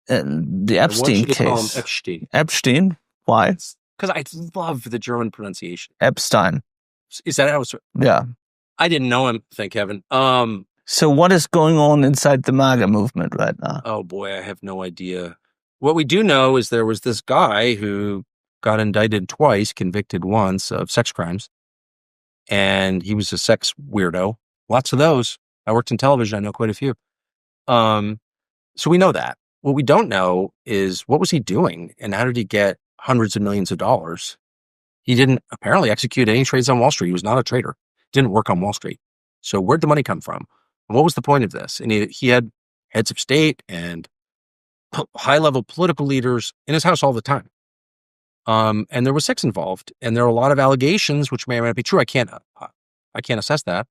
and the Epstein case. Call him Epstein? Epstein? Why? Because I love the German pronunciation. Epstein. Is that how it's? Yeah. I didn't know him, thank heaven. So what is going on inside the MAGA movement right now? Oh boy, I have no idea. What we do know is there was this guy who got indicted twice, convicted once of sex crimes. And he was a sex weirdo. Lots of those. I worked in television. I know quite a few. So we know that. What we don't know is, what was he doing and how did he get hundreds of millions of dollars? He didn't apparently execute any trades on Wall Street. He was not a trader. Didn't work on Wall Street. So where'd the money come from? And what was the point of this? And he had heads of state and high-level political leaders in his house all the time. And there was sex involved, and there are a lot of allegations, which may or may not be true. I can't assess that,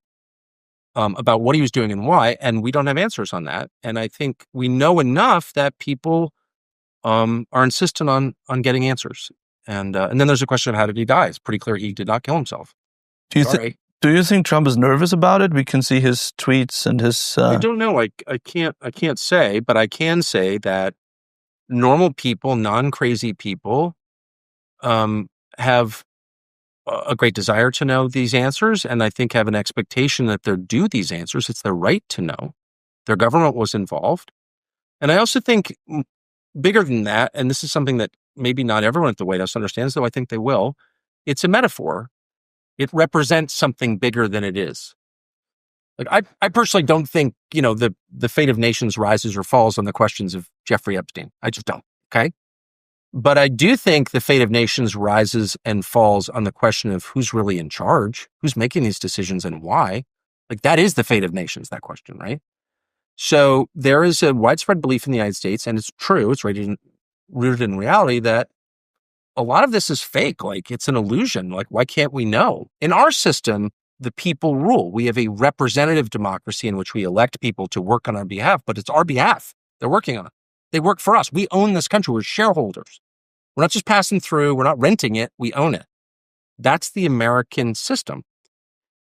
about what he was doing and why, and we don't have answers on that. And I think we know enough that people are insistent on getting answers. And then there's a question of, how did he die? It's pretty clear he did not kill himself. Do you think Trump is nervous about it? We can see his tweets and his. I don't know. I can't say, but I can say that normal people, non-crazy people, have a great desire to know these answers, and I think have an expectation that they're due these answers. It's their right to know. Their government was involved. And I also think, bigger than that, and this is something that maybe not everyone at the White House understands, though I think they will, it's a metaphor. It represents something bigger than it is. Like I personally don't think, the fate of nations rises or falls on the questions of Jeffrey Epstein. I just don't, okay? But I do think the fate of nations rises and falls on the question of who's really in charge, who's making these decisions and why. Like, that is the fate of nations, that question, right? So there is a widespread belief in the United States, and it's true, it's rooted in reality, that a lot of this is fake. Like, it's an illusion. Like, why can't we know? In our system, the people rule. We have a representative democracy in which we elect people to work on our behalf, but it's our behalf. They're working on it. They work for us. We own this country. We're shareholders. We're not just passing through. We're not renting it. We own it. That's the American system.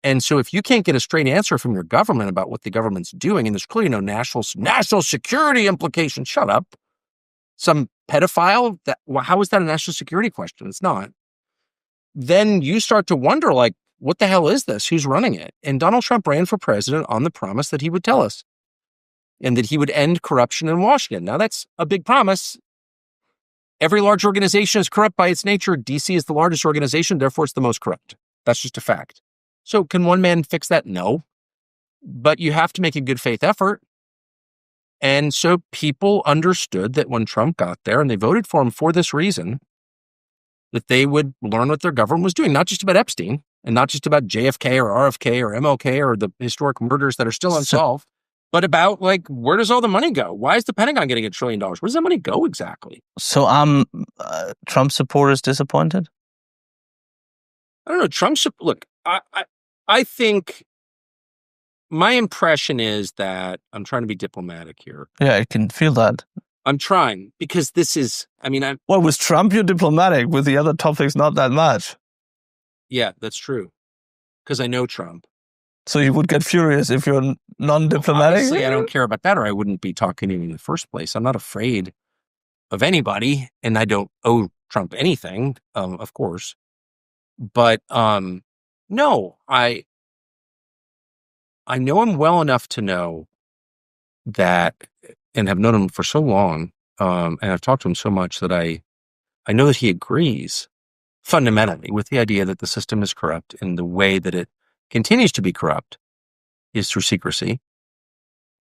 And so if you can't get a straight answer from your government about what the government's doing, and there's clearly no national security implication, shut up. Some pedophile, how is that a national security question? It's not. Then you start to wonder, like, what the hell is this? Who's running it? And Donald Trump ran for president on the promise that he would tell us and that he would end corruption in Washington. Now, that's a big promise. Every large organization is corrupt by its nature. DC is the largest organization, therefore it's the most corrupt. That's just a fact. So can one man fix that? No. But you have to make a good faith effort. And so people understood that when Trump got there, and they voted for him for this reason, that they would learn what their government was doing, not just about Epstein, and not just about JFK or RFK or MLK or the historic murders that are still unsolved, but about, like, where does all the money go? Why is the Pentagon getting $1 trillion? Where does that money go exactly? So Trump supporters disappointed? I don't know. Look, I think my impression is that I'm trying to be diplomatic here. Yeah, I can feel that. I'm trying, because this is, Well, with Trump, you're diplomatic. With the other topics, not that much. Yeah, that's true. Because I know Trump. So you would get furious if you're non-diplomatic? Obviously, I don't care about that, or I wouldn't be talking to you in the first place. I'm not afraid of anybody, and I don't owe Trump anything, of course. But no, I know him well enough to know that, and have known him for so long, and I've talked to him so much that I know that he agrees fundamentally with the idea that the system is corrupt, and the way that it continues to be corrupt is through secrecy,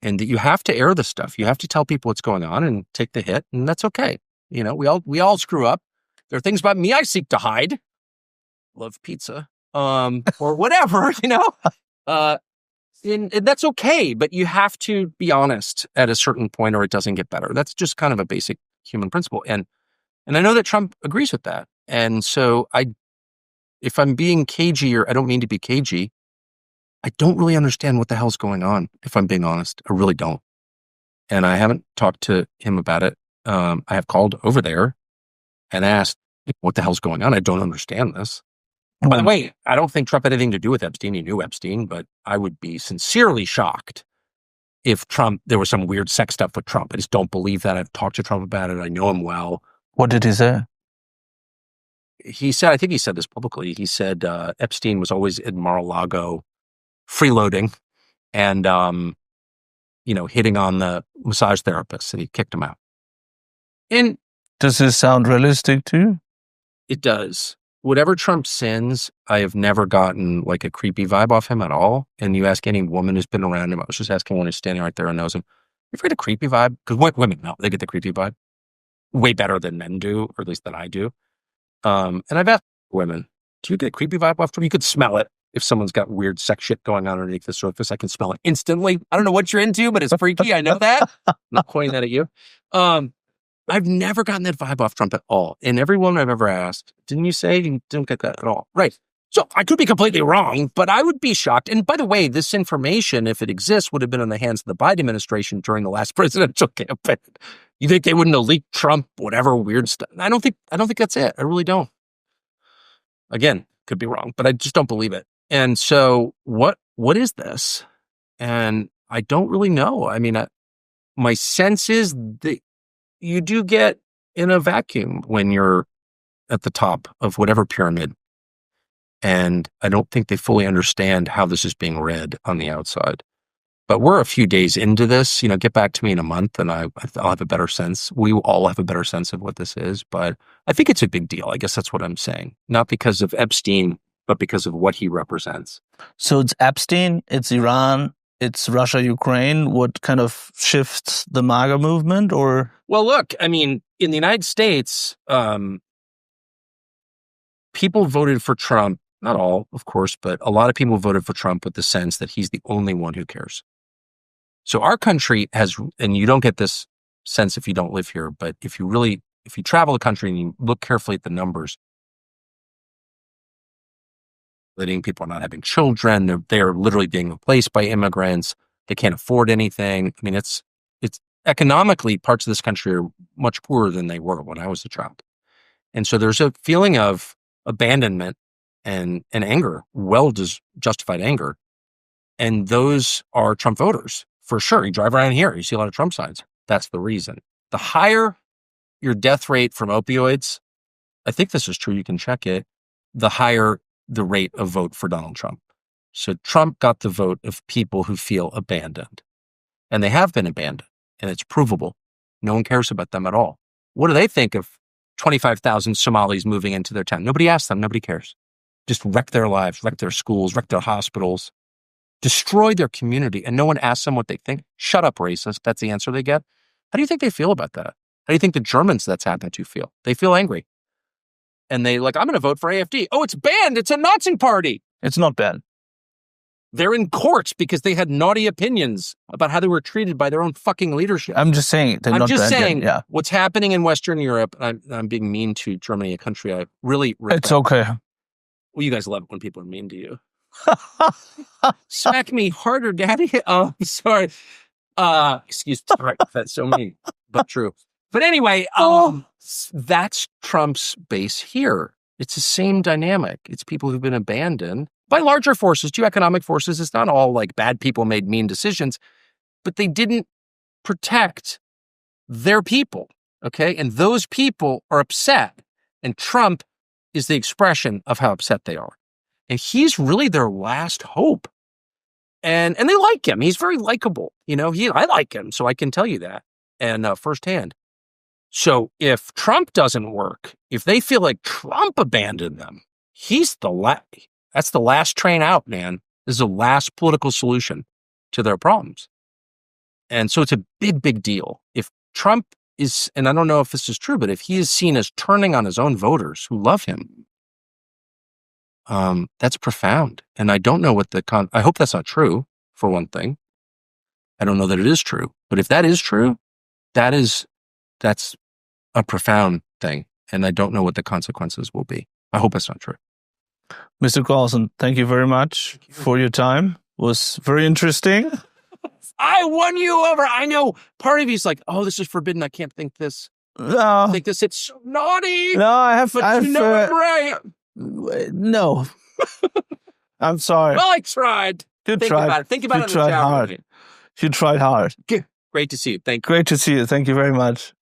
and that you have to air the stuff. You have to tell people what's going on and take the hit, and that's okay. You know, we all screw up. There are things about me I seek to hide. Love pizza, or whatever, you know. And that's okay, but you have to be honest at a certain point, or it doesn't get better. That's just kind of a basic human principle, and I know that Trump agrees with that. And so if I'm being cagey, or I don't mean to be cagey, I don't really understand what the hell's going on, if I'm being honest. I really don't. And I haven't talked to him about it. I have called over there and asked, what the hell's going on? I don't understand this. By the way, I don't think Trump had anything to do with Epstein. He knew Epstein, but I would be sincerely shocked if there was some weird sex stuff with Trump. I just don't believe that. I've talked to Trump about it. I know him well. What did he say? He said, I think he said this publicly, he said Epstein was always in Mar-a-Lago freeloading and, hitting on the massage therapist, and he kicked him out. And does this sound realistic to you? It does. Whatever Trump sins, I have never gotten like a creepy vibe off him at all. And you ask any woman who's been around him, I was just asking one who's standing right there and knows him, you ever get a creepy vibe? Because women, no, they get the creepy vibe way better than men do, or at least than I do. And I've asked women, do you get a creepy vibe off Trump? You could smell it. If someone's got weird sex shit going on underneath the surface, I can smell it instantly. I don't know what you're into, but it's freaky. I know that. I'm not pointing that at you. I've never gotten that vibe off Trump at all. And every woman I've ever asked, didn't you say you didn't get that at all? Right. So I could be completely wrong, but I would be shocked. And by the way, this information, if it exists, would have been in the hands of the Biden administration during the last presidential campaign. You think they wouldn't have leaked Trump, whatever weird stuff? I don't think that's it. I really don't. Again, could be wrong, but I just don't believe it. And so what is this? And I don't really know. I mean, my sense is that you do get in a vacuum when you're at the top of whatever pyramid. And I don't think they fully understand how this is being read on the outside. But we're a few days into this, get back to me in a month and I'll have a better sense. We will all have a better sense of what this is. But I think it's a big deal. I guess that's what I'm saying. Not because of Epstein, but because of what he represents. So it's Epstein, it's Iran, it's Russia, Ukraine. What kind of shifts the MAGA movement, or? Well, look, I mean, in the United States, people voted for Trump, not all, of course, but a lot of people voted for Trump with the sense that he's the only one who cares. So our country has, and you don't get this sense if you don't live here, but if you travel the country and you look carefully at the numbers, people are not having children. They're literally being replaced by immigrants. They can't afford anything. I mean, it's economically, parts of this country are much poorer than they were when I was a child. And so there's a feeling of abandonment and anger, justified anger. And those are Trump voters, for sure. You drive around here, you see a lot of Trump signs. That's the reason. The higher your death rate from opioids, I think this is true, you can check it, the higher the rate of vote for Donald Trump. So Trump got the vote of people who feel abandoned. And they have been abandoned, and it's provable. No one cares about them at all. What do they think of 25,000 Somalis moving into their town? Nobody asks them. Nobody cares. Just wreck their lives, wreck their schools, wreck their hospitals, destroy their community, and no one asks them what they think. Shut up, racist. That's the answer they get. How do you think they feel about that? How do you think the Germans that's happened to feel? They feel angry. And they I'm going to vote for AfD. Oh, it's banned. It's a Nazi party. It's not banned. They're in courts because they had naughty opinions about how they were treated by their own fucking leadership. I'm just saying. I'm just saying what's happening in Western Europe. I'm being mean to Germany, a country I really respect. It's okay. Well, you guys love it when people are mean to you. Smack me harder, daddy. Oh, sorry. Excuse me. Right, that's so mean, but true. But anyway, that's Trump's base here. It's the same dynamic. It's people who've been abandoned by larger forces, geoeconomic forces. It's not all like bad people made mean decisions, but they didn't protect their people, okay? And those people are upset, and Trump is the expression of how upset they are. And he's really their last hope. And they like him. He's very likable. I like him, so I can tell you that and firsthand. So if Trump doesn't work, if they feel like Trump abandoned them, that's the last train out, man. This is the last political solution to their problems. And so it's a big, big deal. If Trump is, and I don't know if this is true, but if he is seen as turning on his own voters who love him, that's profound. And I don't know what I hope that's not true, for one thing. I don't know that it is true. But if that is true, that's a profound thing. And I don't know what the consequences will be. I hope it's not true. Mr. Carlson, thank you very much for your time. It was very interesting. I won you over. I know part of you's like, oh, this is forbidden. I can't think this. No. Think this. It's so naughty. No, I've right. No. I'm sorry. Well, I tried. Think about it. Think about it. You tried hard. You tried hard. Great to see you. Thank you. Great to see you. Thank you very much.